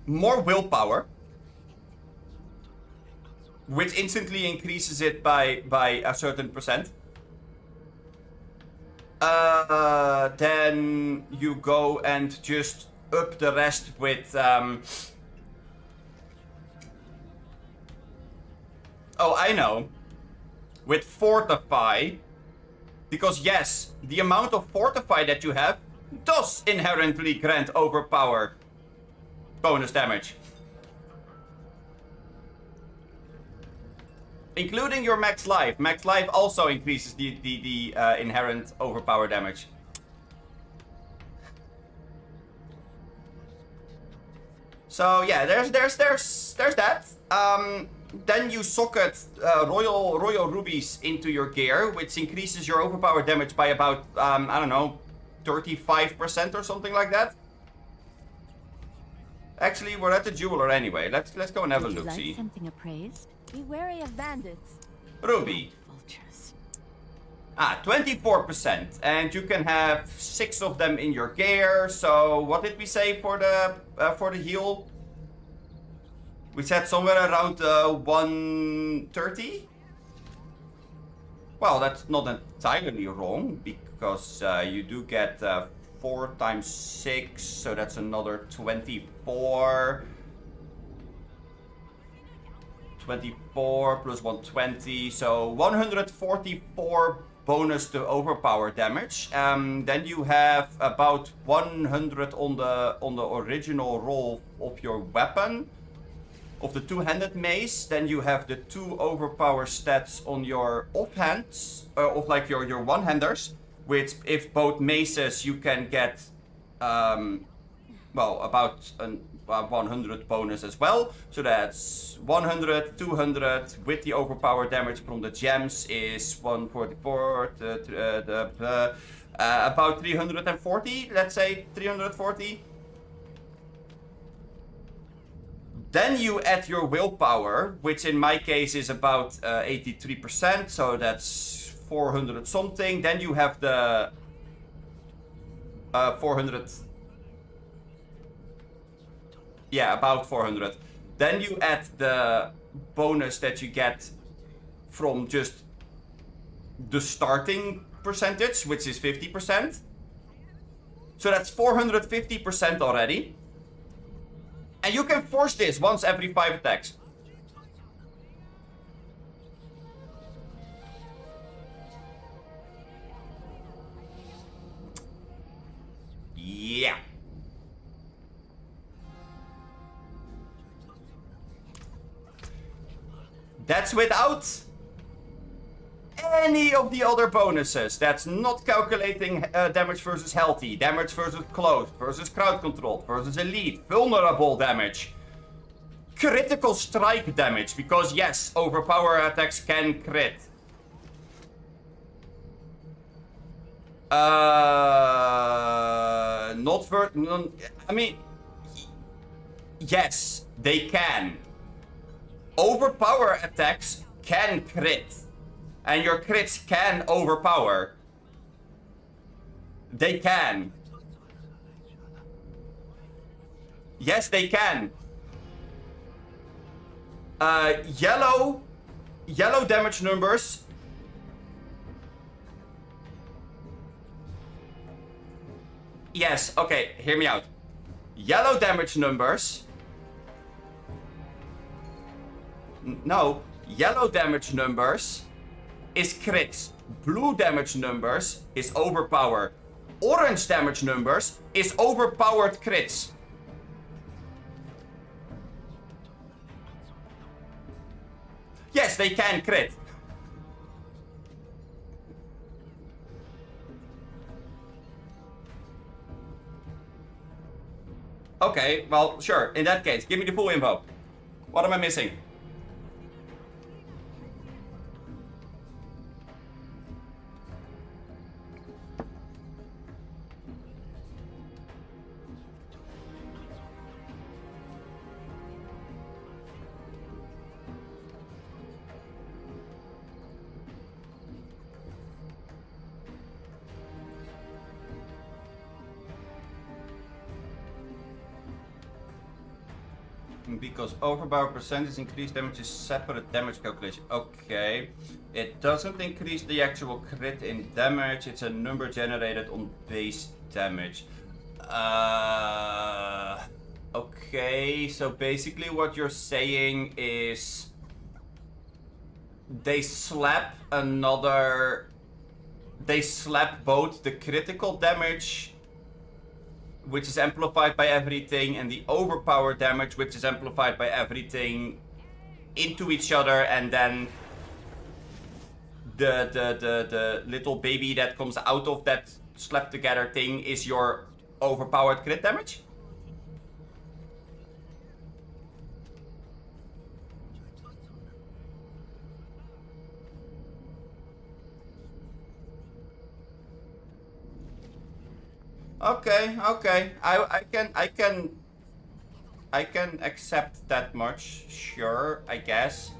more willpower, which instantly increases it by a certain percent. Then you go and just up the rest with oh, I know. With Fortify. Because yes, the amount of Fortify that you have does inherently grant overpower bonus damage. Including your max life. Max life also increases the inherent overpower damage. So yeah, there's that. Then you socket royal rubies into your gear, which increases your overpower damage by about I don't know, 35% or something like that. Actually, we're at the jeweler anyway. Let's go and have a look. Like See. something appraised? Be wary of bandits. Ruby. Vultures. 24%, and you can have 6 of them in your gear. So what did we say for the heal? We said somewhere around 130. Well, that's not entirely wrong, because you do get 4 times 6, so that's another 24. 24 plus 120, so 144 bonus to overpower damage. Then you have about 100 on the original roll of your weapon, of the two-handed mace. Then you have the 2 overpower stats on your offhands, of like your one-handers, which if both maces you can get well, about an 100 bonus as well. So that's 100, 200 with the overpower damage from the gems is 144, about 340, let's say 340. Then you add your willpower, which in my case is about 83%, so that's 400 something. Then you have the 400. Yeah, about 400. Then you add the bonus that you get from just the starting percentage, which is 50%. So that's 450% already. And you can force this once every 5 attacks. Yeah. That's without any of the other bonuses. That's not calculating damage versus healthy, damage versus close, versus crowd control, versus elite, vulnerable damage, critical strike damage, because yes, overpower attacks can crit. I mean, yes, they can. Overpower attacks can crit. And your crits can overpower. They can. Yes, they can. Yellow damage numbers. Yes, okay, hear me out. Yellow damage numbers. No, yellow damage numbers is crits. Blue damage numbers is overpower. Orange damage numbers is overpowered crits. Yes, they can crit. Okay, well, sure. In that case, give me the full info. What am I missing? Because overpower percentage increased damage is separate damage calculation. Okay. It doesn't increase the actual crit in damage. It's a number generated on base damage. Okay. So basically what you're saying is they slap both the critical damage, which is amplified by everything, and the overpower damage, which is amplified by everything, into each other, and then the little baby that comes out of that slapped together thing is your overpowered crit damage? Okay, I can accept that much, sure, I guess.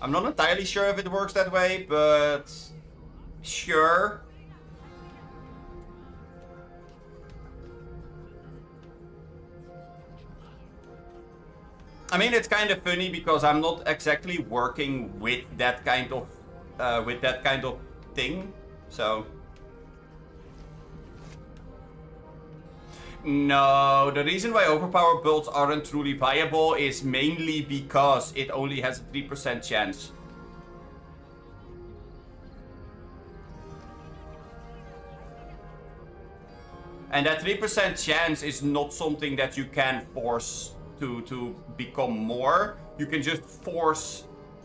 I'm not entirely sure if it works that way, but sure. I mean, it's kind of funny because I'm not exactly working with that kind of thing, so. No, the reason why overpower builds aren't truly viable is mainly because it only has a 3% chance. And that 3% chance is not something that you can force to become more. You can just force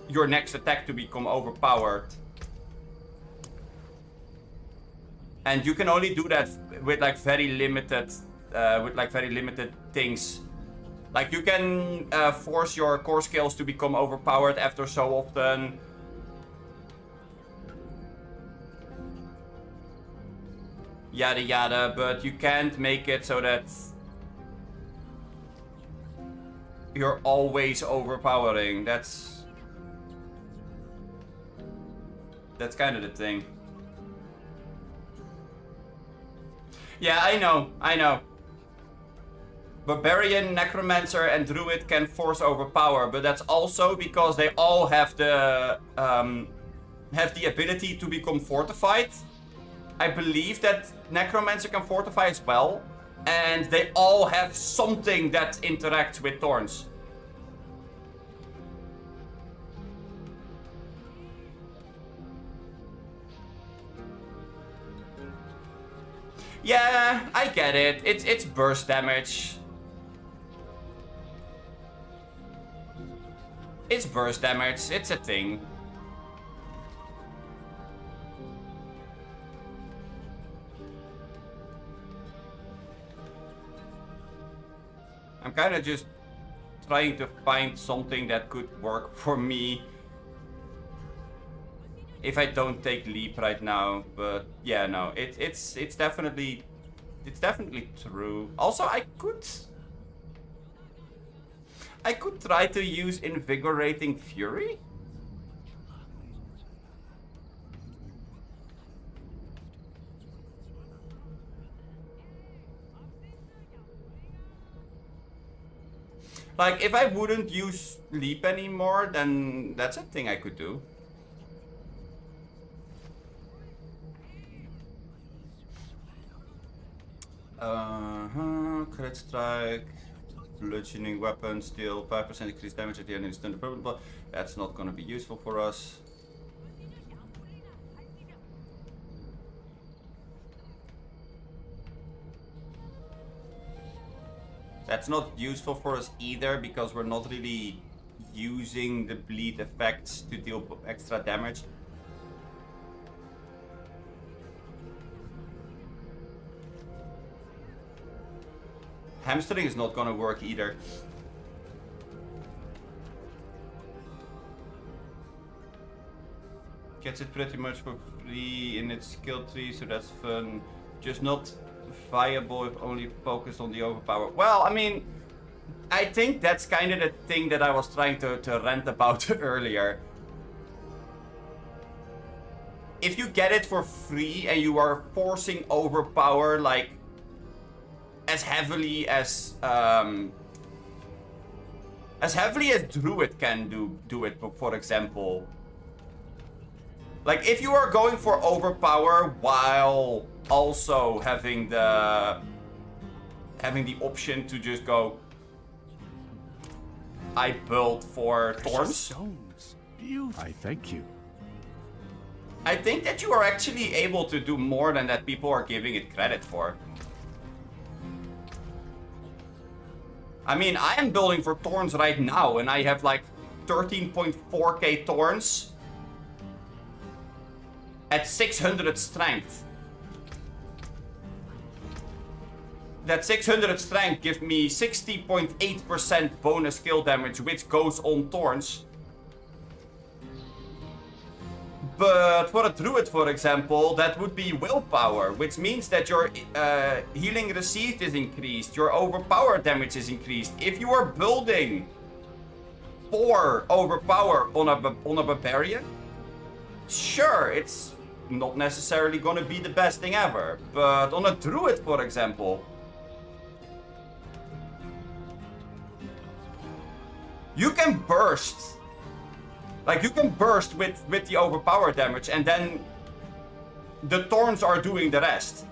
your next attack to become overpowered. And you can only do that with like very limited things. Like you can force your core skills to become overpowered after so often. Yada yada, but you can't make it so that you're always overpowering. That's kind of the thing. Yeah, I know. Barbarian, Necromancer, and Druid can force overpower, but that's also because they all have the ability to become fortified. I believe that Necromancer can fortify as well, and they all have something that interacts with thorns. Yeah, I get it. It's burst damage. It's burst damage. It's a thing. I'm kind of just trying to find something that could work for me if I don't take leap right now. But yeah, no, it's definitely true. Also, I could try to use Invigorating Fury. Like, if I wouldn't use leap anymore, then that's a thing I could do. Crit strike, bludgeoning weapon, deal 5% increased damage at the end of the stun opponent. But that's not gonna be useful for us. That's not useful for us either, because we're not really using the bleed effects to deal extra damage. Hamstring is not gonna work either. Gets it pretty much for free in its skill tree, so that's fun. Just not viable if only focused on the overpower. Well, I mean, I think that's kind of the thing that I was trying to rant about earlier. If you get it for free and you are forcing overpower like as heavily as Druid can do it, for example. Like, if you are going for overpower while also having the option to just go, I built for thorns. I thank you. I think that you are actually able to do more than that people are giving it credit for. I mean, I am building for thorns right now, and I have like 13.4k thorns at 600 strength. That 600 strength gives me 60.8% bonus skill damage, which goes on thorns. But for a druid, for example, that would be willpower, which means that your healing received is increased, your overpower damage is increased. If you are building for overpower on a barbarian, sure, it's not necessarily gonna be the best thing ever. But on a druid, for example, you can burst. Like, you can burst with the overpower damage, and then the thorns are doing the rest.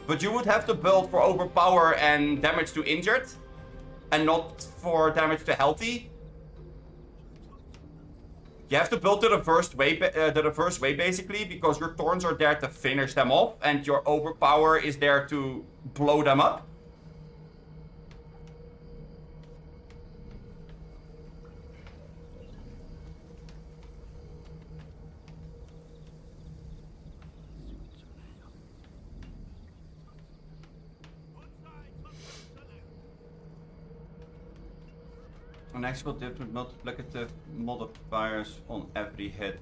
But you would have to build for overpower and damage to injured, and not for damage to healthy. You have to build the reverse way basically, because your thorns are there to finish them off, and your overpower is there to blow them up. An actual different multiplicative modifiers on every hit.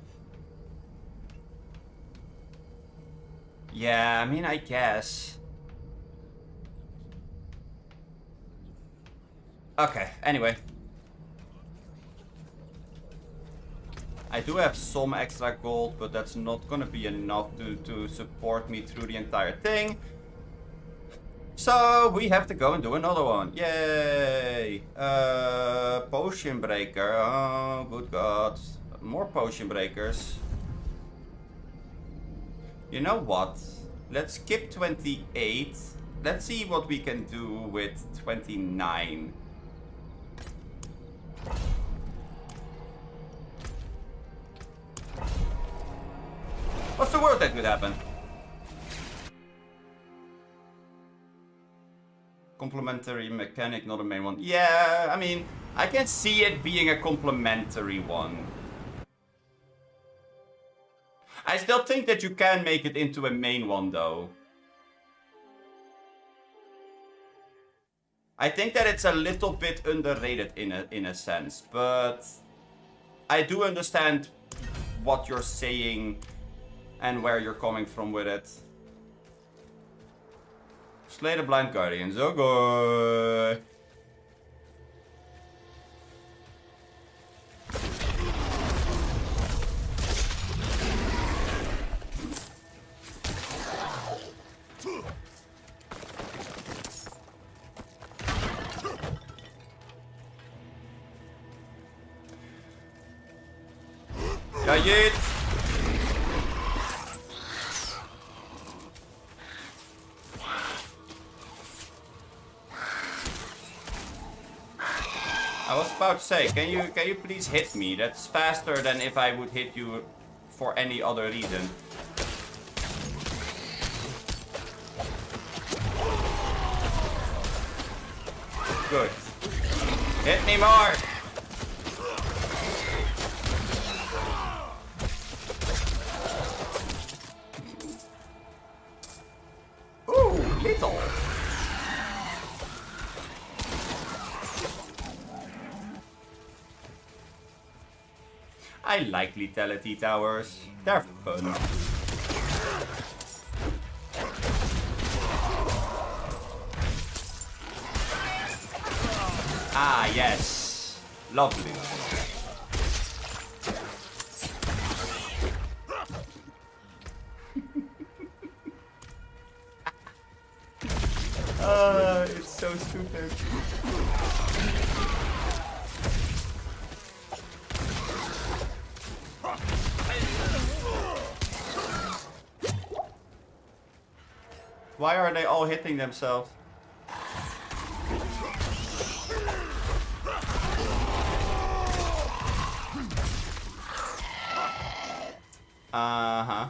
Yeah, I mean, I guess. Okay, anyway. I do have some extra gold, but that's not gonna be enough to support me through the entire thing. So we have to go and do another one. Yay! Potion breaker. Oh, good God. More potion breakers. You know what? Let's skip 28. Let's see what we can do with 29. What's the worst that could happen? Complementary mechanic, not a main one. Yeah, I mean, I can see it being a complementary one. I still think that you can make it into a main one, though. I think that it's a little bit underrated in a sense, but I do understand what you're saying and where you're coming from with it. Slay the blind guardians, oh good. Yeet. I was about to say, can you please hit me? That's faster than if I would hit you for any other reason. Good. Hit me more! Ooh, little. I like lethality towers. They're fun. Ah, yes. Lovely. It's so stupid. Why are they all hitting themselves? Uh-huh.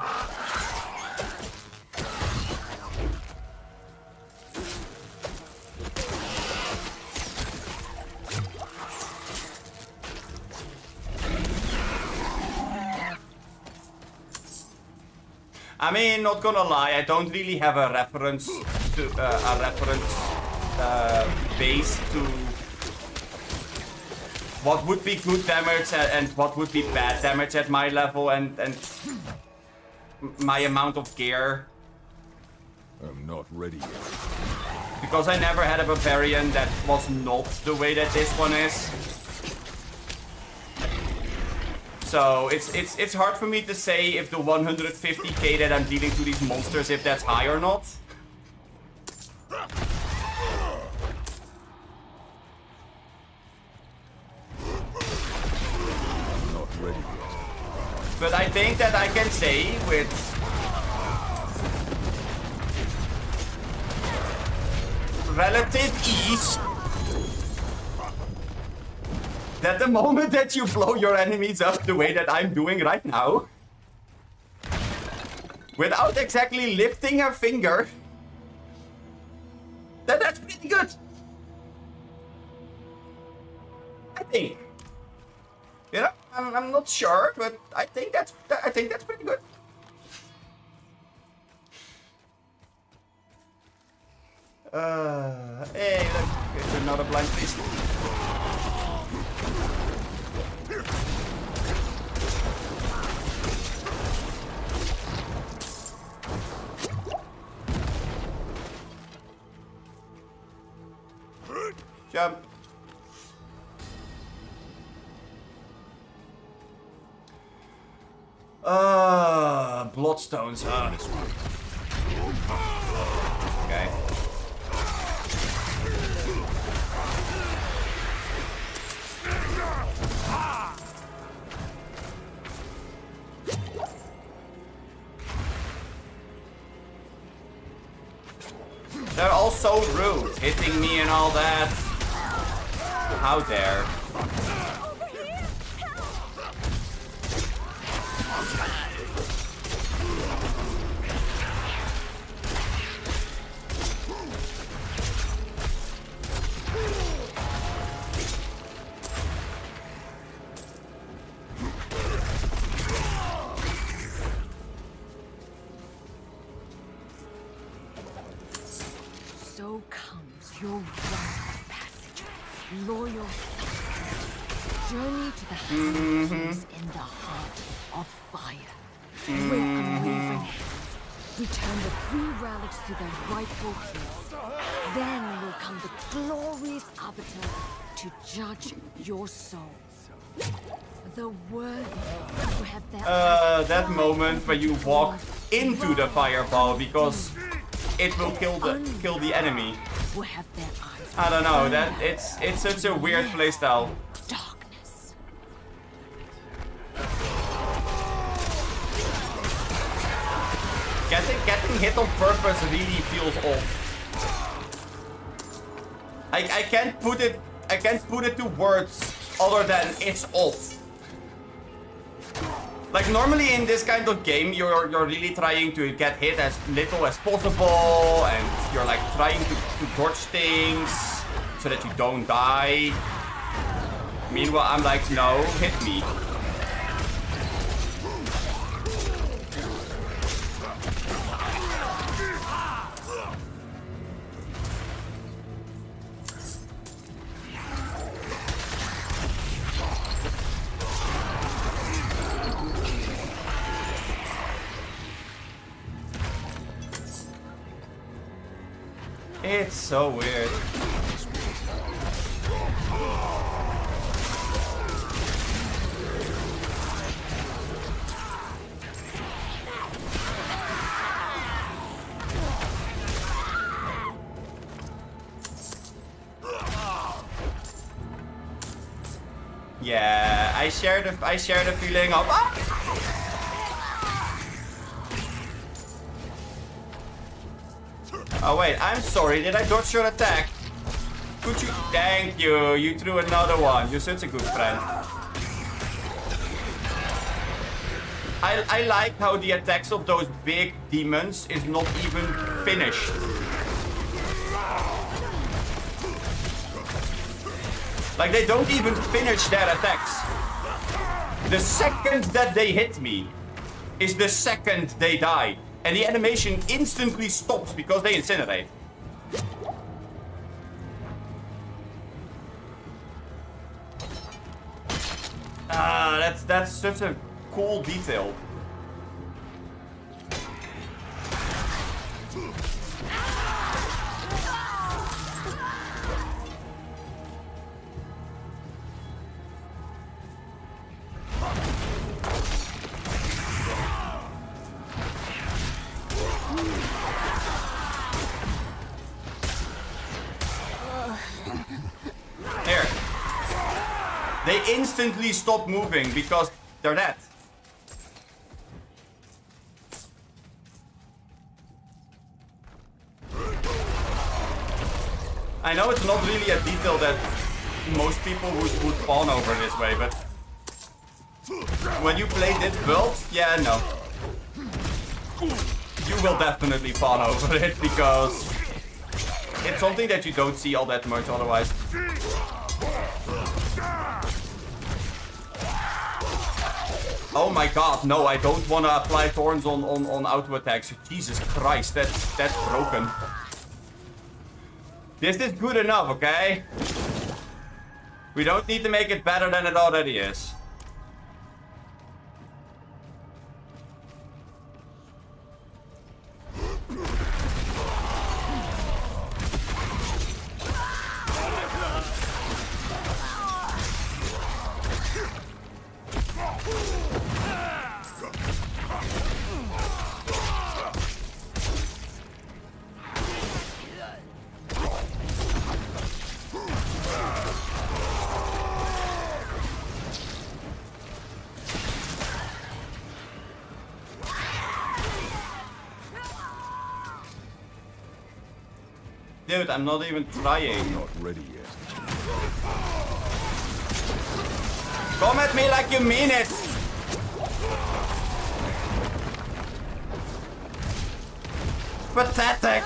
I mean, not gonna lie, I don't really have a reference to base to what would be good damage and what would be bad damage at my level and my amount of gear. I'm not ready yet. Because I never had a barbarian that was not the way that this one is. So it's hard for me to say if the 150k that I'm dealing to these monsters, if that's high or not. I'm not ready yet. But I think that I can say with relative ease that the moment that you blow your enemies up the way that I'm doing right now, without exactly lifting a finger, that's pretty good. I think. You know, I'm not sure, but I think that's pretty good. Hey, look, it's another blind beast. Jump. Bloodstones, huh? Okay. They're all so rude, hitting me and all that. How dare. So comes your rite of passage, loyal journey to the hands in the heart of fire, where unwavering hands return the free relics to their rightful place. Then will come the glorious arbiter to judge your souls. The worthy who have their that moment when you walk into the fireball because it will kill the enemy. who have their eyes I don't know, that it's such a weird playstyle. darkness. Getting hit on purpose really feels off. I can't put it to words other than it's off. Like normally in this kind of game you're really trying to get hit as little as possible and you're like trying to dodge things so that you don't die. Meanwhile I'm like, no, hit me. It's so weird. Yeah, I share the feeling of Oh wait, I'm sorry, did I dodge your attack? Could you? Thank you, you threw another one. You're such a good friend. I like how the attacks of those big demons is not even finished. Like they don't even finish their attacks. The second that they hit me is the second they die. And the animation instantly stops because they incinerate. Ah, that's such a cool detail. Here. They instantly stop moving because they're dead. I know it's not really a detail that most people would fawn over this way, but when you play this build, yeah, no. You will definitely fawn over it because it's something that you don't see all that much otherwise. Oh my god, no, I don't want to apply thorns on auto attacks. Jesus Christ, that's broken. This is good enough, okay? We don't need to make it better than it already is. Dude, I'm not even trying. Not ready yet. Come at me like you mean it! Pathetic!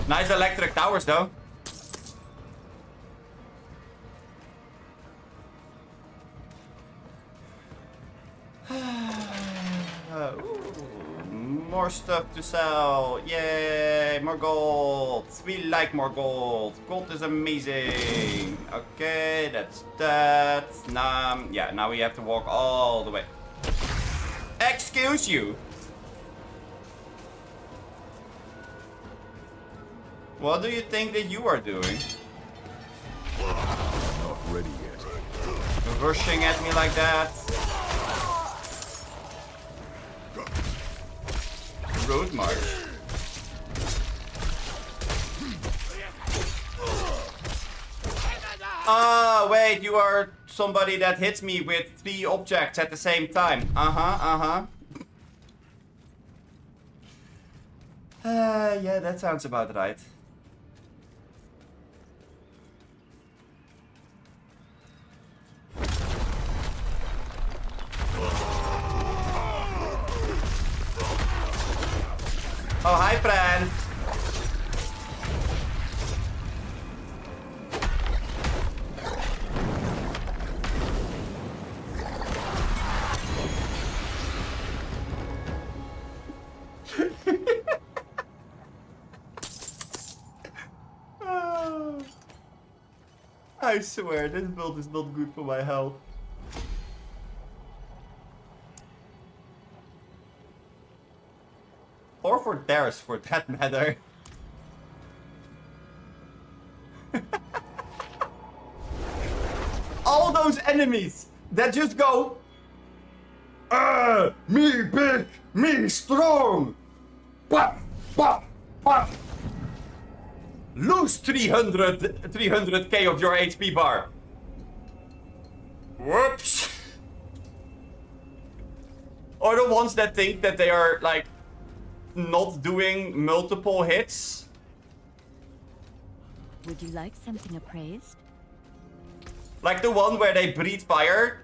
Nice electric towers though. More stuff to sell. Yay, more gold. We like more gold. Gold is amazing. Okay, that's that. Now we have to walk all the way. Excuse you. What do you think that you are doing? Not ready yet. Rushing at me like that. Road march. Ah, wait, you are somebody that hits me with 3 objects at the same time. Yeah, that sounds about right. Oh, hi, friend. I swear, this build is not good for my health. Or for theirs, for that matter. All those enemies that just go, me big, me strong. Pop, pop, pop. Lose 300k of your HP bar. Whoops. Or the ones that think that they are like not doing multiple hits. Would you like something appraised? Like the one where they breathe fire.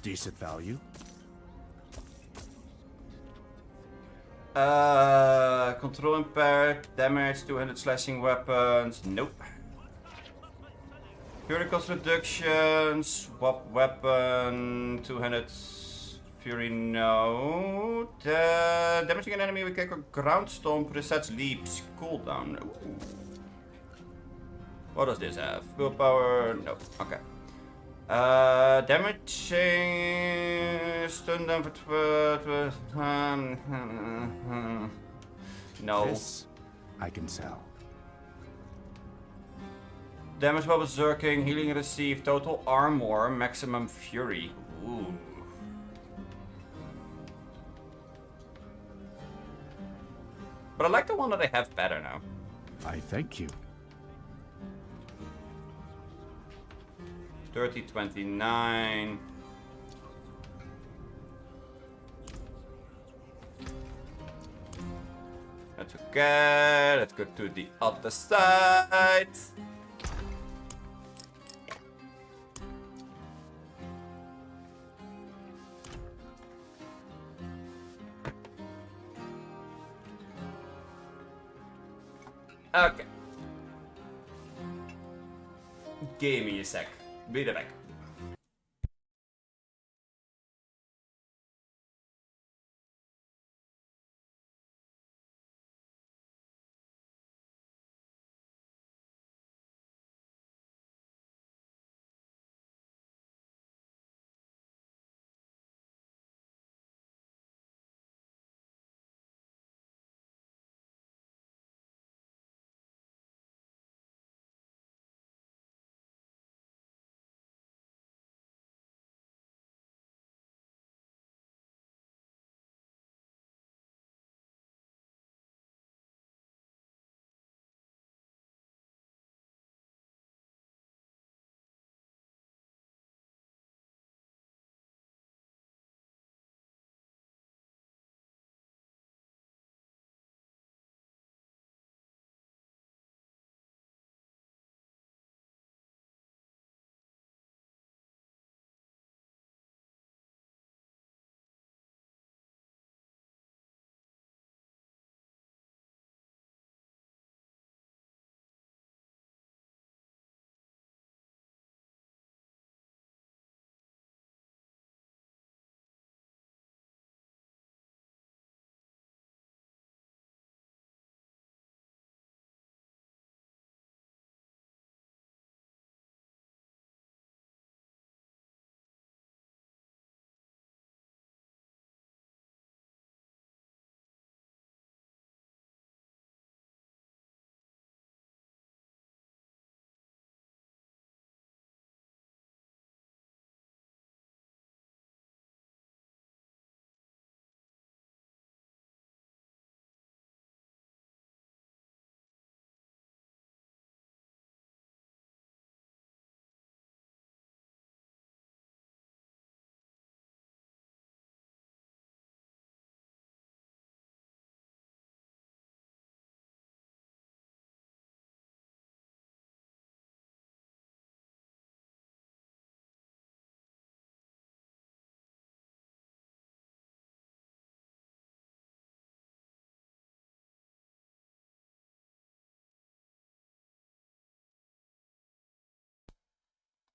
Decent value. Control impaired, damage, 200 slashing weapons, nope. Fury cost reduction, swap weapon, 200 fury, no. Damaging an enemy with kick or ground stomp resets leaps, cooldown. Ooh. What does this have? Willpower, no, okay. Damaging stun them for 12. No. This I can sell. Damage while berserking, healing received, total armor, maximum fury. Ooh. But I like the one that I have better now. I thank you. 3029. That's okay. Let's go to the other side. Okay. Give me a sec. Be right back.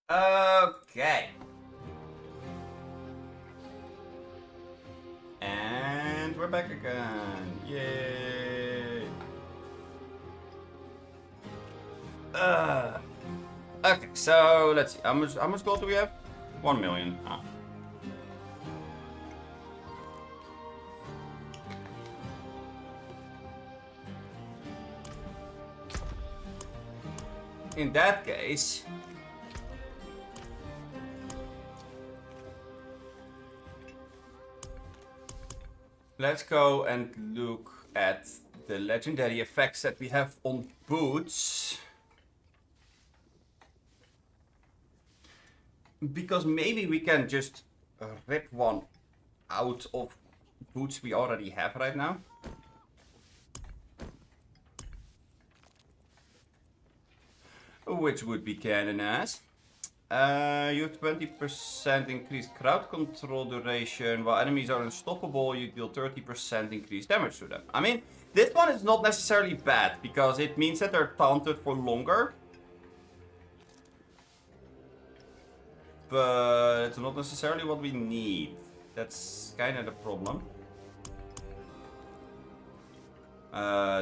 Okay. And we're back again. Yay. Okay, so let's see. How much gold do we have? 1 million. Ah. In that case, let's go and look at the legendary effects that we have on boots. Because maybe we can just rip one out of boots we already have right now. Which would be kinda nice. You have 20% increased crowd control duration. While enemies are unstoppable, you deal 30% increased damage to them. I mean, this one is not necessarily bad, because it means that they're taunted for longer. But it's not necessarily what we need. That's kinda the problem.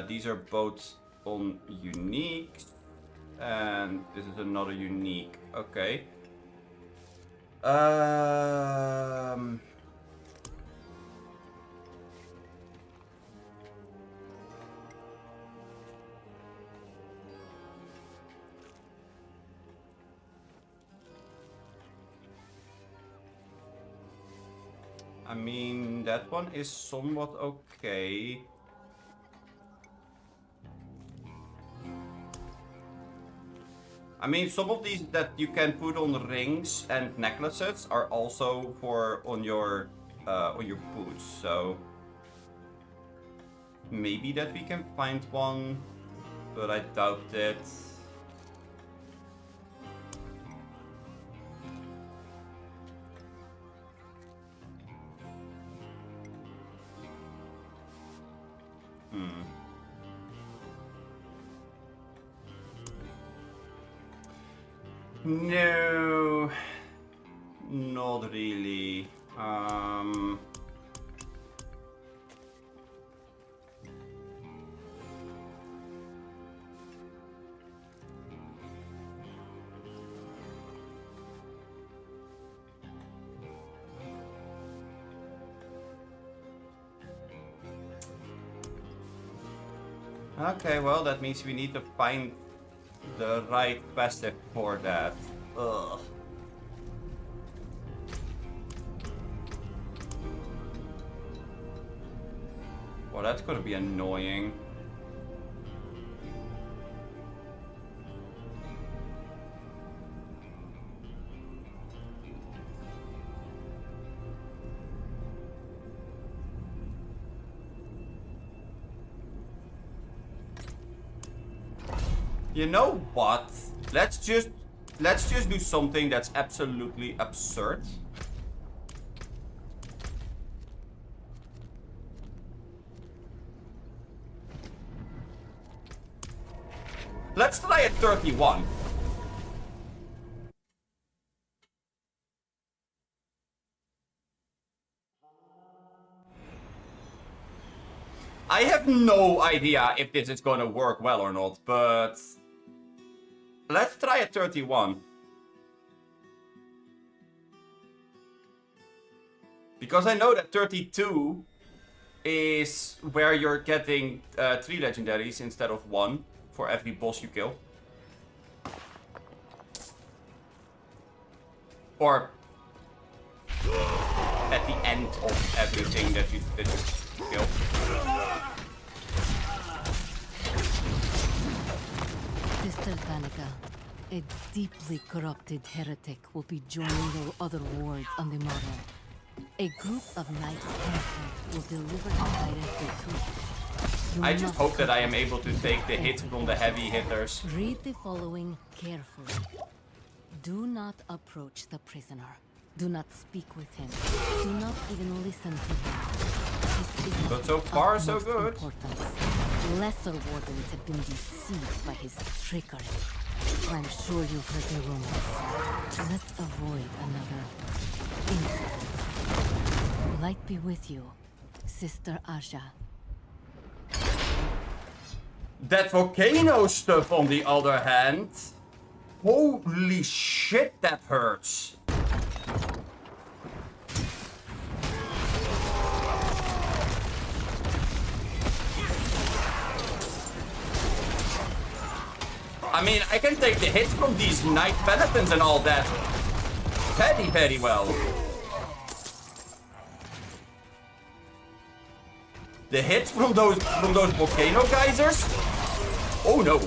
These are both on unique. And this is another unique. Okay. I mean, that one is somewhat okay. I mean, some of these that you can put on rings and necklaces are also for on your boots. So maybe that we can find one, but I doubt it. No, not really. Okay, well, that means we need to find the right passive for that. Ugh. Well, that's gonna be annoying. You know what? Let's just do something that's absolutely absurd. Let's try a 31. I have no idea if this is gonna work well or not, but let's try a 31. Because I know that 32 is where you're getting 3 legendaries instead of 1 for every boss you kill. Or at the end of everything that you kill. Sister Danica, a deeply corrupted heretic will be joining the other wards on the morrow. A group of knights will deliver the directly to you. I just hope that I am able to take the hits from the heavy hitters. Read the following carefully. Do not approach the prisoner. Do not speak with him. Do not even listen to him. This is But so far, so good. Importance. Lesser wardens have been deceived by his trickery. I'm sure you've heard the rumors. Let's avoid another incident. Light be with you, Sister Aja. That volcano stuff, on the other hand, holy shit, that hurts. I mean, I can take the hits from these knight penitents and all that very, very well. The hits from those volcano geysers? Oh no.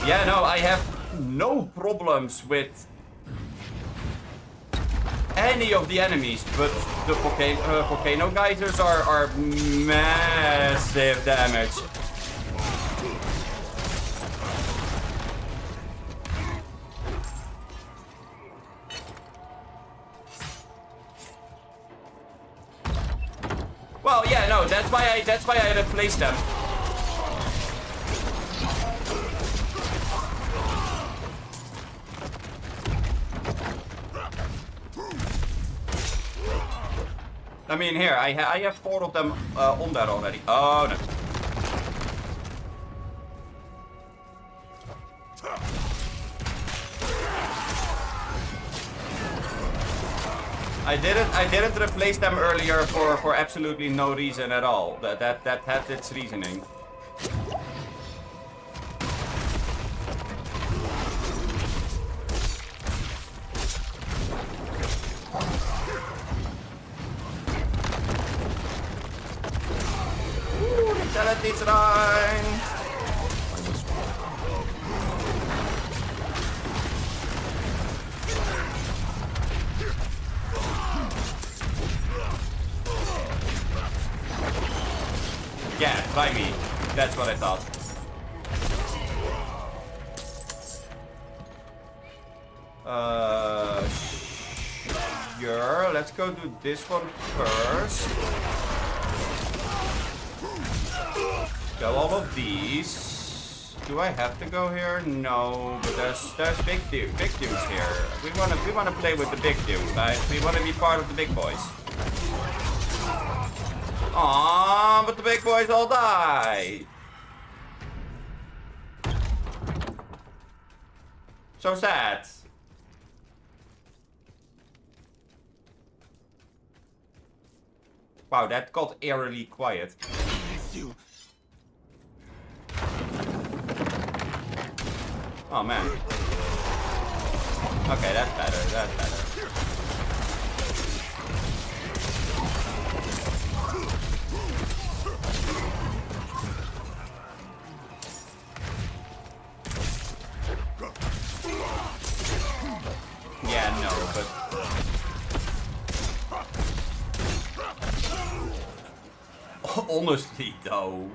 Yeah, no, I have no problems with any of the enemies, but the volcano geysers are massive damage. Well, yeah, no, that's why I replaced them. I mean, here, I have 4 of them on there already. Oh, no. I didn't replace them earlier for absolutely no reason at all. That had its reasoning. Vitality's rein! Try me. That's what I thought. Sure. Let's go do this one first. Go all of these. Do I have to go here? No, but there's big dudes here. We wanna play with the big dudes, right? We wanna be part of the big boys. Aww, but the big boys all die. So sad. Wow, that got eerily quiet. Oh man. Okay, that's better, that's better. Yeah, no, but... Honestly, though...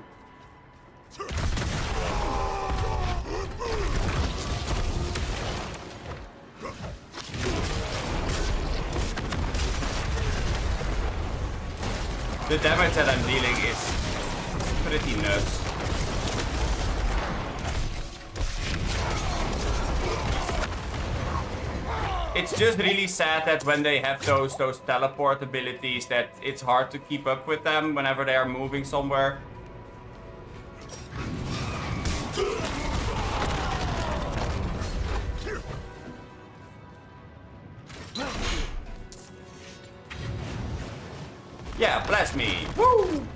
The damage that I'm dealing is pretty nuts. It's just really sad that when they have those teleport abilities that it's hard to keep up with them whenever they are moving somewhere. Yeah, bless me. Woo!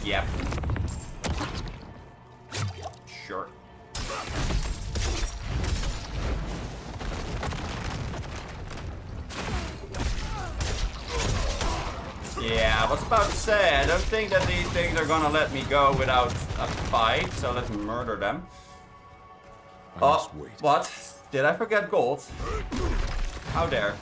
Yep. Sure. Yeah, I was about to say, I don't think that these things are gonna let me go without a fight, so let's murder them. Oh, what? Did I forget gold? How dare.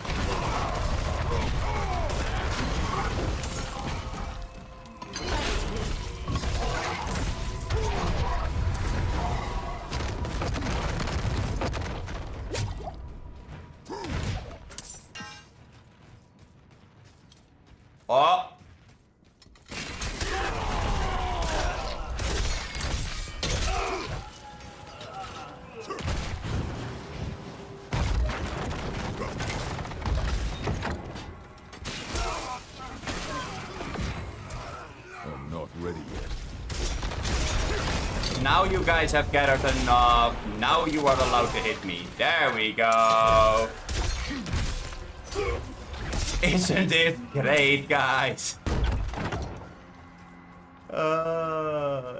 Oh. I'm not ready yet. Now you guys have gathered enough. Now you are allowed to hit me. There we go. Isn't it great, guys?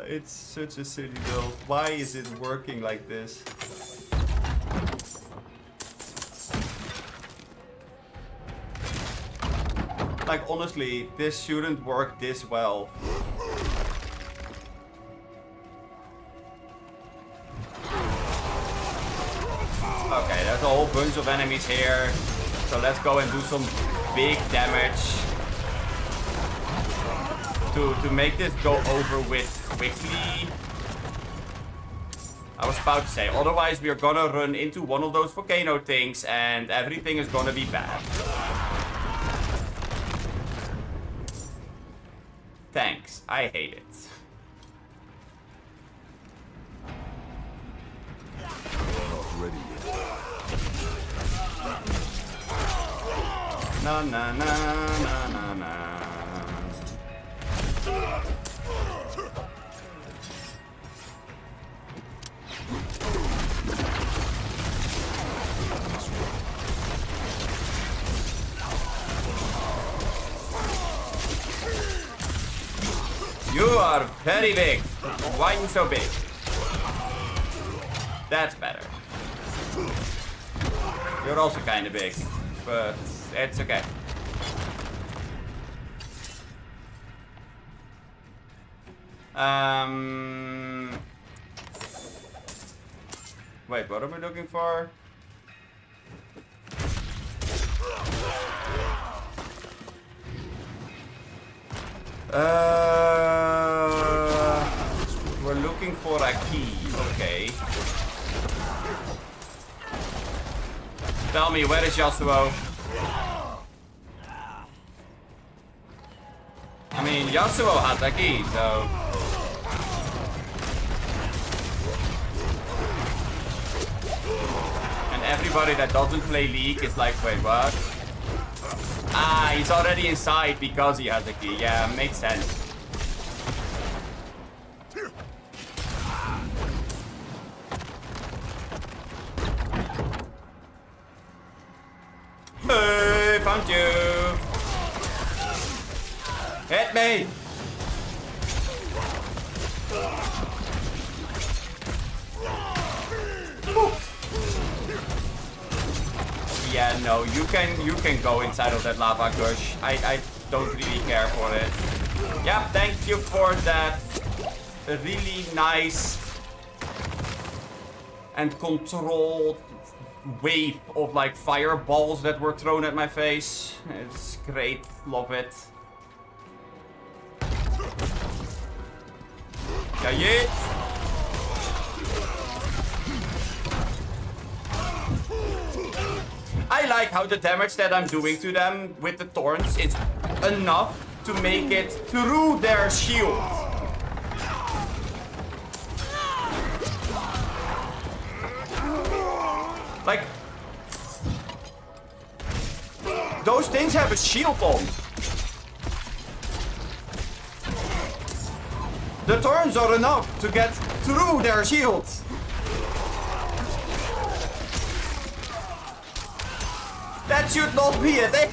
It's such a silly build. Why is it working like this? Like, honestly, this shouldn't work this well. Okay, there's a whole bunch of enemies here. So let's go and do some big damage to make this go over with quickly. I was about to say, otherwise we are gonna run into one of those volcano things and everything is gonna be bad. Thanks, I hate it. Not ready yet. Na na na na na na. You are very big. Why are you so big? That's better. You're also kind of big, but it's okay. Wait, what are we looking for? We're looking for a key. Okay. Tell me, where is Yasuo? I mean, Yasuo has a key, so... And everybody that doesn't play League is like, wait, what? Ah, he's already inside because he has a key. Yeah, makes sense. Hey, found you! Hit me! Yeah, no, you can go inside of that lava gush. I don't really care for it. Yeah, thank you for that really nice and controlled wave of like fireballs that were thrown at my face. It's great, love it. Yeah, yeet. I like how the damage that I'm doing to them with the thorns is enough to make it through their shield. Like, those things have a shield on. The thorns are enough to get through their shields. That should not be a thing.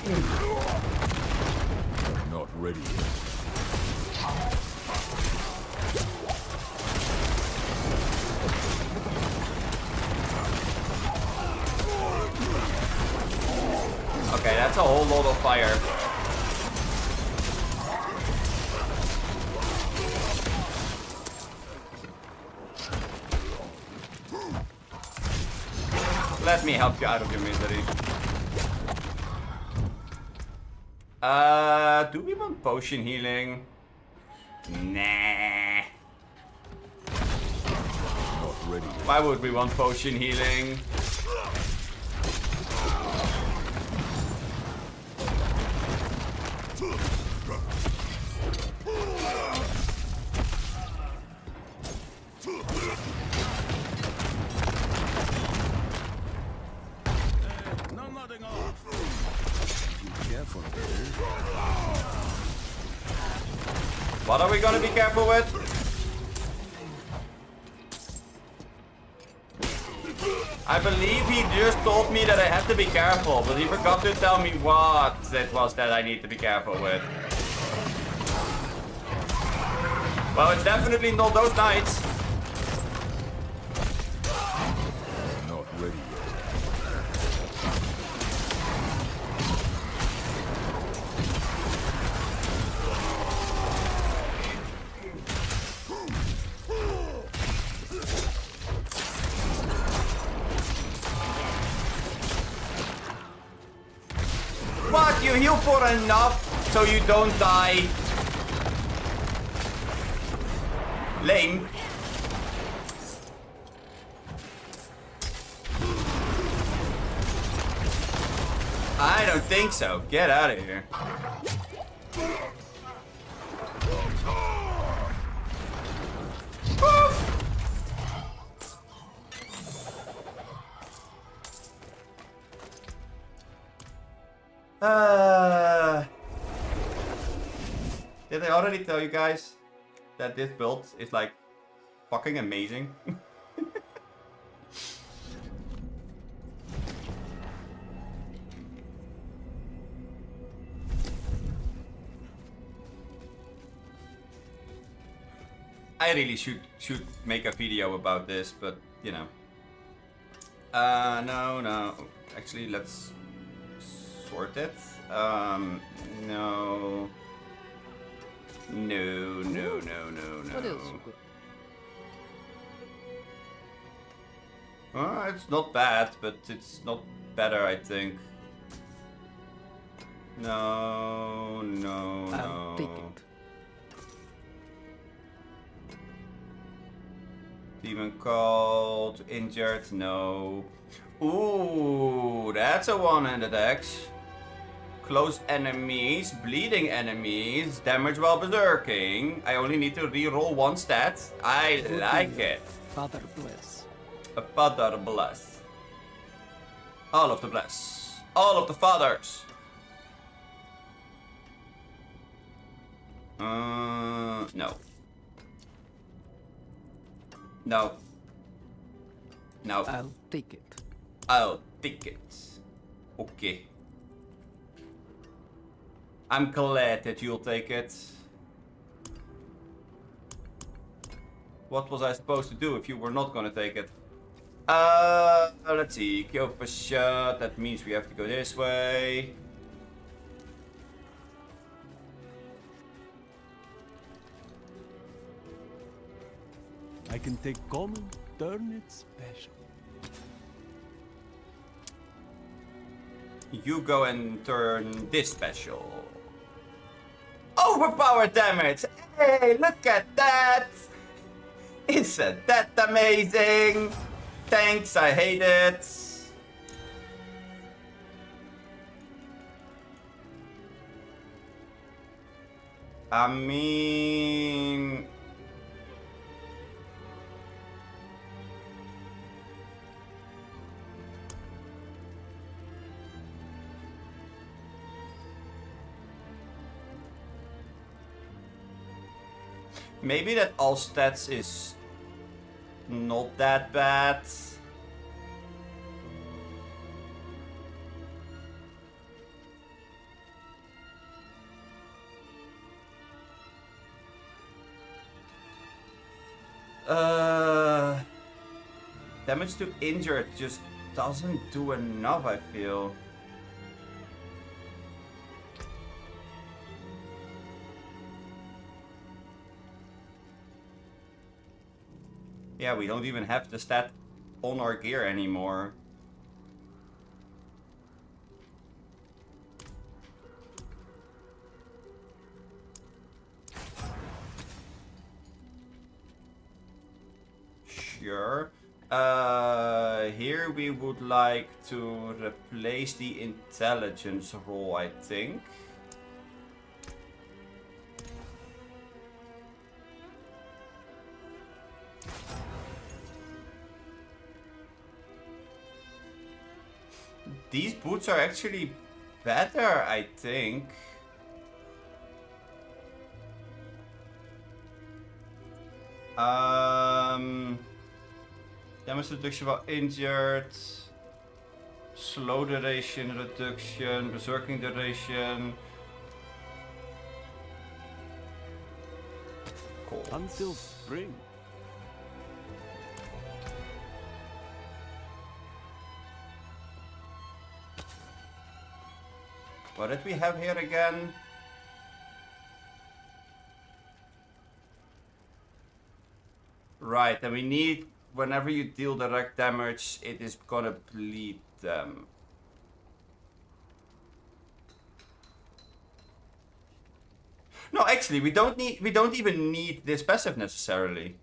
Not ready yet. Okay, that's a whole lot of fire. Let me help you out of your misery. Do we want potion healing? Nah. Not ready yet. Why would we want potion healing? What are we gonna be careful with? I believe he just told me that I have to be careful, but he forgot to tell me what it was that I need to be careful with. Well, it's definitely not those knights. Not ready yet. What? You heal for enough so you don't die? Lame. I don't think so. Get out of here. Did I already tell you guys that this build is like fucking amazing? I really should make a video about this, but you know. No. Actually, let's sort it. No. No, no, no, no, What no. else you got? It's not bad, but it's not better, I think. No, no, I'll take no. it. Demon called, injured, no. Ooh, that's a one-handed axe. Close enemies, bleeding enemies, damage while berserking. I only need to reroll one stat. I like it. Father bless. A father bless. All of the bless. All of the fathers. No. No. No. I'll take it. I'll take it. Okay. I'm glad that you'll take it. What was I supposed to do if you were not gonna take it? Let's see. Kill for shot. That means we have to go this way. I can take common, turn it special. You go and turn this special. Overpowered damage! Hey, look at that! Isn't that amazing? Thanks, I hate it. I mean... maybe that all stats is not that bad. Damage to injured just doesn't do enough, I feel. Yeah, we don't even have the stat on our gear anymore. Sure. Here we would like to replace the intelligence roll, I think. These boots are actually better, I think. Damage reduction while injured. Slow duration reduction. Berserking duration. Cool. Until spring. What did we have here again? Right, and we need, whenever you deal direct damage, it is gonna bleed them. No, actually, we don't even need this passive necessarily.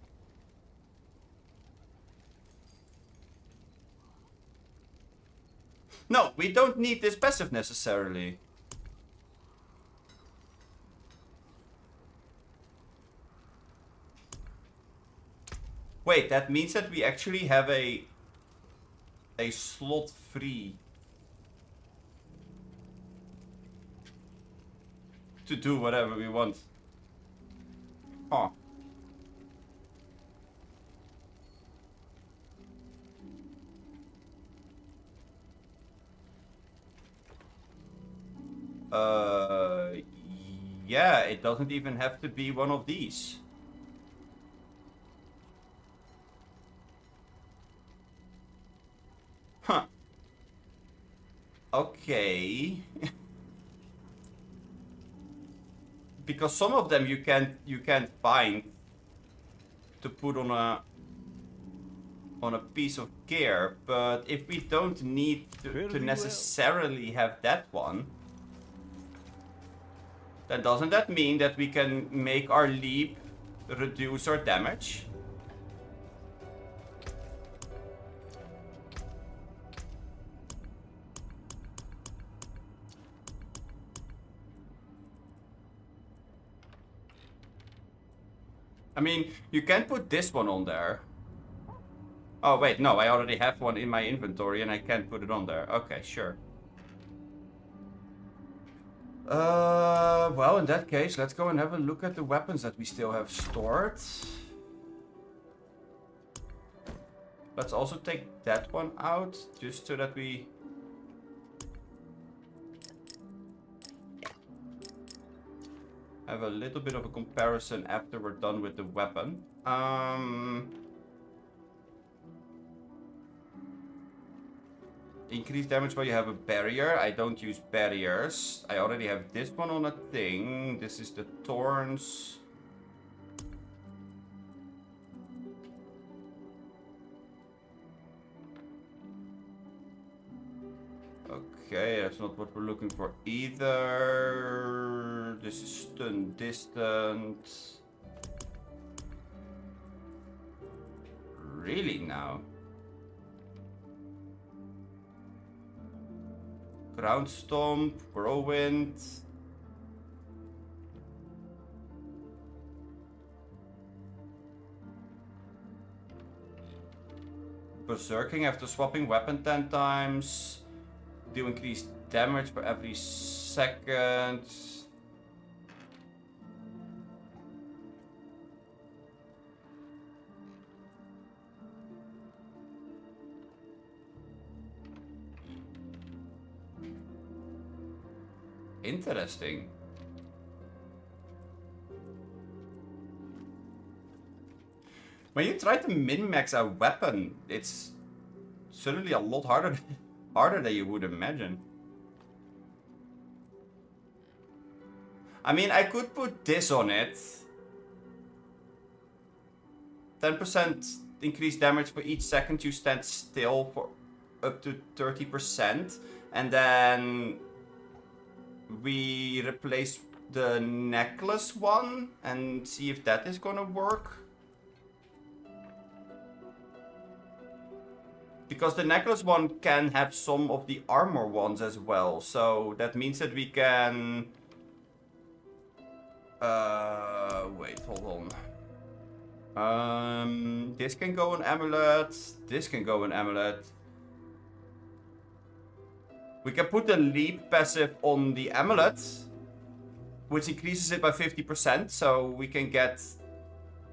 No, we don't need this passive necessarily. Wait, that means that we actually have a slot free to do whatever we want. Huh. Yeah, it doesn't even have to be one of these. Huh. Okay. Because some of them you can't find to put on a piece of gear, but if we don't need to necessarily have that one, then doesn't that mean that we can make our leap reduce our damage? I mean, you can put this one on there. Oh wait, no, I already have one in my inventory and I can't put it on there. Okay, sure. Well, in that case, let's go and have a look at the weapons that we still have stored. Let's also take that one out, just so that we... have a little bit of a comparison after we're done with the weapon. Increase damage while you have a barrier. I don't use barriers. I already have this one on a thing. This is the thorns. Okay, that's not what we're looking for either. This is stun distance. Really now? Ground Stomp, Whirlwind. Berserking after swapping weapon 10 times. Do increased damage for every second. Interesting. When you try to min-max a weapon, it's suddenly a lot harder than you would imagine. I mean, I could put this on it. 10% increased damage for each second you stand still for up to 30%. And then we replace the necklace one and see if that is gonna work. Because the necklace one can have some of the armor ones as well. So that means that we can... wait, hold on. This can go on amulet. This can go on amulet. We can put the leap passive on the amulet, which increases it by 50%, so we can get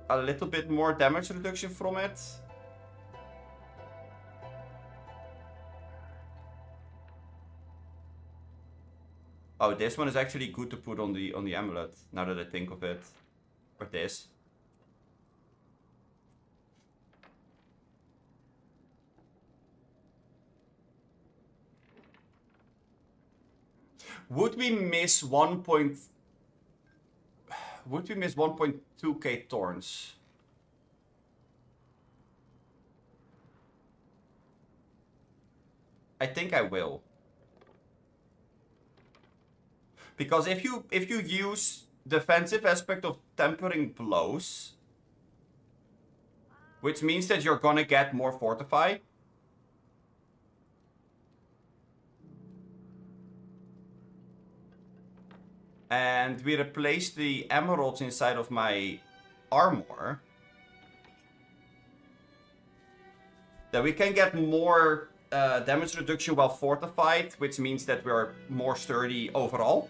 a little bit more damage reduction from it. Oh, this one is actually good to put on the amulet, now that I think of it. Or this. Would we miss 1.2k thorns? I think I will. Because if you use defensive aspect of tempering blows, which means that you're gonna get more fortified. And we replace the emeralds inside of my armor. Then we can get more damage reduction while fortified, which means that we're more sturdy overall.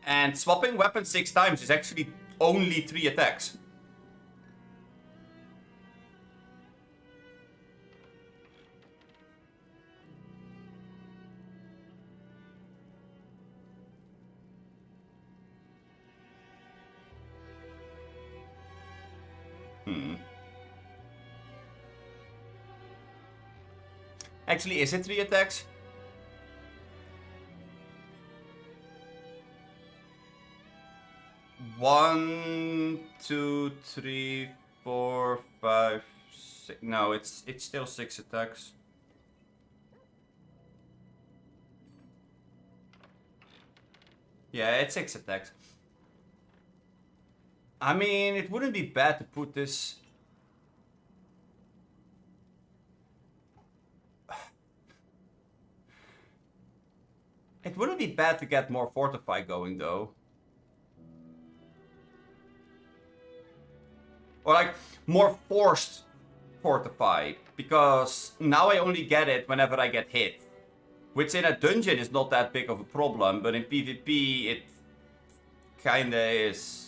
And swapping weapons 6 times is actually only 3 attacks. Actually, is it 3 attacks? One, two, three, 4, 5, 6. No, it's still 6 attacks. Yeah, it's 6 attacks. I mean, it wouldn't be bad to put this... It wouldn't be bad to get more Fortify going, though. Or like, more forced Fortify. Because now I only get it whenever I get hit. Which in a dungeon is not that big of a problem, but in PvP it kinda is.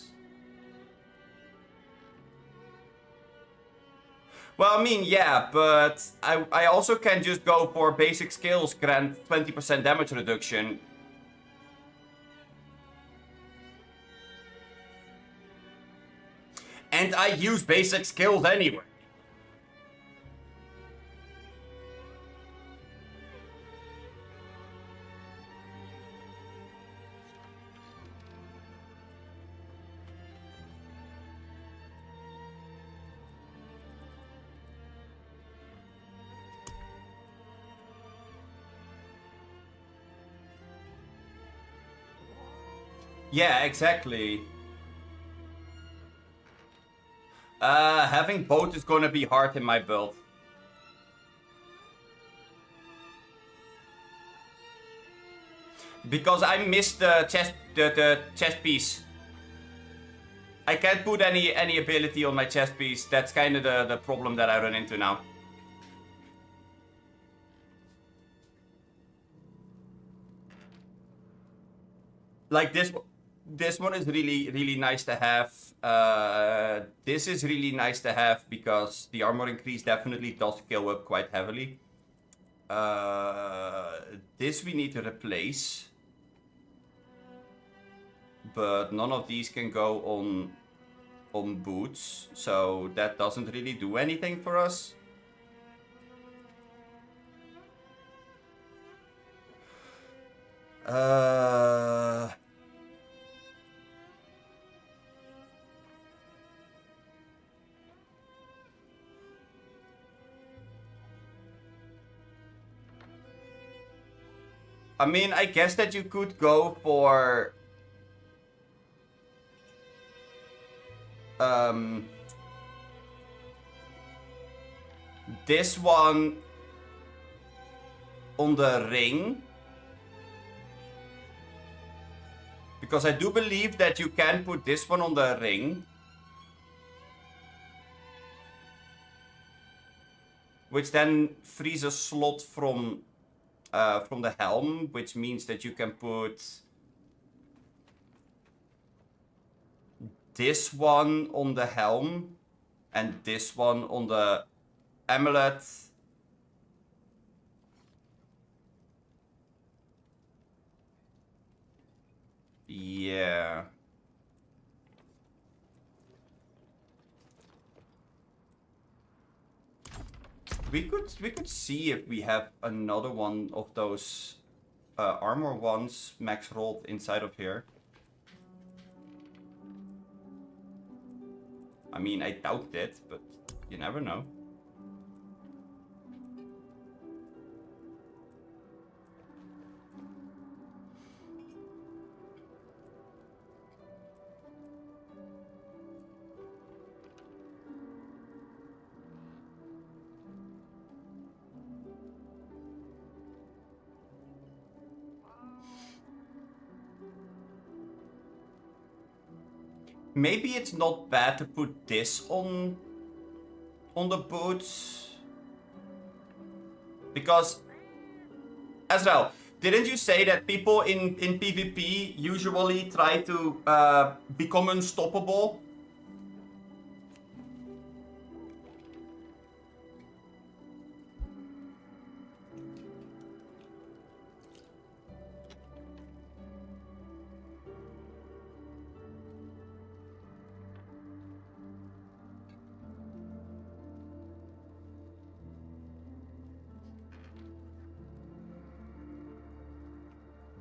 Well, I mean, yeah, but I also can just go for basic skills, grant 20% damage reduction. And I use basic skills anyway. Yeah, exactly. Having both is gonna be hard in my build. Because I missed the chest piece. I can't put any ability on my chest piece. That's kind of the problem that I run into now. Like this one is really nice to have. This is really nice to have because the armor increase definitely does scale up quite heavily. This we need to replace. But none of these can go on boots, so that doesn't really do anything for us. I mean, I guess that you could go for this one on the ring. Because I do believe that you can put this one on the ring. Which then frees a slot from the helm, which means that you can put this one on the helm and this one on the amulet. Yeah. We could see if we have another one of those armor ones max rolled inside of here. I mean, I doubt it, but you never know. Maybe it's not bad to put this on the boots. Because, Azrael, didn't you say that people in PvP usually try to become unstoppable?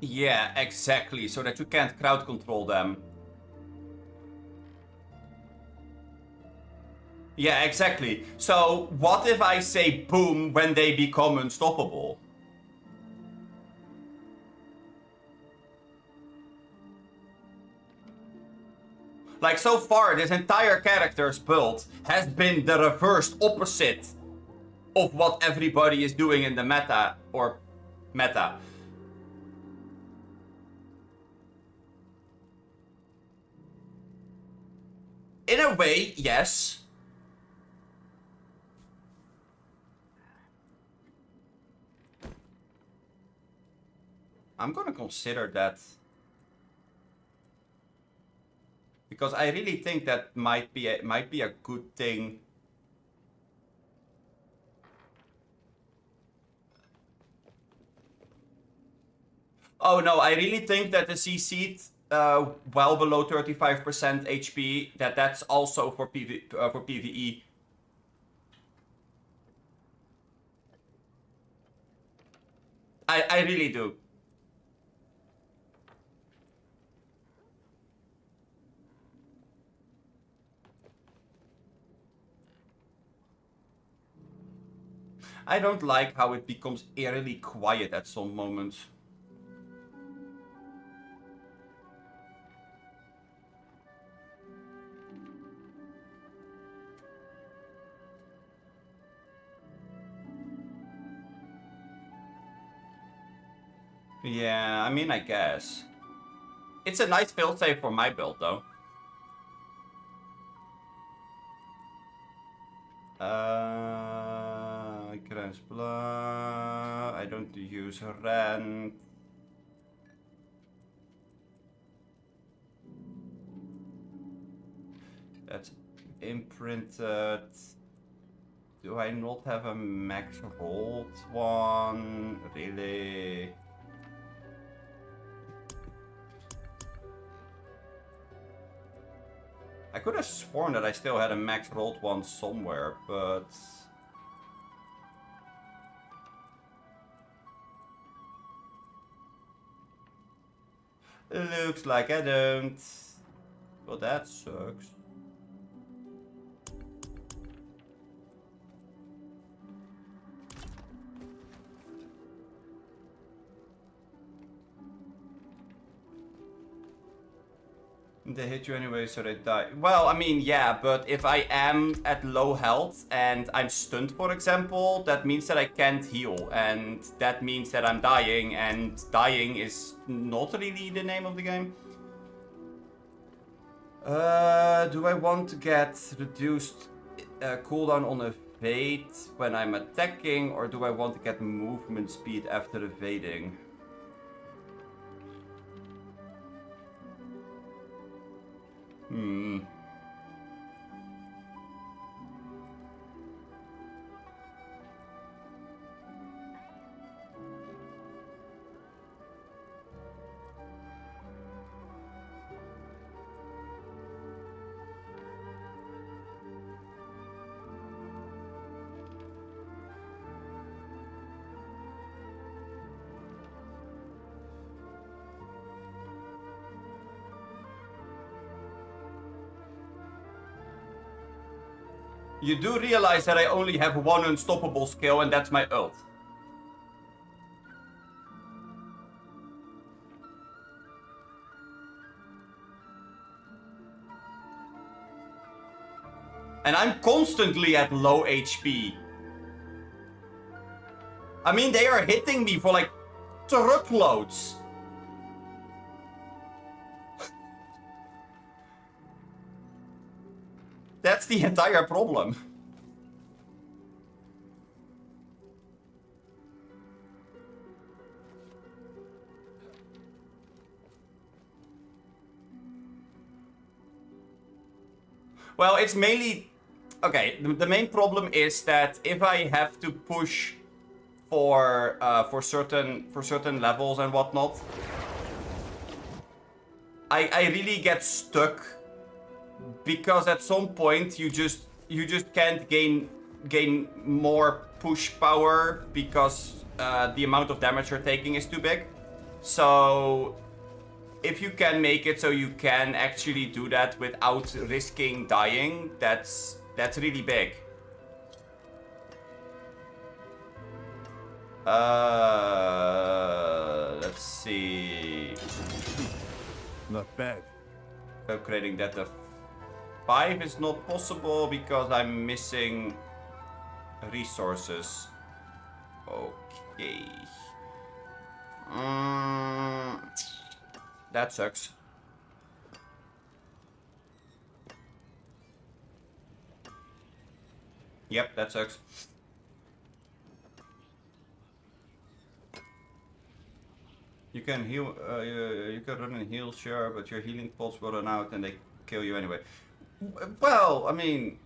Yeah, exactly, so that you can't crowd control them. Yeah, exactly. So, what if I say boom when they become unstoppable? Like, so far, this entire character's build has been the reversed opposite of what everybody is doing in the meta, or meta. In a way, yes. I'm gonna consider that. Because I really think that might be a good thing. Oh no, I really think that the CC well below 35% HP, that's also for PvE. I really do. I don't like how it becomes eerily quiet at some moments. Yeah, I mean, I guess. It's a nice failsafe for my build, though. Grants blah. I don't use rent. That's imprinted. Do I not have a max rolled one? Really? I could have sworn that I still had a max rolled one somewhere, but... Looks like I don't. Well, that sucks. They hit you anyway, so they die. Well, I mean, yeah, but if I am at low health and I'm stunned, for example, that means that I can't heal. And that means that I'm dying, and dying is not really the name of the game. Do I want to get reduced cooldown on evade when I'm attacking, or do I want to get movement speed after evading? You do realize that I only have one unstoppable skill, and that's my ult. And I'm constantly at low HP. I mean, they are hitting me for like truckloads. That's the entire problem. Well, it's mainly... Okay, the main problem is that if I have to push for certain levels and whatnot, I really get stuck. Because at some point you just can't gain more push power because the amount of damage you're taking is too big. So if you can make it so you can actually do that without risking dying, that's really big. Let's see. Not bad. Upgrading that to 5 is not possible because I'm missing resources. Okay. That sucks. Yep, that sucks. You can heal, you can run and heal, sure, but your healing pots will run out and they kill you anyway. Well, I mean...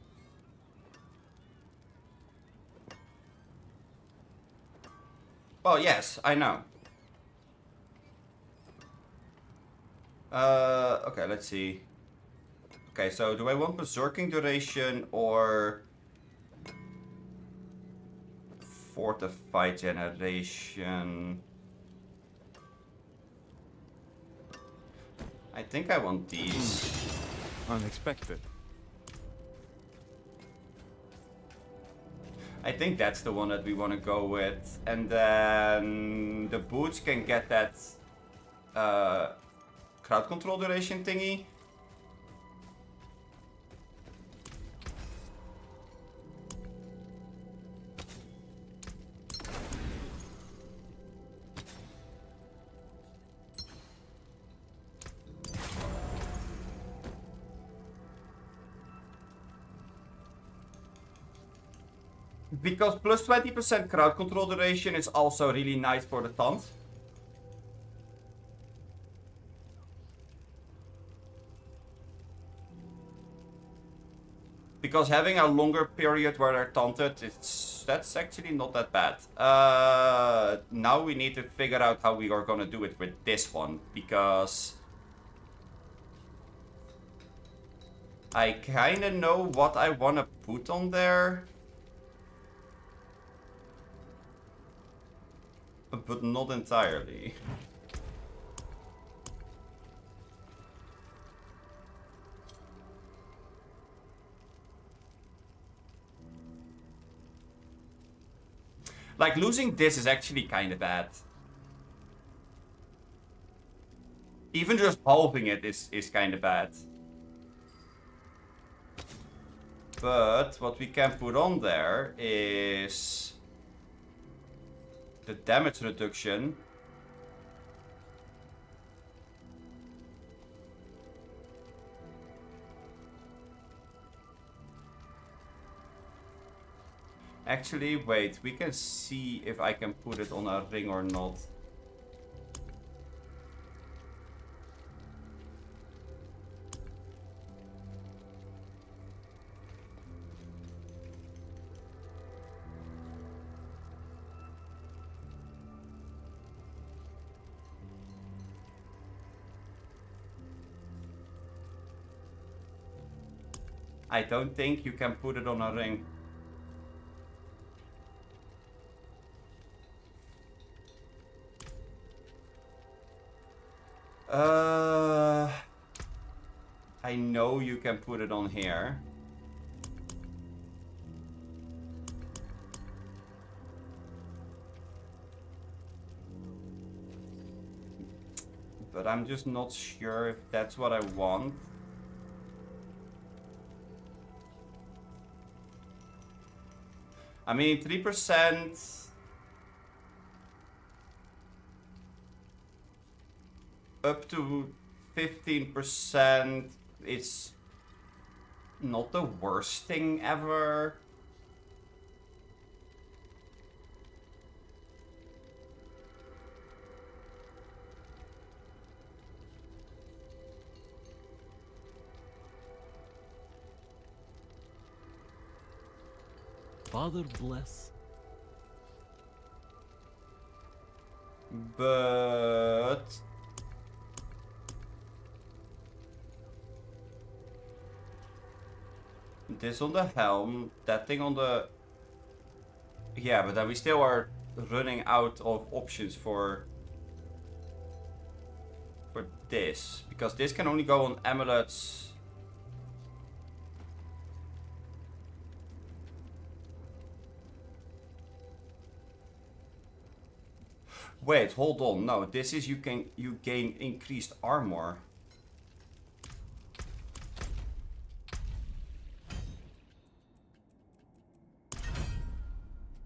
Well, yes, I know. Okay, let's see. Okay, so do I want berserking duration or fortified generation? I think I want these. Unexpected. I think that's the one that we want to go with. And then the boots can get that crowd control duration thingy. Because plus 20% crowd control duration is also really nice for the taunt. Because having a longer period where they're taunted, that's actually not that bad. Now we need to figure out how we are gonna do it with this one, because I kinda know what I wanna put on there. But not entirely. Like, losing this is actually kind of bad. Even just halving it is kind of bad. But what we can put on there is the damage reduction. Actually, wait, we can see if I can put it on a ring or not. I don't think you can put it on a ring. I know you can put it on here. But I'm just not sure if that's what I want. I mean, 3% up to 15%, it's not the worst thing ever. Father bless. But this on the helm, that thing on the... Yeah, but then we still are running out of options for for this, because this can only go on amulets. Wait, hold on. No, this is you gain increased armor.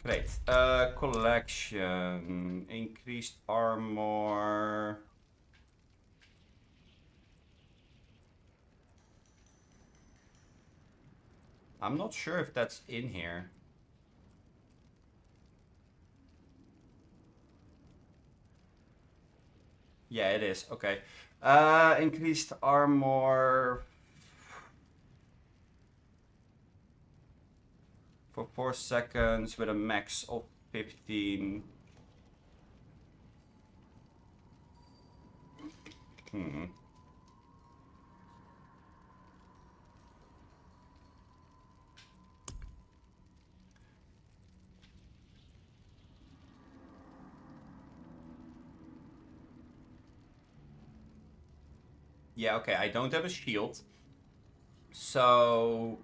Great. Collection. Increased armor. I'm not sure if that's in here. Yeah, it is. Okay. Increased armor for 4 seconds with a max of 15. Yeah, okay, I don't have a shield. So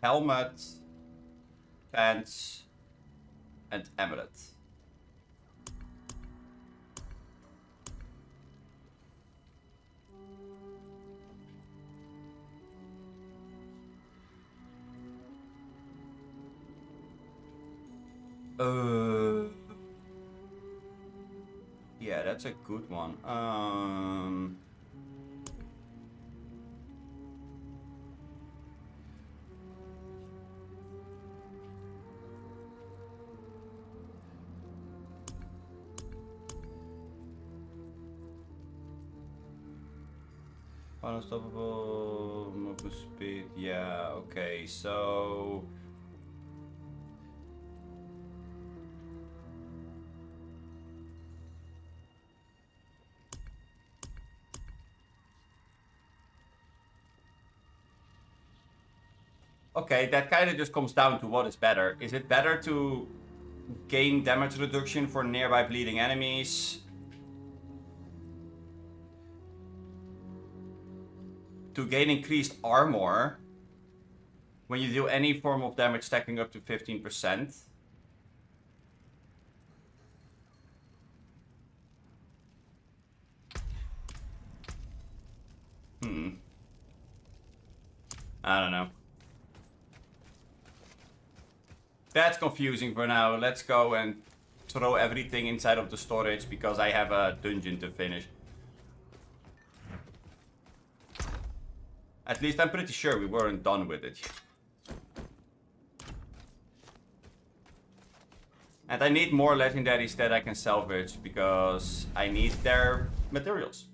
helmet, pants, and amulet. Yeah, that's a good one. Unstoppable movement speed. Yeah, okay, so okay, that kind of just comes down to what is better. Is it better to gain damage reduction for nearby bleeding enemies? To gain increased armor when you do any form of damage stacking up to 15%? I don't know. That's confusing for now. Let's go and throw everything inside of the storage because I have a dungeon to finish. At least I'm pretty sure we weren't done with it. And I need more legendaries that I can salvage because I need their materials.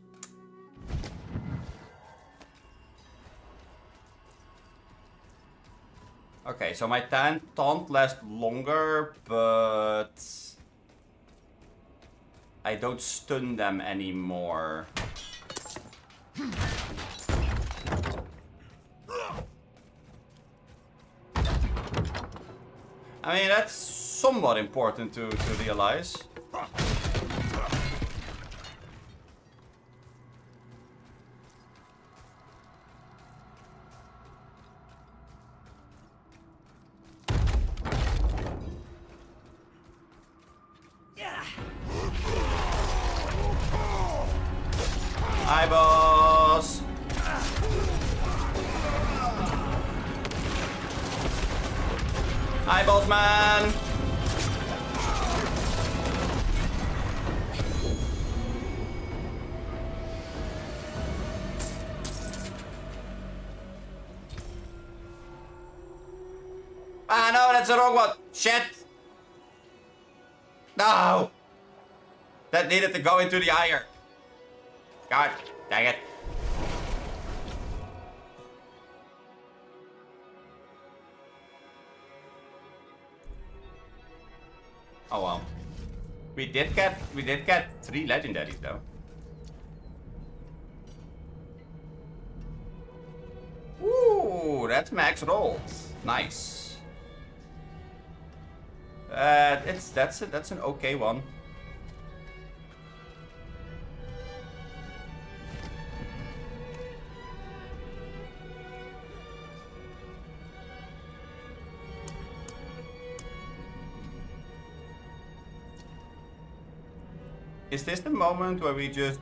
Okay, so my taunt lasts longer, but I don't stun them anymore. I mean, that's somewhat important to realize. Hi, boss. Hi, boss man. Ah, no, that's the wrong one. Shit. No. That needed to go into the iron. God, dang it. Oh well. We did get 3 legendaries though. Ooh, that's max rolls. Nice. That's an okay one. Is this the moment where we just...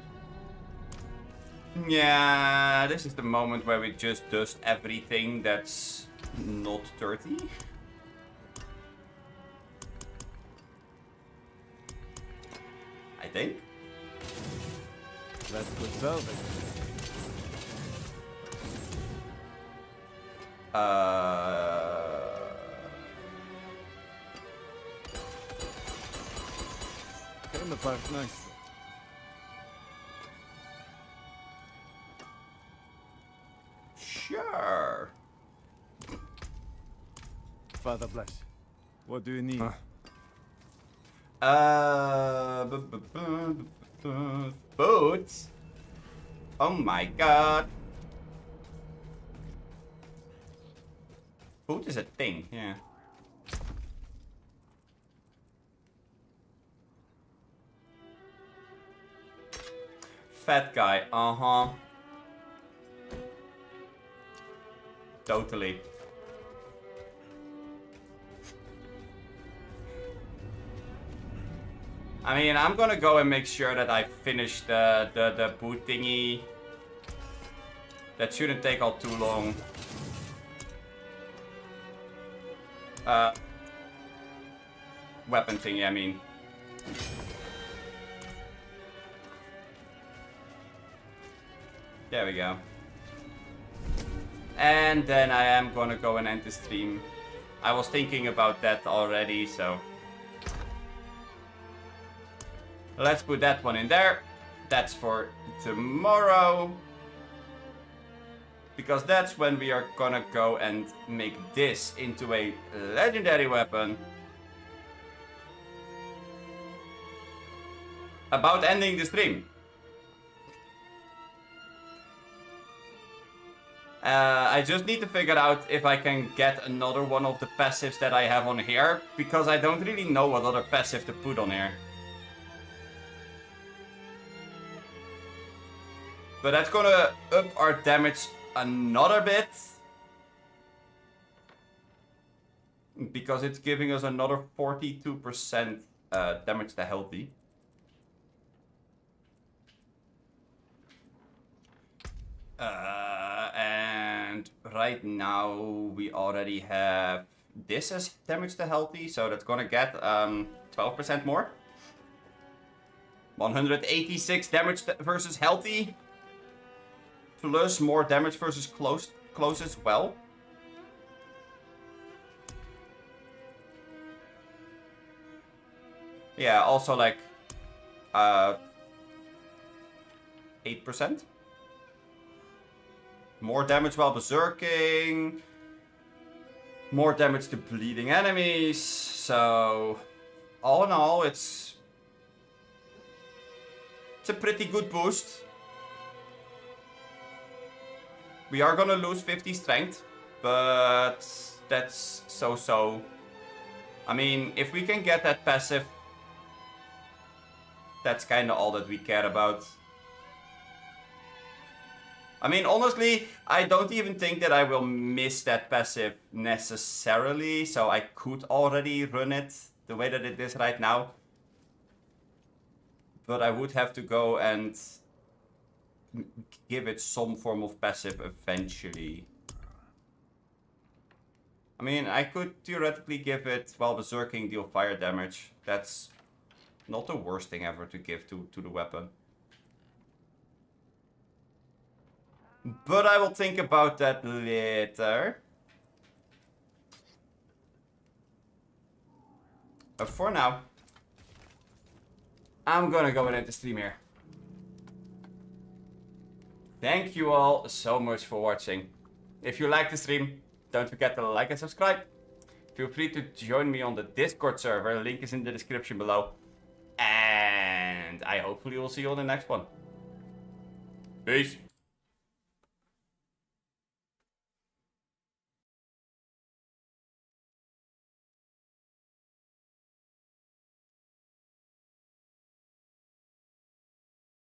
Yeah, this is the moment where we just dust everything that's not dirty. I think. Let's put velvet. Came apart nicely. Sure. Father bless. What do you need? Boots. Oh my god. Food is a thing, yeah. Fat guy, uh-huh. Totally. I mean, I'm gonna go and make sure that I finish the boot thingy. That shouldn't take all too long. Weapon thingy, I mean. There we go. And then I am gonna go and end the stream. I was thinking about that already, so... Let's put that one in there. That's for tomorrow. Because that's when we are gonna go and make this into a legendary weapon. About ending the stream. I just need to figure out if I can get another one of the passives that I have on here. Because I don't really know what other passive to put on here. But that's gonna up our damage another bit. Because it's giving us another 42% damage to healthy. And right now we already have this as damage to healthy, so that's gonna get 12% more. 186 damage versus healthy. Plus more damage versus close as well. Yeah, also like 8%. More damage while berserking. More damage to bleeding enemies. So all in all, it's a pretty good boost. We are gonna lose 50 strength, but that's so-so. I mean, if we can get that passive, that's kinda all that we care about. I mean, honestly, I don't even think that I will miss that passive necessarily, so I could already run it the way that it is right now. But I would have to go and give it some form of passive eventually. I mean, I could theoretically give it while berserking deal fire damage. That's not the worst thing ever to give to the weapon. But I will think about that later. But for now, I'm gonna go and end the stream here. Thank you all so much for watching. If you like the stream, don't forget to like and subscribe. Feel free to join me on the Discord server. Link is in the description below. And I hopefully will see you on the next one. Peace.